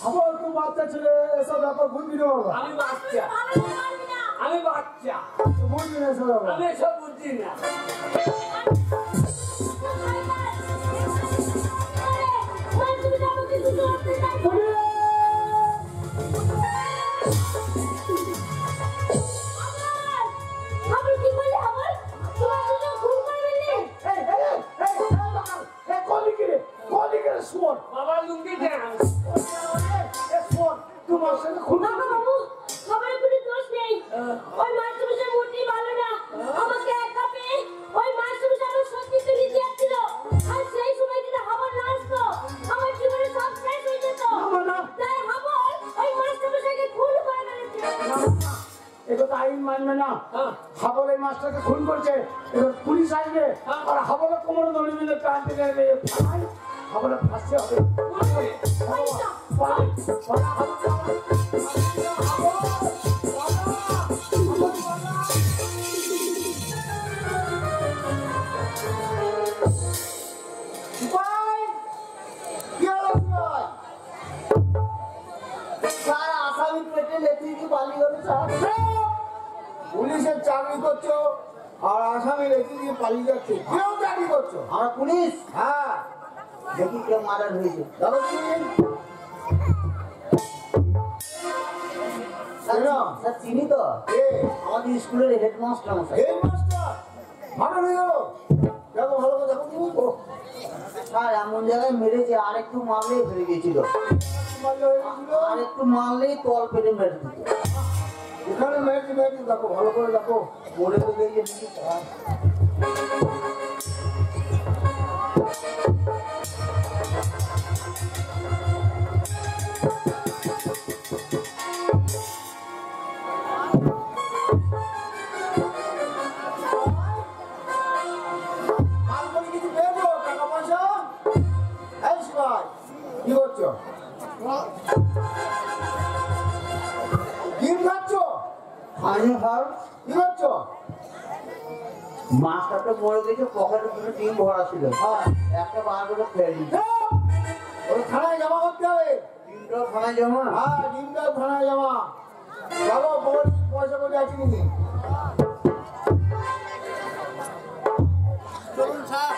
হাবল, তুই বাচ্চা ছেলে, এসব ব্যাপার বুঝবি না বাবা। আমি বাচ্চা, ভালো না, পারবি না। আমি বাচ্চা, তুই বুঝবি না এসব ব্যাপার। আমি এসব বুঝছি না। মাস্টারমশাই আমাকে দুটো করতে চাইছো। হাবল কি করলি হাবল? তোমার দুটো খুন করবি নি? এই, এই, এই, এই, বাবা, এই, কলি করে শোন। বাবা লুঙ্গি দেন। এই শোন, তোমার সঙ্গে খুব বাবা বাবু, আমার কোনো দোষ নেই। ওই মাস্টারমশাই মোটেই ভালো না। আমাকে একা পেয়ে ওই মাস্টারমশাই আমার সতীত্ব নিতে যাচ্ছিল। আর সেই সময় যদি হাবল না আসতো, আমার জীবনে সব শেষ হয়ে যেত। তাই হাবল ওই মাস্টারমশাইকে খুন করে মেরেছে। এটা তো আইন মানবে না। হ্যাঁ। হাবল এই মাস্টারকে খুন করছে, এবার পুলিশ আসবে আর হাবলের কোমরে দড়ি বেঁধে টান টেনে হাবলের ফাঁসি হবে। পুলিশের চাকরি করছো আর আসামি রেখে দিয়ে পালিয়ে যাচ্ছে। কেউ চাকরি করছো? আমরা পুলিশ হ্যাঁ, দেখি কেউ মার্ডার হয়েছে। দাদা শুনুন। স্যার চিনি তো, এ, আমাদের স্কুলের হেডমাস্টার মশাই। এই মাস্টার ভালো হয়ে গেল। দেখো ভালো করে দেখো তুমি। ও, স্যার এমন জায়গায় মেরেছে, আর একটু মারলেই ফেলে গিয়েছিল। মারলে হয়ে গেছিল। আর একটু মারলেই তল পেটে মেরে দিত। এখানে মেয়েটি দেখো, ভালো করে দেখো। পড়ে তো গিয়ে মাল করে কিছু পেয়েছো? টাকা পয়সা? এই শিবাই, কি করছো? ডিম খাচ্ছো? আমি ভাব কি করছো? মাছটা মরে গেছে, পকেটে দুটো ডিম ভরা ছিল, হ্যাঁ। একটা বার করে ফেলি। ওই থানায় জমা করতে হবে। ডিমটা খানা জমা। হ্যাঁ, ডিমটা থানায় জমা। চলো, পয়সা করে আছে নাকি? চলুন স্যার।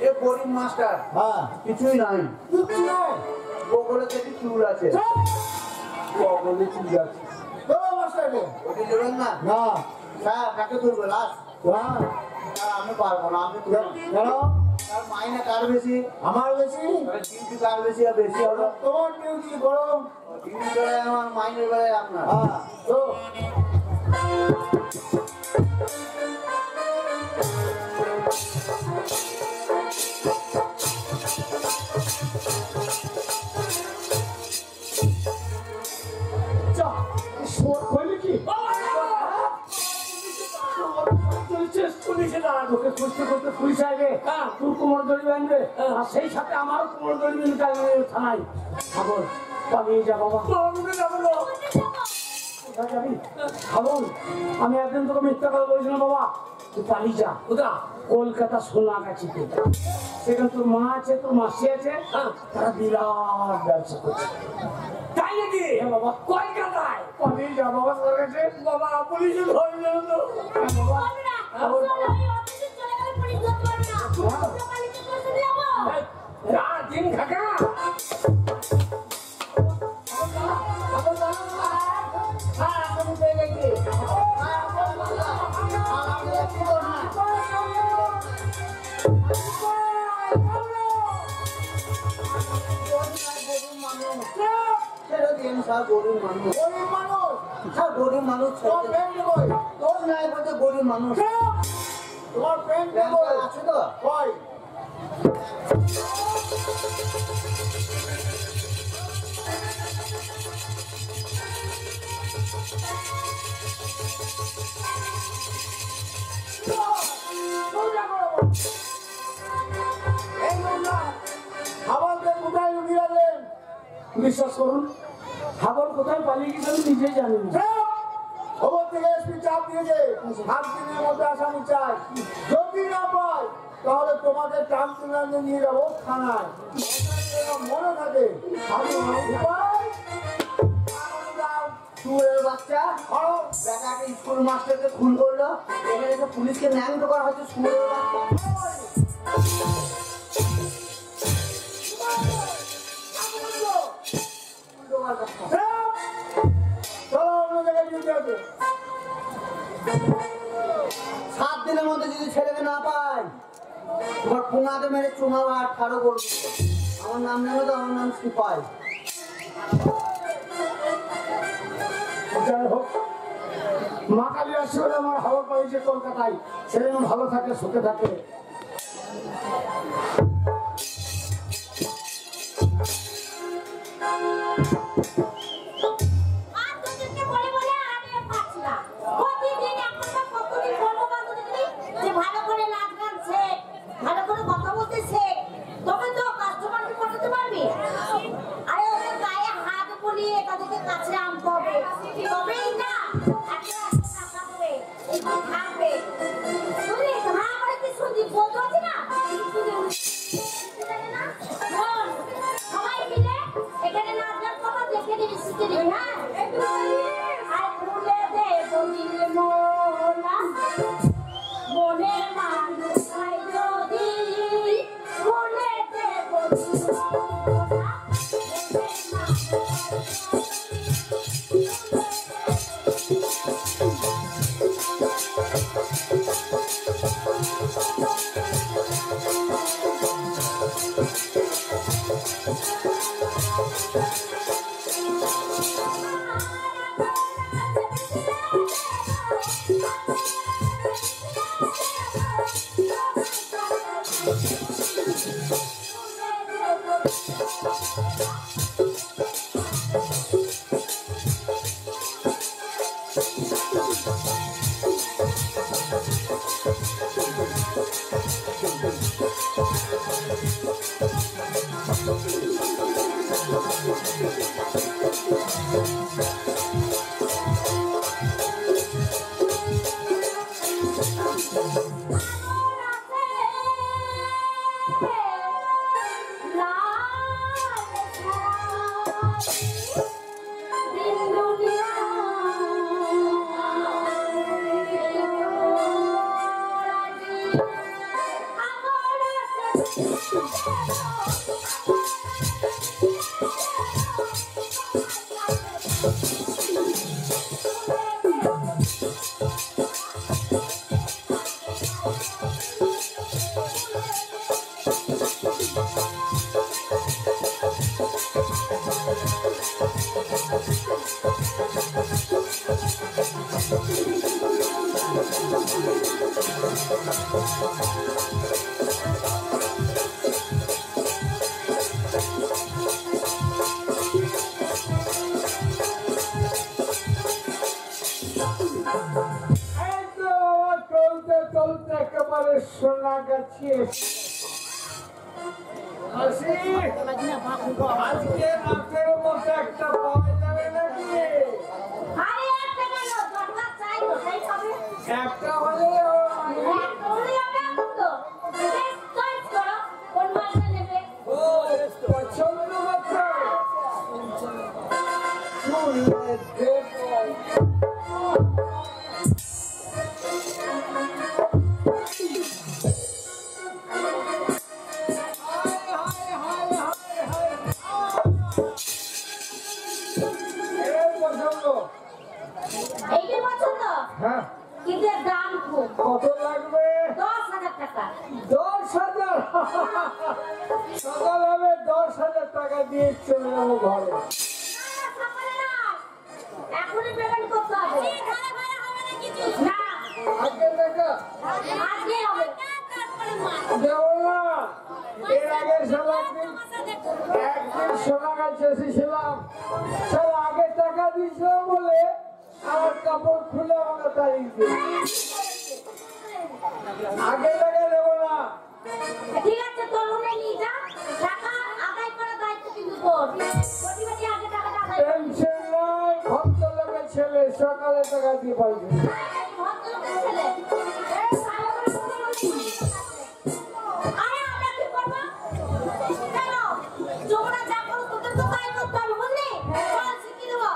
এ গরিব মাস্টার, হ্যাঁ, কিছুই নাই। কিচ্ছু নাই। বগলে কেটে চুল আছে। বলে চুল যাচ্ছে। চলো মাস্টারকে। ওকে দেবেন না? না, স্যার কাকে তুলবে লাস্ট? হ্যাঁ, স্যার আমি পারবো না, আমি তুলবো। কেন? তার মাইনে কার বেশি? আমার বেশি? ডিউটি কার বেশি আর বেশি হবে? তোমার ডিউটি করো। ডিউটি বেলায় আমার, মাইনের বেলায় আপনার। হ্যাঁ, তো পুলিশ আসবে, তোর কোমর দড়ি বাঁধবে, আর সেই সাথে আমার কোমর দড়ি বেঁধে থানায়। খবর পালিয়ে যা বাবা। কোথায় যাবি? খবর আমি একদিন তোকে মিথ্যা কথা বলছি না বাবা, তুই পালিয়ে যা। কোথা? কলকাতা সোনাগাছিতে, সেখানে তোর মা আছে, তোর মাসি আছে, তারা বিরাট ব্যবসা করছে। তাই নাকি? হ্যাঁ বাবা, কলকাতায়? পালিয়ে যা বাবা তোর কাছে। বাবা পুলিশে ধরল তো। হ্যাঁ বাবা, বলো না, চলো, ওই অফিসে চলে গেলে পুলিশ ধরতে পারবে না। সকালে কি করতে যাবো? ডিম খাকা। চলো, স্যার গরিব মানুষ। গরিব মানুষ স্যার গরিব মানুষ। তোমার প্যান্ট কই? তোর নাই বলতে গরিব মানুষ। তোমার প্যান্ট প্যান্ট কই? আছে তো? কই? এই নোংরা খাবারকে কোথায় লুকিয়ে রাখলেন? বিশ্বাস করুন হাবল কোথায় পালিয়ে গেছে আমি নিজেই জানি না। খবর থেকে এসপি চাপ দিয়েছে 7 দিনের মধ্যে আসামি চাই। যদি না পাই তাহলে তোমাকে টানতে নিয়ে যাবো থানায়। মনে থাকে আমি উপায় চুরের বাচ্চা বেটাকে স্কুল মাস্টারকে খুন করলো, এখানে এসে পুলিশকে ন্যাংটো করা হচ্ছে। চুরের বাচ্চা। চলো অন্য জায়গায় ডিউটি আছে। 7 দিনের মধ্যে যদি ছেলেকে না পাই তোমার পুঙাতে মেরে চুমা বা ঠাড়ো করবো। আমার নাম জানো তো? আমার নাম সিপাই। যাই হোক মা কালী আশীর্বাদে আমার হাওয়া পাইছে কলকাতায়, ছেলে ভালো থাকে সুখে থাকে। আর তোদেরকে বলে বলে আমি আর পারছি না। প্রতিদিন একটা কতদিন বলবো না তোদেরকে যে ভালো করে নাচ গান শেখ, ভালো করে কথা বলতে শেখ, তবে তো কাস্টমারকে পটাতে পারবি। আরে ওদের গায়ে হাত বুলিয়ে তাদেরকে কাছে আনতে হবে, তবেই না একটা টাকা দেবে, একটু থাকবে। বুঝলি? হ্যাঁ আমার কি শুনছি বলতে হচ্ছে না? না শোন, সবাই মিলে এখানে নাচ গান কথা দেখে দিবি, শিখে দিবি। হ্যাঁ আর ভুলে দে বলিলে মোলা মনের মানুষ হয় যদি ভুলে দে বলিলে মোলা মনের মানুষ চলতে একেবারে সোনা গাছি আজকে রাতের মতো একটা পাওয়া যাবে নাকি? আরে একটা গেল দরকার চাই ওটাই হবে। একটা হলে একটা হলেই হবে এখন তো। বেশ, চয়েস করো কোন মালটা নেবে। পছন্দ মতো শুনলে দেখো। এইটা পছন্দ? হ্যাঁ কিন্তু এর দাম খুব। কত লাগবে? 10,000 টাকা। 10,000 সকাল হবে 10,000 টাকা দিয়ে চলে যাবো ঘরে। না, সকালে না, এখনই পেমেন্ট করতে হবে। না, আজকে টাকা আজকে হবে। দেবো না। এর আগে একদিন সোনা গাছ এসেছিলাম, স্যার আগে টাকা দিয়েছিলাম বলে আমার কাপড় খুলে আমাকে তারিখ দিয়ে আগে টাকা দেবো না। ঠিক আছে, তোর রুমে নিয়ে যা, টাকা আদায় করার দায়িত্ব কিন্তু তোর। প্রতিবারই আগে টাকাটা আদায় করবি। টেনশন নাই, ভদ্রলোকের ছেলে সকালে টাকা দিয়ে পারবে। ভদ্রলোকের ছেলে। এই সারা করে আরে আমরা কি করবো? কেন? যমুনা যা করো তোদের তো তাই করতে হবে, বুঝলি? চল শিখিয়ে দেবো।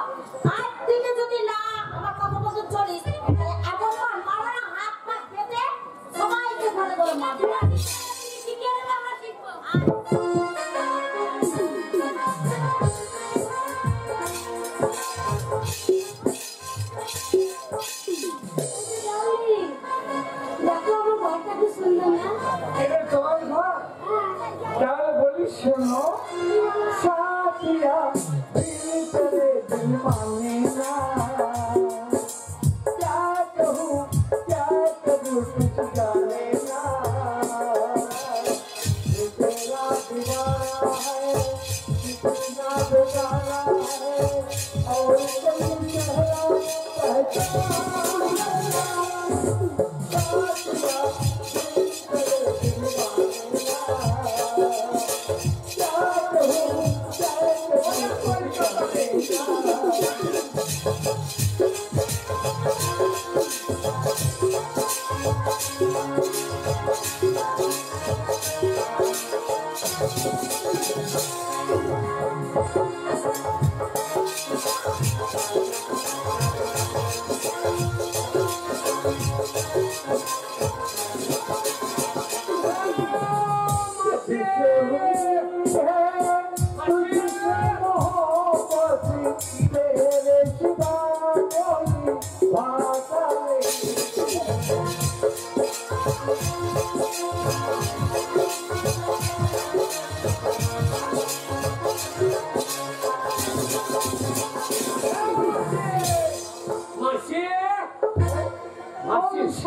আজ থেকে যদি না আমার কথা মতো চলিস, তাহলে এমন মারবো না, হাত পা বেঁধে সবাইকে ধরে ধরে মারবো। শিখিয়ে দেবে, আমরা শিখবো। দেখো আমার ঘরটা কি সুন্দর না? এটা তোমার ঘর? তাহলে বলি শোনো, সাথিয়া দিল তেরে দিল মানে না, क्या कहूँ क्या करूँ कुछ जाने ना, ये तेरा दीवाना है कितना बेगाना है और तुम चेहरा पहचाना,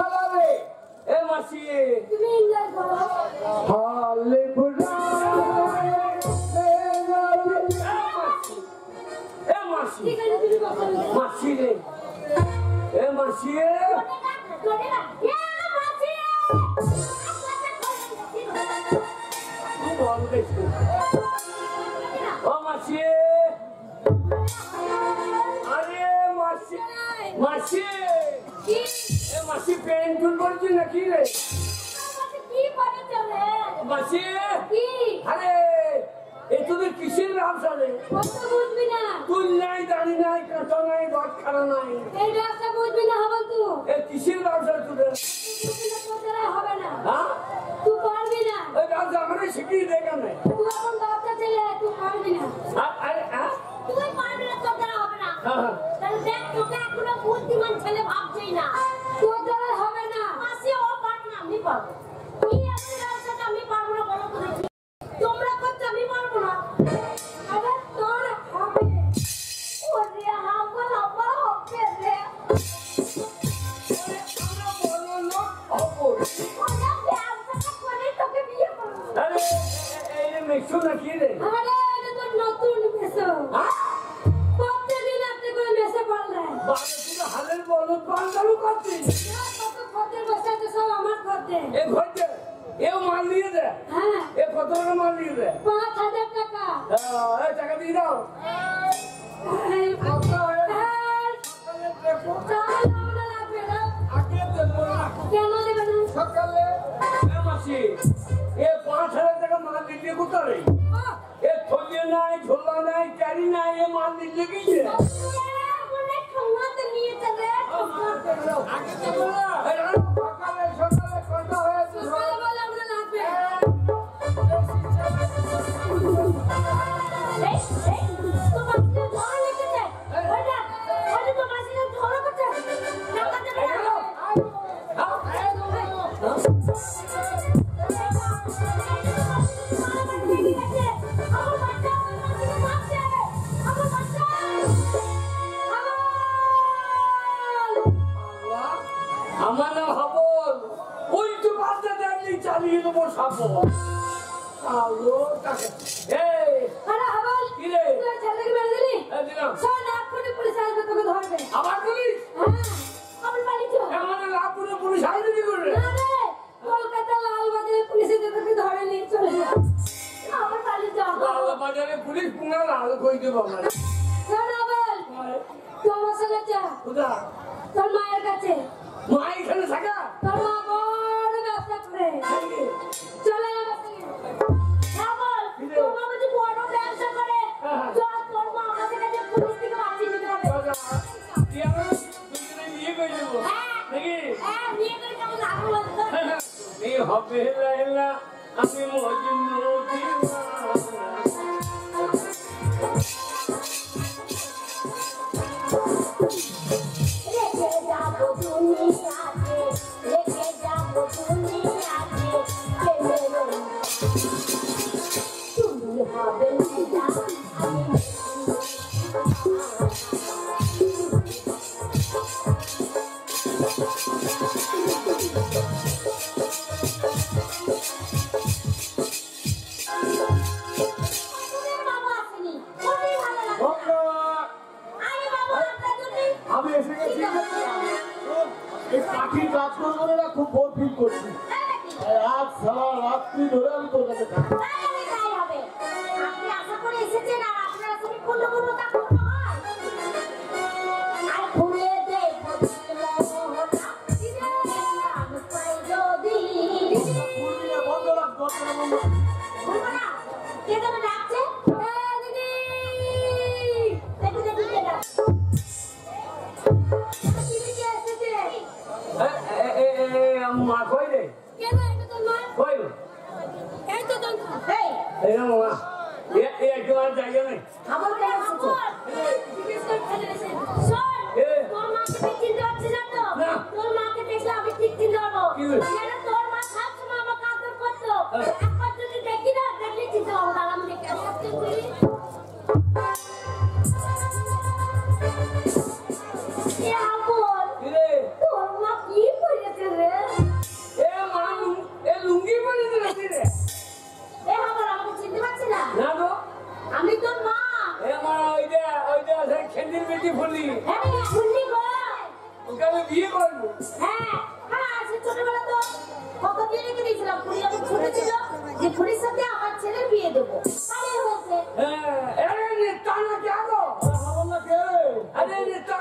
साथिया তুমি এনজয় করো। हाले बुरा ঠিক আছে, তুমি কথা বলো। मासी रे ए मासी কোনে না? মাছি! ओ मासी अरे मासी मासी কি? ए मासी पेन टूल করছিস নাকি রে আমাকে কি করে চলে? मासी কি? अरे এ তোদের কিসের ব্যবসা রে কত বুঝবি না? তুই নাই দাঁড়ি নাই কাঁটা নাই বাদ খানা নাই এই ব্যবসা বুঝবি না হবল তুই। এ কিসের ব্যবসা তোদের বুঝবি না, তোর দ্বারা হবে না। হ্যাঁ তুই পারবি না। ওই ব্যবসা আমরা শিখিয়ে দে কেন তুই এখন বাচ্চা ছেলে, তুই পারবি না। আরে হ্যাঁ তুই পারবি না, তোর দ্বারা হবে না। হ্যাঁ তাহলে দেখ, তোকে এখনো বুদ্ধিমান ছেলে ভাবছেই না। তোর দ্বারা হবে না। মাসি ও পারবে না, আমি পারবো। এই আমার ব্যবসাটা আমি পারবো না, বলো তো দেখি। তোমরা করছো, আমি পারবো না। আরে তোর হবে। ওরে আমার হবে রে। আমরা বড় লোক হবো ওরা ব্যবসাটা করে তোকে বিয়ে করবো। আরে এই রে মেশো নাকি রে আরে এটা তো নতুন মেসো। হ্যাঁ প্রত্যেকদিন একটা করে মেসে পাল্লে। বাবা তুই হালের বড় পাঞ্জালু করছিস কত খদ্দের বসে আছে, সব আমার খদ্দের। এ ঘরতে এও মাল দিয়ে দে হ্যাঁ, এ কত টাকা মাল দিয়ে দে 5,000 টাকা। এই টাকা দিয়ে দাও এই কত হয় হ্যাঁ, সকালে দেখো চাল আমরা লাগবে না। আগে দেবো না কেন দেবে না? সকালে এ মাসি এ 5,000 টাকা মাল দিলে কোথায় রে এ থলিয়ে নাই ঝোলা নাই ক্যারি নাই এ মাল দিলে কি যে মনে ঠোঙাতে নিয়ে চলে, ঠোঙাতে। আগে দেবো না সকালে সকালে কত হয়েছে সকালে বলে আমরা লাগবে। এই, তো মাসিকে ঝড় লেগেছে। ওইটা, তো মাসিকে ঝড় করছে। টাকা দেবে না। আমার বাচ্চা, আমার মাসিকে মারছে। আমার বাচ্চা। আমার আলো তাকে এই আরে হাবল কি রে? তুই ছেলেকে মেরে দিলি দিলাম শোন এক্ষুনি পুলিশ আসবে তোকে ধরবে আবার পুলিশ হ্যাঁ আমার বাড়ি চল আমাদের লাভপুরে পুলিশ আইনি কি করবে না রে কলকাতা লালবাজারে পুলিশে তোকে ধরে নিয়ে চলে যা আমার বাড়ি যা লালবাজারে পুলিশ পুঙ্গা লাল কই দেব আমরা শোন হাবল তুই আমার সঙ্গে যা কোথা তোর মায়ের কাছে মা এখানে থাকা তোর মা বড় ব্যবসা করে চলে যা হাবল তোর মা বলছে বড় ব্যবসা করে চল তোর মা আমাদের কাছে পুলিশ থেকে বাঁচিয়ে নিতে হবে কি আমরা দুজনে নিয়ে কই দেব নাকি হ্যাঁ নিয়ে করে কেমন লাগলো বলতো এই হবে লাইলা আমি মজনু দিওয়ানা রেখে যাবো দুনিয়াতে, রেখে যাবো দুনিয়াতে, প্রেমের তুমি হবে না আমি বাবু আসেনি খুবই ভালো লাগছে আরে বাবু আপনার জন্যই আমি এসে গেছি এই পাখির কাজ করবো না খুব বোর ফিল করছি আজ সারা রাত্রি ধরে আমি তোর কাছে থাকি তাই হবে আপনি আশা করে এসেছেন আর আপনার সঙ্গে কোনো কোনো তা করতে হয় আর ভুলে দেব আমি পাই যদি বন্ধ রাখ দরকার বন্ধ ভুলবো না কে যেন ডাকছে দিদি দেখি দেখি কে ডাকছে দিদি কে এসেছে মা কই রে কে না এটা তোর মা কই এই তো তোর এই এই মা এই একটু আর জায়গা নেই আমার কে এসেছে জিজ্ঞেস করে ফেলে এসে শোন এ। তোর মাকে ঠিক চিনতে পারছিস না তো না। তোর মাকে দেখলে আমি ঠিক চিনতে পারবো কি হয়েছে? কেন তোর মা সবসময় আমাকে আদর করতো একবার যদি দেখি না দেখলে চিনতে পারবো তাহলে আমি দেখে সত্যি বলি এ আপন কি রে তোর মা কি করেছে রে এ মা এ লুঙ্গি পরে দিলে রে এ আমার আমাকে চিনতে পারছি না না তো আমি তোর মা এ মা ওই যে আছে খেন্দির বেটি ফুলি হ্যাঁ শুনলি গো ওকে আমি বিয়ে করবো হ্যাঁ হ্যাঁ সে ছোটবেলা তো কত দিয়ে রেখে দিয়েছিলাম পুরি যখন ছোট ছিল যে পুরীর সাথে আমার ছেলের বিয়ে দেবো তাহলে হয়েছে হ্যাঁ আরে নেতা না কে গো আমার না কে আরে নেতা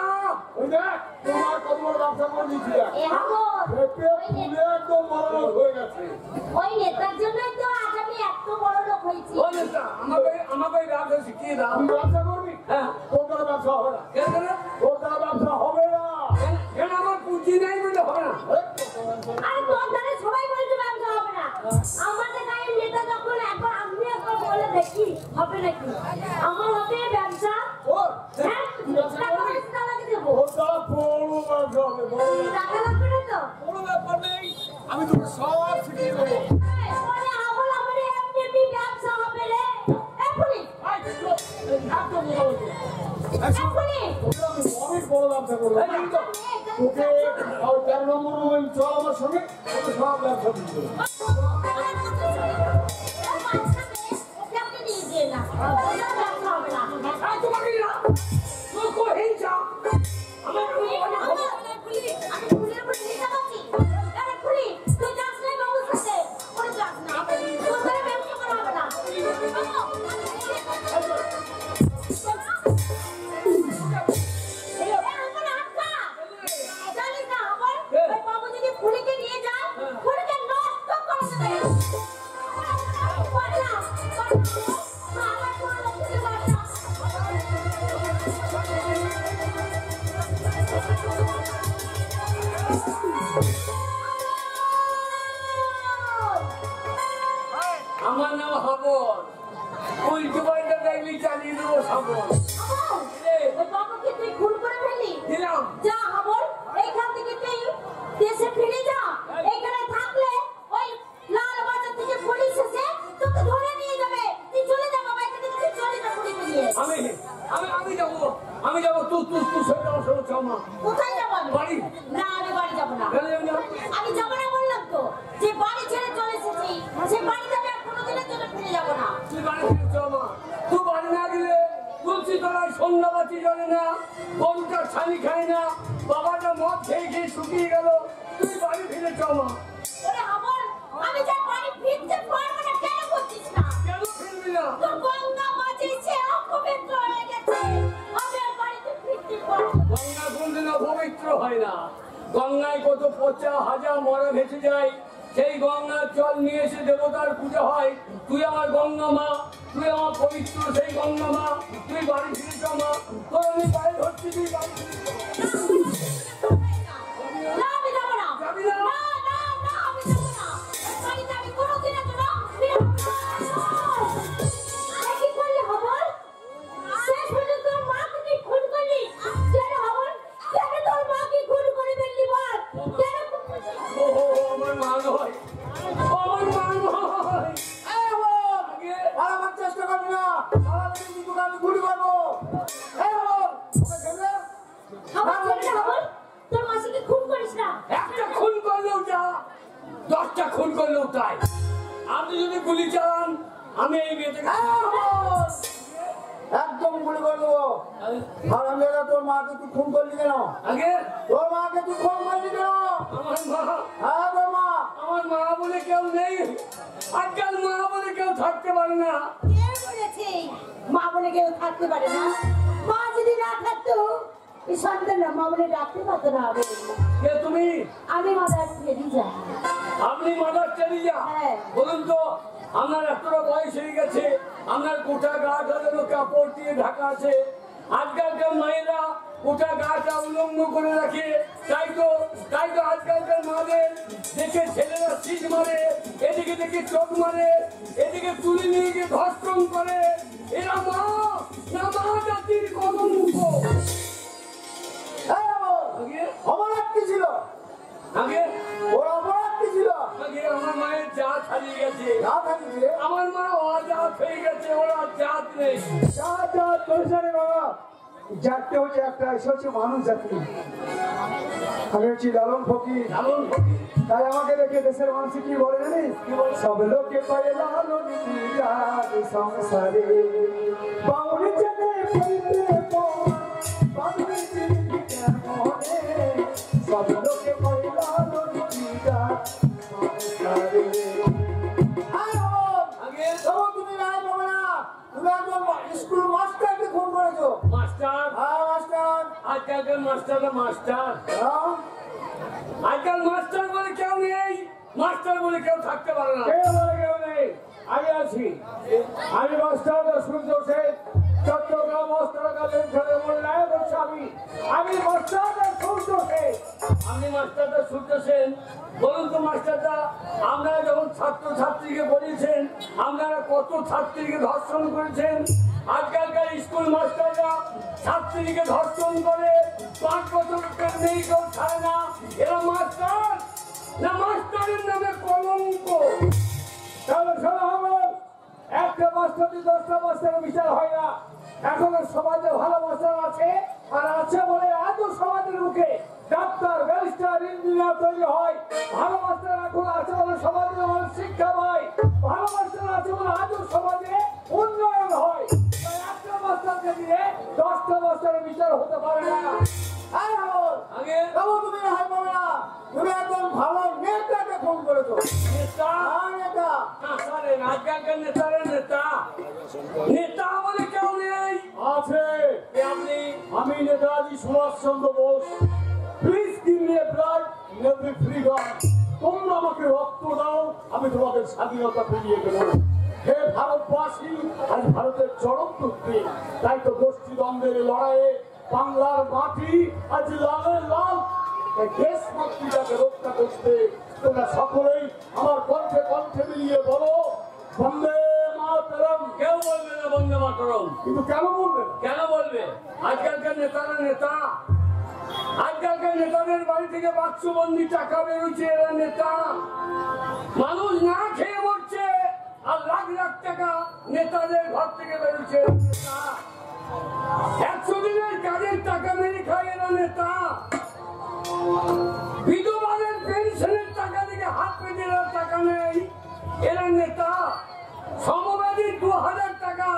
ওই দেখ তোমার কত বড় ব্যবসা করে দিয়েছি এ হাবর পেটে ফুলে একদম বড় হয়ে গেছে ওই নেতার জন্যই তো আজ আমি এত বড় লোক হয়েছি ও নেতা আমাকে ব্যবসা শিখিয়ে দাও তুমি ব্যবসা করবি হ্যাঁ তোর দ্বারা ব্যবসা হবে না কেন করে তোর দ্বারা ব্যবসা হবে না কেন আমার পুঁজি নাই বলে হবে না আর তোর দ্বারা সবাই বলছে ব্যবসা হবে না আমাদের গায়ের নেতা যখন একবার আমি একবার বলে দেখি হবে নাকি আমার হবে ব্যবসা ওর হ্যাঁ ব্যবসা টাকা করবি পয়সা লাগিয়ে দেবো ওর দ্বারা বড় ব্যবসা হবে বড় ব্যবসা। টাকা লাগবে না তো কোনো ব্যাপার নেই আমি তোকে সব শিখিয়ে দেবো ওরে আমল আমলে এমনি ব্যবসা হবে রে এখনই একদম বলবো এখনই আমি অনেক বড় ব্যবসা করবো তোকে আর 13 নম্বর রুমে চল আমার সঙ্গে তোকে সব ব্যবসা দিতে ওকে আপনি নিয়ে দিয়ে না ব্যবসা হবে না আর তোমাকে না তুই কো হিংসা আমার আমি ফুলের উপর নিয়ে যাচ্ছি আরে ফুলি তুই যাস না বাবুর সাথে ওই যাস না তোর ঘরে ব্যবসা করা হবে না বাবু যদি ফুলিকে নিয়ে যায় ফুলিকে নষ্ট করে দেবে আমার নাম হাবর উল্টো পাল্টা দেখলি চালিয়ে দেবো সাবর ওই বাবুকে তুই খুন করে ফেলি দিলাম যা হাবর এইখান থেকে তুই দেশে ফিরে যা এখানে থাকলে ওই লাল বাজার থেকে পুলিশ এসে তোকে ধরে নিয়ে যাবে তুই চলে যা বাবা এখান থেকে তুই চলে যা পুলিশ নিয়ে আমি যাবো তুই সেটা অসহ চামা কোথায় যাবো আমি বাড়ি না আমি বাড়ি যাবো না কেন যাবি না আমি যাবো না বললাম তো যে বাড়ি ছেড়ে চলে এসেছি সে বাড়ি যাবে সন্ধ্যাবাতি জ্বলে না, গরুটা ছানি খায় না, বাবাটা মদ খেয়ে খেয়ে শুকিয়ে গেল, তুই বাড়ি ফিরে চমা। ওরে হাবল, আমি যা বাড়ি ফিরতে পারবো না, কেন করছিস না? কেন ফিরবি না? তোর গঙ্গা মাঝে সে অপবিত্র হয়ে গেছে, আমি আর বাড়িতে ফিরতে পারবো না। গঙ্গা কোনদিন অপবিত্র হয় না। গঙ্গায় কত পচা হাজা মরা ভেসে যায়, সেই গঙ্গার জল নিয়ে এসে দেবতার পূজা হয়। তুই আমার গঙ্গা মা, তুই আমার পবিত্র সেই গঙ্গা মা, তুই বাড়ি ফিরে চমা। তোর আমি বাড়ি ধরছি, তুই বাড়ি ফিরে চমা। না, আমি যাবো না। যাবি না? না, না, না, আমি যাবো না। বাড়িতে আমি কোনোদিনও তো না, ফিরবো না। কি করলি হাবল? শেষ পর্যন্ত তোর মাকে তুই খুন করলি। কেন হাবল? কেন তোর মাকে খুন করে ফেললি বল? কেন? ও আমার মা নয়, আমার মা নয়। এই বল, পালাবার চেষ্টা করবি না, পালালে কিন্তু তোকে আমি গুলি করবো। এই বল, ওকে ছেড়ে দে। হাবল, ছেড়ে দে হাবল। তোর মাসিকে খুন করিস না। একটা খুন করলেও যা, 10টা খুন করলেও তাই। আপনি যদি গুলি চালান, আমি এই মেয়েটাকে একদম গুলি করে দেবো। আর আমি তোর মাকে তুই খুন করলি কেন? আগে তোর মাকে তুই খুন করলি কেন? আমার মা, হ্যাঁ তোর মা। আমার মা বলে কেউ নেই। আজকাল মা বলে কেউ থাকতে পারে না। কে বলেছে মা বলে কেউ থাকতে পারে না? মা যদি না থাকতো এই সন্তানরা মা বলে ডাকতে পারতো না। কে তুমি? আমি মাদার টেরিজা। আপনি মাদার টেরিজা? হ্যাঁ। বলুন তো, আপনার এতটা বয়স হয়ে গেছে, আপনার গোটা গাটা যেন কাপড় দিয়ে ঢাকা আছে। আজকালকার মায়েরা গোটা গাটা উলঙ্গ করে রাখে, তাই তো আজকালকার মাদের দেখে ছেলেরা সিট মারে, এদিকে দেখে চোখ মারে, এদিকে তুলে নিয়ে গিয়ে ধর্ষণ করে। এরা মা না, মা জাতির কলঙ্ক। এই বল, আগে অপরাধ কি ছিল? আগে ওর অপরাধ কি ছিল? আগে আমার মায়ের জাত হারিয়ে গেছে, না থাকি রে। আমার মা অজাত হয়ে গেছে, ওর আর জাত নেই। বাবা, জাতটা হচ্ছে একটা, এসে হচ্ছে মানুষ জাতি। আমি হচ্ছি লালন ফকির। লালন ফকির। তাই আমাকে দেখে দেশের মানুষ কি বলে জানিস? সব লোকে পায় লালন রাজ সংসারে, বাউল জেনে ফেলতে বাউল চিনি কেমনে, সব লোকে পায় লালন রাজ সংসারে। আগে তুমি নাই বাবা না, তুমি একজন স্কুল মাস্টারকে খুন করেছো। মাস্টার, হ্যাঁ মাস্টার। আজকালকার মাস্টাররা মাস্টার। হ্যাঁ, আজকাল মাস্টার বলে কেউ নেই, মাস্টার বলে কেউ থাকতে পারে না। কেউ বলে কেউ নেই, আমি আছি। আমি মাস্টার সূর্য সেন, চট্টগ্রাম অস্ত্রাগারের মূল্যায়ন হচ্ছে আমি মাস্টার সূর্য সেন। আপনি মাস্টারটা শুনতেছেন, বলুন তো মাস্টারটা, আপনারা যখন ছাত্রছাত্রীকে পড়িয়েছেন, আপনারা কত ছাত্রীকে ধর্ষণ করেছেন? আজকালকার স্কুল মাস্টাররা ছাত্রীকে ধর্ষণ করে, 5 বছরের মেয়ে কেউ ছাড়ে না। এরা মাস্টার না, মাস্টারের নামে কলঙ্ক। তাহলে শোনো আমার, একটা মাস্টার দিয়ে 10টা মাস্টারের বিচার হয় না। এখনো সমাজে ভালো মাস্টার আছে, আর আছে বলে এত সমাজের মুখে ডাক্তার, ব্যারিস্টার, ইঞ্জিনিয়ার তৈরি হয়। ভালো মাস্টার এখন আছে বলে সমাজে মানুষ শিক্ষা পায়। ভালো মাস্টার আছে বলে আজও সমাজে উন্নয়ন হয়। তাই একটা মাস্টারকে দিয়ে 10টা মাস্টারের বিচার হতে পারে না। আগে বাবু তুমি হাই পাবে না, তুমি একজন ভালো নেতাকে খুন করেছো। নেতা, হ্যাঁ নেতা। আজকালকার নেতারা নেতা, নেতা বলে কেউ নেই। আছে, কে আপনি? আমি Netaji Subhas Chandra Bose. Please give me a blood, navy freedom. তোমরা আমাকে রক্ত দাও, আমি তোমাদের স্বাধীনতা ফিরিয়ে দেবো। হে ভারতবাসী, আজ ভারতের চরম দুঃখে, তাই তো গোষ্ঠী দ্বন্দ্বের লড়াইয়ে বাংলার মাটি আজ লালের লাল। এই দেশ মাতৃটাকে রক্ষা করতে তোমরা সকলেই আমার কণ্ঠে কণ্ঠে মিলিয়ে বলো বন্দে মাতরম। কেউ বলবে না বন্দে মাতরম। কিন্তু কেন বলবেন? কেন বলবে? আজকালকার নেতারা নেতা, আজকালকার নেতাদের বাড়ি থেকে বাক্সবন্দি টাকা বেরোচ্ছে, এরা নেতা। মানুষ না খেয়ে মরছে, আর লাখ লাখ টাকা নেতাদের ঘর থেকে বেরোচ্ছে, এরা নেতা। 100 দিনের কাজের টাকা মেরে খায়, এরা নেতা। বিধবাদের পেনশনের টাকা থেকে হাত পেতে এরা টাকা নেই, এরা নেতা। সমবাদী 2000 টাকা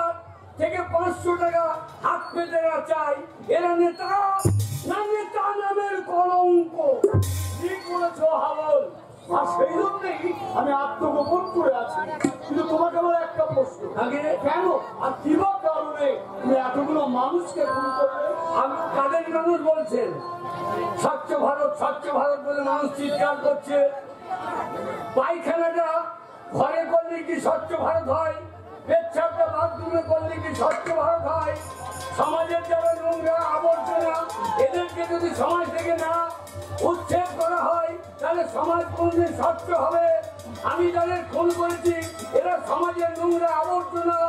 থেকে 500 টাকা হাত পেতে না চাই, এরা নেতা না, নেতা নামের কলঙ্ক। ঠিক বলেছ হাবল, আর সেই জন্যই আমি আত্মগোপন করে আছি। কিন্তু তোমাকে আমার একটা প্রশ্ন, আগে কেন আর কি বা কারণে তুমি এতগুলো মানুষকে খুন করবে? আমি কাদের মানুষ বলছেন? স্বচ্ছ ভারত, স্বচ্ছ ভারত বলে মানুষ চিৎকার করছে। পায়খানাটা ঘরে করলে কি স্বচ্ছ ভারত হয়? পেচ্ছাপটা বাথরুমে করলে কি স্বচ্ছ ভারত হয়? সমাজের যারা নোংরা আবর্জনা, এদেরকে যদি সমাজ থেকে না উচ্ছেদ করা হয় তাহলে সমাজ কোনদিন স্বচ্ছ হবে? আমি যাদের খুন করেছি এরা সমাজের নোংরা আবর্জনা,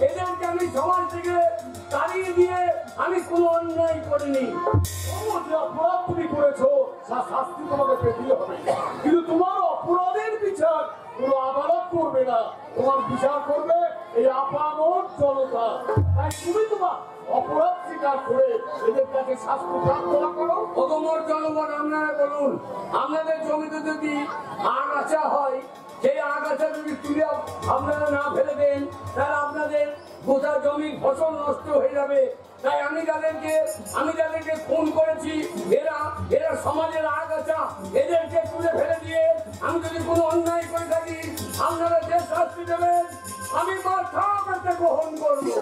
এদেরকে আমি সমাজ থেকে তাড়িয়ে দিয়ে আমি কোনো অন্যায় করিনি। যে অপরাধ তুমি করেছো তার শাস্তি তোমাকে পেতেই হবে, কিন্তু তোমার অপরাধের বিচার কোনো আদালত করবে না, তোমার বিচার করবে এই আপামর জনতা। তাই তুমি তোমার অপরাধ স্বীকার করে এদের কাছে শাস্তি প্রার্থনা করো। অগমর জনগণ, আপনারা বলুন, আপনাদের জমিতে যদি আগাছা হয়, সেই আগাছা যদি তুলে আপনারা না ফেলে দেন তাহলে আপনাদের গোটা জমির ফসল নষ্ট হয়ে যাবে। তাই আমি যাদেরকে খুন করেছি এরা সমাজের আগাছা, এদেরকে তুলে ফেলে দিয়ে আমি যদি কোনো অন্যায় করে থাকি আপনারা যে শাস্তি দেবেন আমি মাথা পেতে গ্রহণ করবো।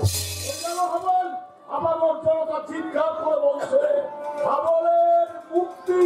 হাবল আপামর জনতা চিৎকার করে বলছে হাবলের মুক্তি।